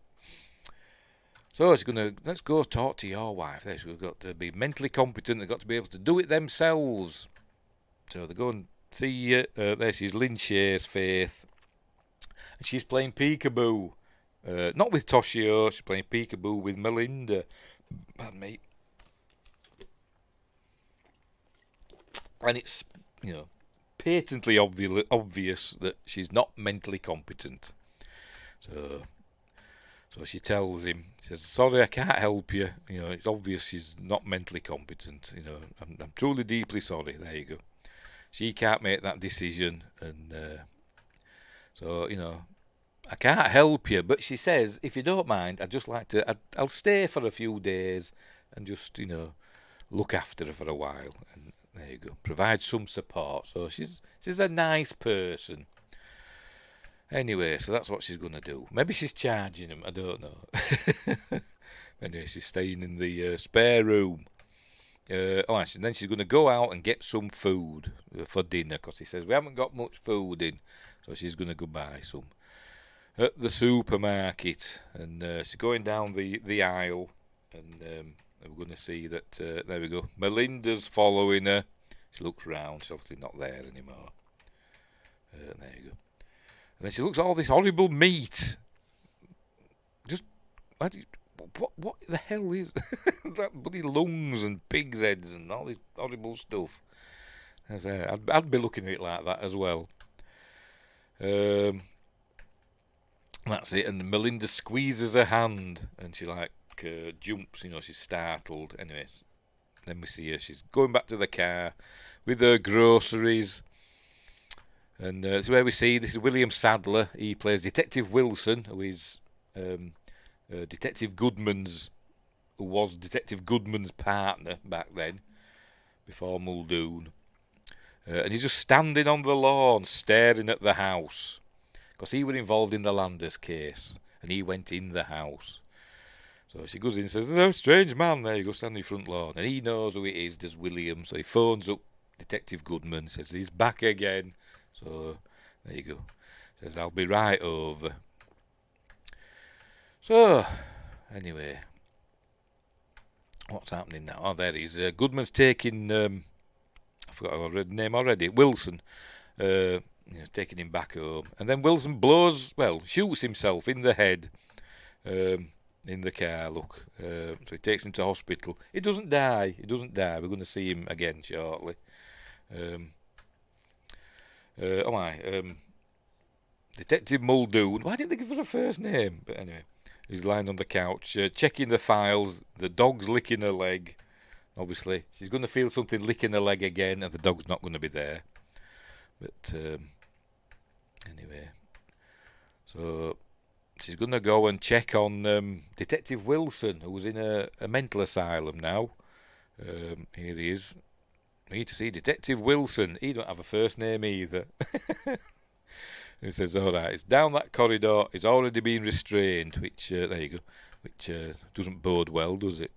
So let's go talk to your wife. We've got to be mentally competent. They've got to be able to do it themselves. So they go and see there she's Lynn Shear's Faith. And she's playing peekaboo. Not with Toshio, she's playing peekaboo with Melinda. Pardon me. And it's, patently obvious that she's not mentally competent. So she tells him, she says, sorry, I can't help you. It's obvious she's not mentally competent. I'm truly, deeply sorry. There you go. She can't make that decision. And so, I can't help you. But she says, if you don't mind, I'd just like to, I'll stay for a few days and just, look after her for a while. And there you go. Provide some support. So she's a nice person. Anyway, so that's what she's going to do. Maybe she's charging him. I don't know. Anyway, she's staying in the spare room. And then she's going to go out and get some food for dinner, because he says we haven't got much food in. So she's going to go buy some at the supermarket. And she's going down the aisle. And we're going to see that, there we go, Melinda's following her. She looks round. She's obviously not there anymore. There you go. And then she looks at all this horrible meat. what the hell is that bloody lungs and pig's heads and all this horrible stuff? I'd be looking at it like that as well. That's it. And Melinda squeezes her hand and she jumps. She's startled. Anyway, then we see her. She's going back to the car with her groceries. And it's where we see this is William Sadler. He plays Detective Wilson, who is Detective Goodman's, who was Detective Goodman's partner back then, before Muldoon. And he's just standing on the lawn, staring at the house, because he was involved in the Landers case, and he went in the house. So she goes in and says, "There's a strange man there." You go stand in the front lawn, and he knows who it is, does William. So he phones up Detective Goodman, says he's back again. So there you go. Says, "I'll be right over." So anyway, what's happening now? Oh, there he is. Goodman's taking. I forgot I read the name already. Wilson. Taking him back home, and then Wilson shoots himself in the head. In the car, look. So he takes him to hospital. He doesn't die. We're going to see him again shortly. Detective Muldoon. Why didn't they give her a first name? But anyway, he's lying on the couch, checking the files. The dog's licking her leg. Obviously, she's going to feel something licking her leg again, and the dog's not going to be there. But anyway, so she's going to go and check on Detective Wilson, who's in a mental asylum now. Here he is. We need to see Detective Wilson. He don't have a first name either. He says, "All right, it's down that corridor. He's already been restrained," which there you go. Which doesn't bode well, does it?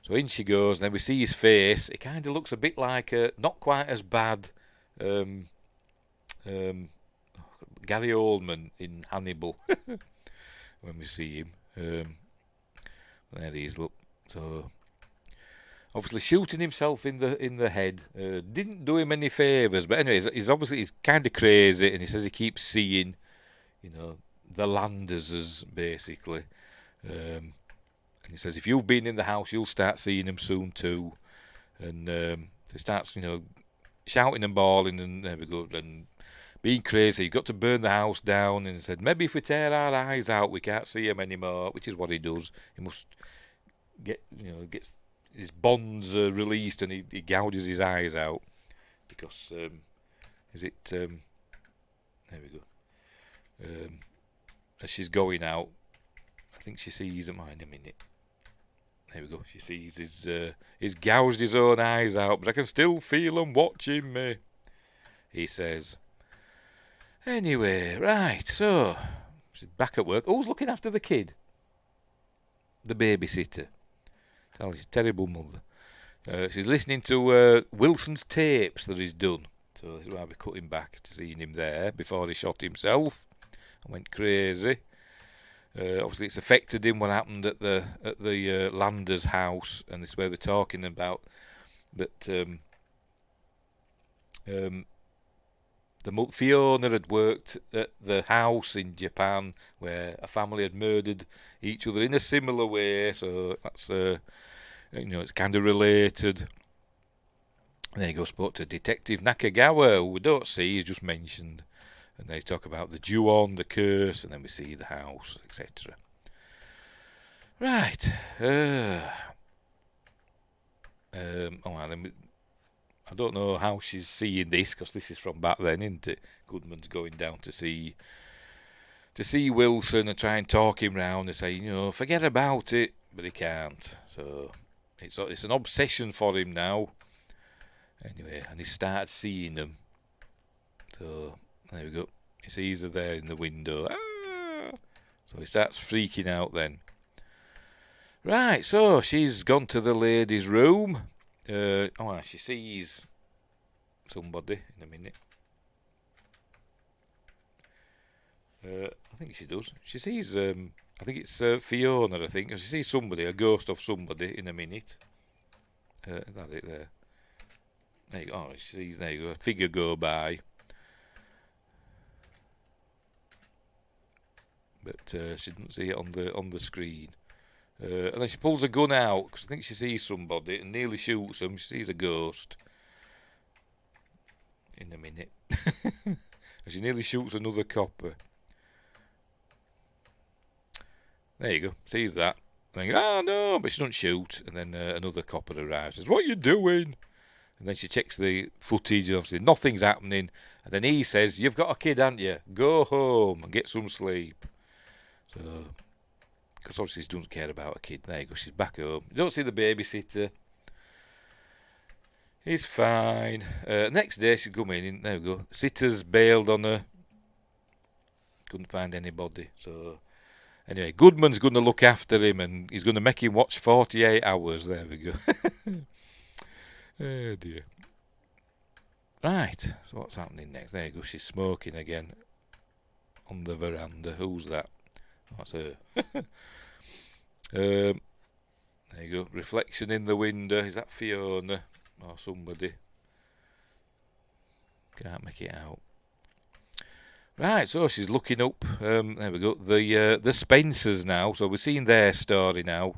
So in she goes, and then we see his face. It kind of looks a bit like not quite as bad. Gary Oldman in Hannibal. When we see him, there he is. Look, so obviously shooting himself in the head didn't do him any favours. But anyway, he's kind of crazy, and he says he keeps seeing, the Landerses basically. And he says if you've been in the house, you'll start seeing them soon too. And so he starts, shouting and bawling, and there we go, and being crazy. You've got to burn the house down. And he said, maybe if we tear our eyes out, we can't see him anymore, which is what he does. He must gets his bonds released, and he gouges his eyes out because there we go. As she's going out, I think she sees him. In a minute. There we go. She sees he's gouged his own eyes out, but I can still feel him watching me, he says. Anyway, right, so she's back at work. Who's looking after the kid? The babysitter. She's a terrible mother. She's listening to Wilson's tapes that he's done. So this is why we're cutting back to seeing him there before he shot himself and went crazy. Obviously, it's affected him what happened at the Landers house, and this is where we're talking about that. Fiona had worked at the house in Japan where a family had murdered each other in a similar way, so that's it's kind of related. And then he goes spoke to Detective Nakagawa, who we don't see, he's just mentioned, and they talk about the Ju-on, the curse, and then we see the house, etc. Right. I don't know how she's seeing this, because this is from back then, isn't it? Goodman's going down to see Wilson and try and talk him round and say, forget about it, but he can't. So it's an obsession for him now. Anyway, and he starts seeing them. So there we go. He sees her there in the window. Ah! So he starts freaking out then. Right, so she's gone to the ladies' room. She sees somebody in a minute. I think she does. She sees, I think it's Fiona, I think. She sees somebody, a ghost of somebody in a minute. Is that it there? There you go. She sees, there you go, a figure go by. But she didn't see it on the screen. And then she pulls a gun out because I think she sees somebody and nearly shoots them. She sees a ghost in a minute. And she nearly shoots another copper. There you go. Sees that. Think, no, but she doesn't shoot. And then another copper arrives. Says, "What are you doing?" And then she checks the footage. And obviously, nothing's happening. And then he says, "You've got a kid, haven't you? Go home and get some sleep." So, because obviously she doesn't care about a kid. There you go. She's back home. You don't see the babysitter. He's fine. Next day she come in. And there we go. Sitter's bailed on her. Couldn't find anybody. So anyway, Goodman's going to look after him and he's going to make him watch 48 hours. There we go. Oh dear. Right. So what's happening next? There you go. She's smoking again on the veranda. Who's that? That's her. There you go. Reflection in the window. Is that Fiona or somebody? Can't make it out. Right, so she's looking up. There we go. The Spencers now. So we're seeing their story now.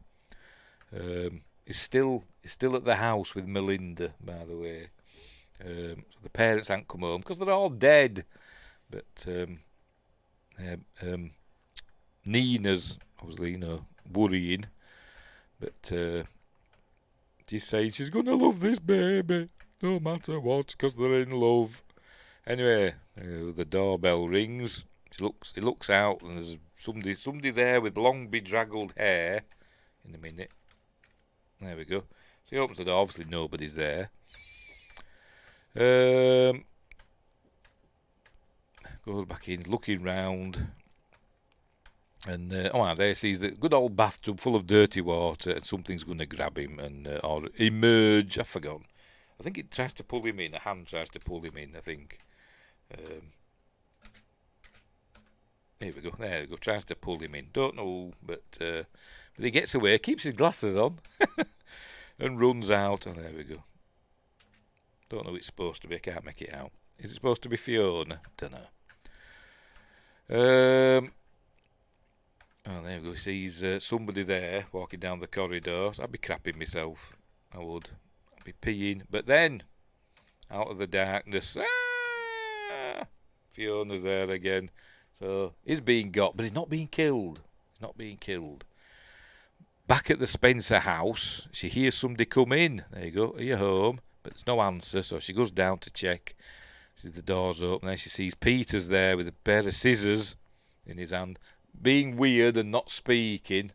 Is still at the house with Melinda, by the way. So the parents haven't come home because they're all dead. But Nina's obviously, worrying. But she's saying she's going to love this baby no matter what because they're in love. Anyway, the doorbell rings. He looks out and there's somebody there with long bedraggled hair. In a minute. There we go. So he opens the door. Obviously nobody's there. Goes back in, looking round. And there he sees the good old bathtub full of dirty water, and something's going to grab him or emerge. I've forgotten. I think it tries to pull him in. A hand tries to pull him in, I think. Here we go. There we go. Tries to pull him in. Don't know, but he gets away. Keeps his glasses on, and runs out. And there we go. Don't know who it's supposed to be. I can't make it out. Is it supposed to be Fiona? Don't know. There we go. He sees somebody there walking down the corridor. So I'd be crapping myself. I would. I'd be peeing. But then, out of the darkness, Fiona's there again. So he's being got, but he's not being killed. Back at the Spencer house, she hears somebody come in. There you go. Are you home? But there's no answer, so she goes down to check. Sees the door's open. Then she sees Peter's there with a pair of scissors in his hand, being weird and not speaking.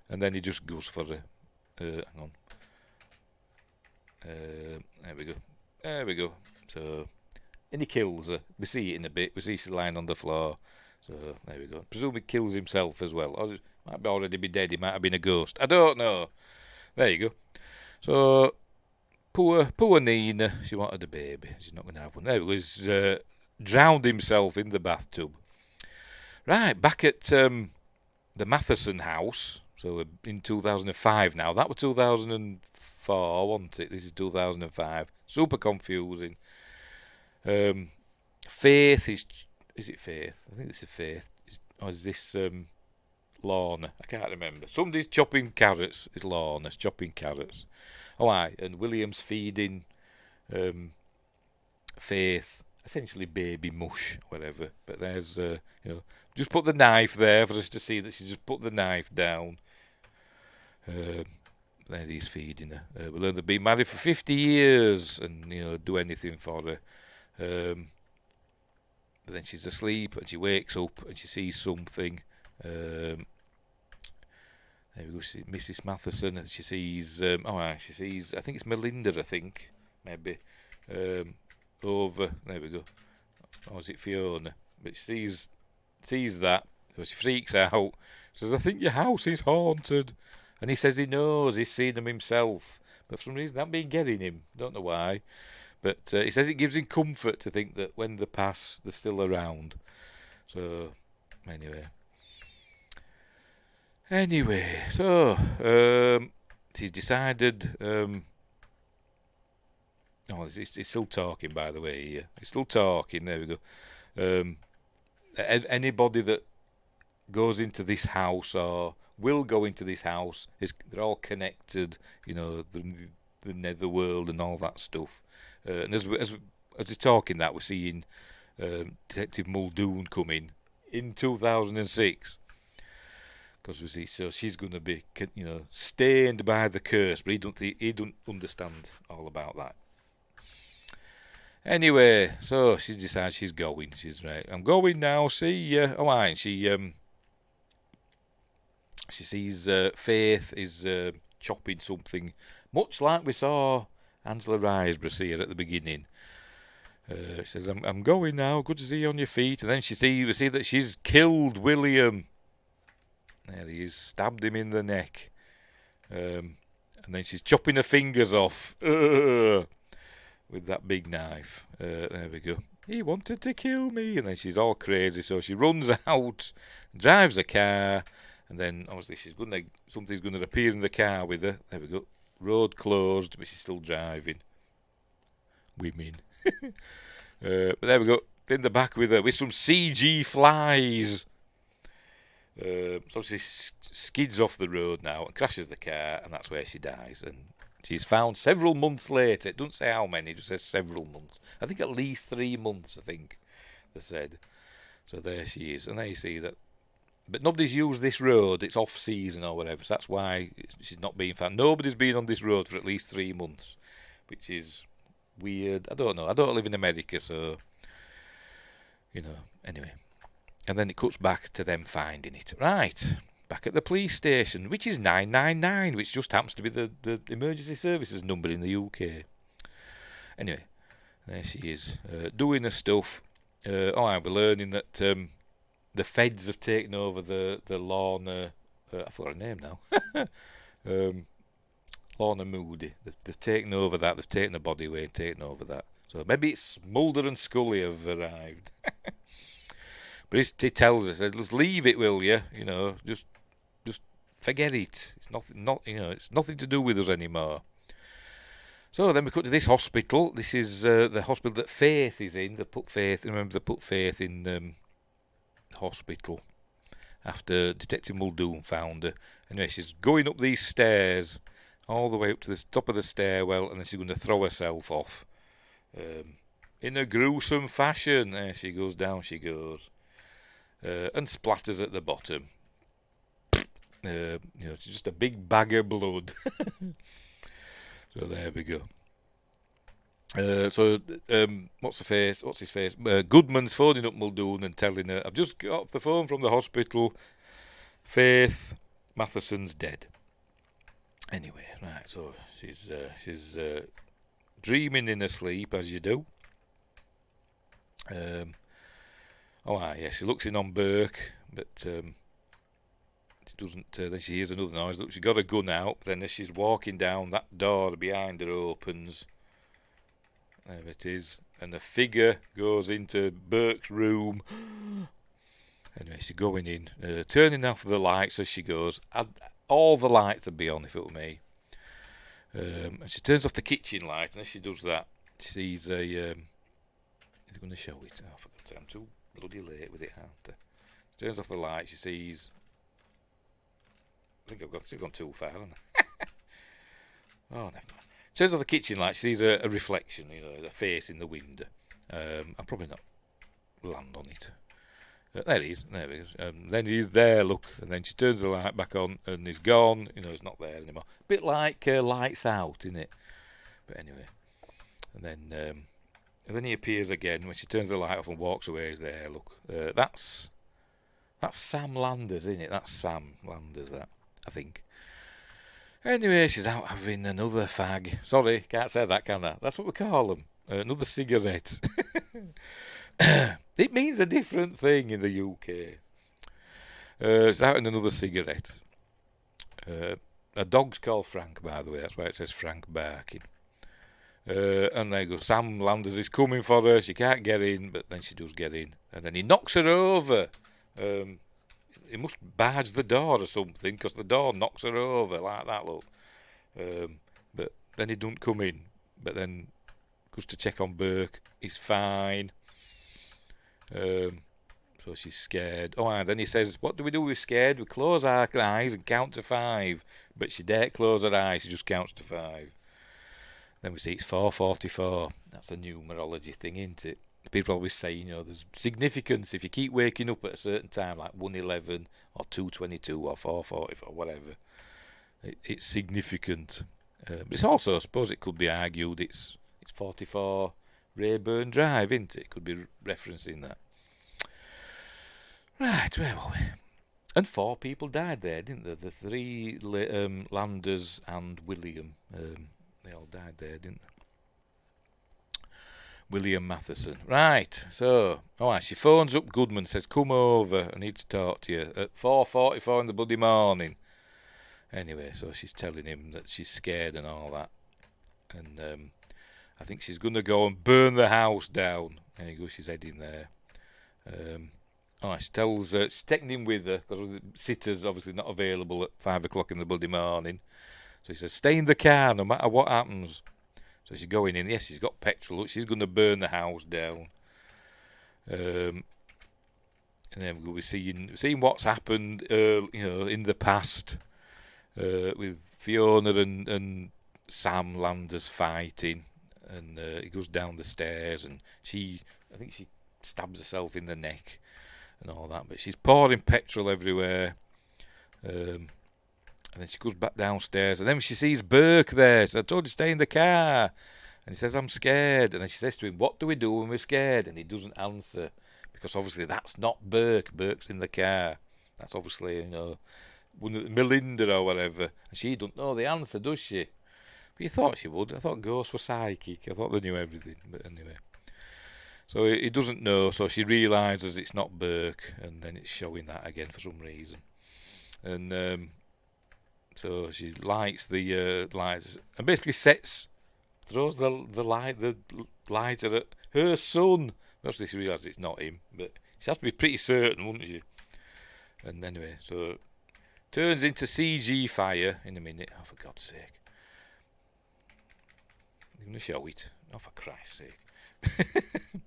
And then he just goes for her. Hang on. There we go. So, and he kills her. We see it in a bit. We see she's lying on the floor. So, there we go. Presume he kills himself as well. Or he might already be dead. He might have been a ghost. I don't know. There you go. So, poor Nina. She wanted a baby. She's not going to have one. There we go. He's drowned himself in the bathtub. Right, back at the Matheson house. So, we're in 2005 now. That was 2004, wasn't it? This is 2005. Super confusing. Faith is it Faith? I think this is Faith. Or is this Lorna? I can't remember. Somebody's chopping carrots. It's Lorna's chopping carrots. Oh, aye. And William's feeding Faith essentially baby mush, whatever. But there's, just put the knife there for us to see that she just put the knife down. There he's feeding her. Well, they've been married for 50 years and, do anything for her. But then she's asleep and she wakes up and she sees something. There we go, Mrs. Matheson, and she sees, I think it's Melinda, maybe, over, there we go. Or is it Fiona? But she sees that, so she freaks out, says, "I think your house is haunted." And he says he knows, he's seen them himself. But for some reason, that been getting him. Don't know why. But he says it gives him comfort to think that when they pass, they're still around. So, anyway, so he's decided. He's still talking, by the way. He's still talking. There we go. Anybody that goes into this house or will go into this house. They're all connected, the netherworld and all that stuff. And as they're talking that, we're seeing Detective Muldoon come in 2006. Because we see, so she's going to be, stained by the curse, but he don't understand all about that. Anyway, so she decides she's going. She's right. I'm going now. See ya. Oh, and she sees Faith is chopping something, much like we saw Angela Riseborough here at the beginning. She says, "I'm going now. Good to see you on your feet." And then we see that she's killed William. There he is, stabbed him in the neck. And then she's chopping her fingers off with that big knife. There we go. He wanted to kill me. And then she's all crazy, so she runs out, drives a car, and then obviously something's going to appear in the car with her. There we go. Road closed, but she's still driving. Women. But there we go. In the back with her, with some CG flies. So she skids off the road now and crashes the car, and that's where she dies. And she's found several months later. It doesn't say how many, it just says several months. I think at least 3 months, I think they said. So there she is. And there you see that. But nobody's used this road. It's off season or whatever. So that's why she's not being found. Nobody's been on this road for at least 3 months, which is weird. I don't know. I don't live in America, so, anyway. And then it cuts back to them finding it. Right, back at the police station, which is 999, which just happens to be the emergency services number in the UK. Anyway, there she is, doing her stuff. We're learning that the feds have taken over the Lorna... I forgot her name now. Lorna Moody. They've taken over that. They've taken the body away and taken over that. So maybe it's Mulder and Scully have arrived. But he tells us, "Just leave it, will you? Just forget it. It's it's nothing to do with us anymore." So then we cut to this hospital. This is the hospital that Faith is in. They put Faith in the hospital after Detective Muldoon found her. Anyway, she's going up these stairs all the way up to the top of the stairwell, and then she's going to throw herself off in a gruesome fashion. There she goes, down she goes. And splatters at the bottom. It's just a big bag of blood. So there we go. What's his face? Goodman's phoning up Muldoon and telling her, "I've just got off the phone from the hospital. Faith Matheson's dead." Anyway, right. So she's dreaming in her sleep, as you do. She looks in on Burke, but she doesn't. Then she hears another noise. Look, she got a gun out. Then as she's walking down, that door behind her opens. There it is. And the figure goes into Burke's room. Anyway, she's going in, turning off the lights as she goes. All the lights would be on if it were me. And she turns off the kitchen light, and as she does that, she sees a... He's going to show it. I forgot to. I'm too bloody late with it, aren't I? She turns off the light, she sees... I think I've still gone too far, haven't I? Oh, never mind. Turns off the kitchen light, she sees a reflection, a face in the window. I'll probably not land on it. There he is. Then he's there, look. And then she turns the light back on, and he's gone. He's not there anymore. Bit like Lights Out, isn't it? But anyway. And then he appears again. When she turns the light off and walks away, he's there, look. That's Sam Landers, isn't it? That's Sam Landers, that, I think. Anyway, she's out having another fag. Sorry, can't say that, can I? That's what we call them. Another cigarette. It means a different thing in the UK. It's out in another cigarette. A dog's called Frank, by the way. That's why it says Frank barking. And there you go. Sam Landers is coming for her. She can't get in, but then she does get in. And then he knocks her over. He must barge the door or something, because the door knocks her over like that, look. But then he don't come in. But then goes to check on Burke. He's fine. So So she's scared. Oh, and then he says, what do we do? We're scared. We close our eyes and count to 5. But she daren't close her eyes. She just counts to 5. Then we see it's 4:44. That's a numerology thing, isn't it? People always say, there's significance if you keep waking up at a certain time, like 1:11 or 2:22 or 4:44, whatever. It's significant. But it's also, I suppose, it could be argued it's 44 Rayburn Drive, isn't it? It could be referencing that. Right, where were we? And 4 people died there, didn't they? The 3 Landers and William. They all died there, didn't they? William Matheson. Right, so, she phones up Goodman, says, come over, I need to talk to you, at 4:44 in the bloody morning. Anyway, so she's telling him that she's scared and all that. And I think she's going to go and burn the house down. There you go, she's heading there. She tells she's taking him with her, because the sitter's obviously not available at 5 o'clock in the bloody morning. So he says, stay in the car no matter what happens. So she's going in. Yes, she's got petrol. Look, she's going to burn the house down. And then we'll be seeing what's happened, in the past, with Fiona and Sam Landers fighting. And he goes down the stairs, and I think she stabs herself in the neck and all that. But she's pouring petrol everywhere. And then she goes back downstairs, and then she sees Burke there. So I told you to stay in the car. And he says, I'm scared. And then she says to him, what do we do when we're scared? And he doesn't answer, because obviously that's not Burke. Burke's in the car. That's obviously, Melinda or whatever. And she doesn't know the answer, does she? But you thought she would. I thought ghosts were psychic. I thought they knew everything. But anyway. So he doesn't know, so she realises it's not Burke, and then it's showing that again for some reason. And so she lights the lights and basically throws the lighter at her son. Obviously she realises it's not him, but she has to be pretty certain, wouldn't she? And anyway, so turns into CG fire in a minute. Oh, for God's sake. I'm going to show it. Oh, for Christ's sake.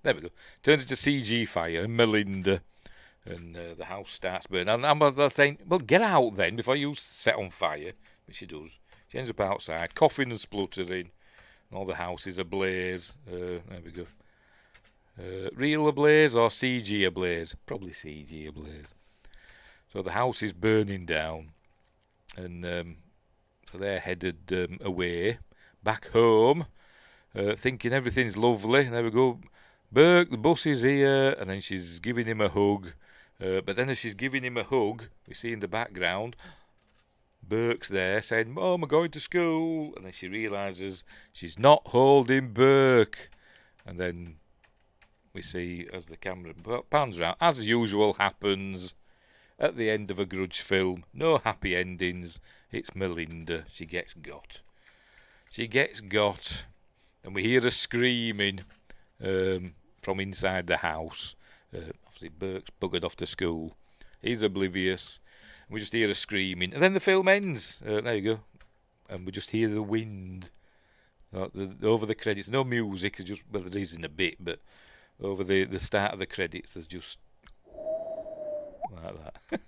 There we go. Turns into CG fire and Melinda, and the house starts burning. And I'm saying, well, get out then before you set on fire. But she does. She ends up outside, coughing and spluttering, and all the house is ablaze. There we go. Real ablaze or CG ablaze? Probably CG ablaze. So the house is burning down, and so they're headed away, back home, thinking everything's lovely. And there we go. Burke, the bus is here, and then she's giving him a hug. But then as she's giving him a hug, we see in the background, Burke's there saying, Mom, I'm going to school. And then she realises she's not holding Burke. And then we see, as the camera pans around, as usual happens at the end of a Grudge film, no happy endings. It's Melinda. She gets got. And we hear her screaming from inside the house. Obviously, Burke's buggered off to school. He's oblivious. And we just hear her screaming. And then the film ends. There you go. And we just hear the wind over the credits. No music. Well, there is in a bit, but over the start of the credits, there's just like that.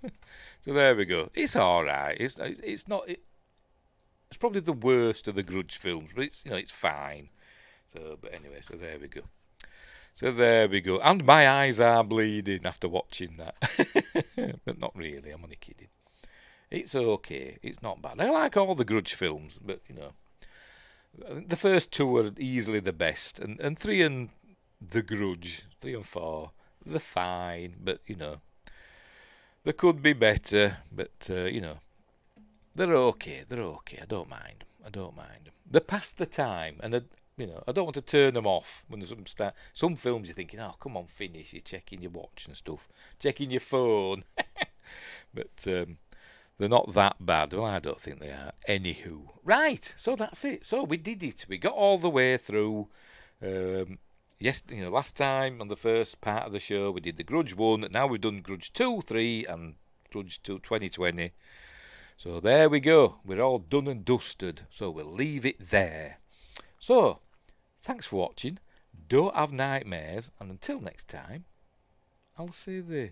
So there we go. It's all right. It's not. It's probably the worst of the Grudge films, but it's fine. So, but anyway, so there we go. And my eyes are bleeding after watching that. But not really, I'm only kidding. It's okay. It's not bad. I like all the Grudge films, but, the first 2 are easily the best. And 3 and The Grudge, 3 and 4, they're fine, but, they could be better, but, they're okay. I don't mind. They're past the time, and I don't want to turn them off when there's some films you're thinking, oh, come on, finish. You're checking your watch and stuff, checking your phone. But they're not that bad. Well, I don't think they are. Anywho, right. So that's it. So we did it. We got all the way through. Last time on the first part of the show we did the Grudge 1. Now we've done Grudge 2, 3, and Grudge 2 2020. So there we go. We're all done and dusted. So we'll leave it there. So, thanks for watching. Don't have nightmares. And until next time, I'll see you.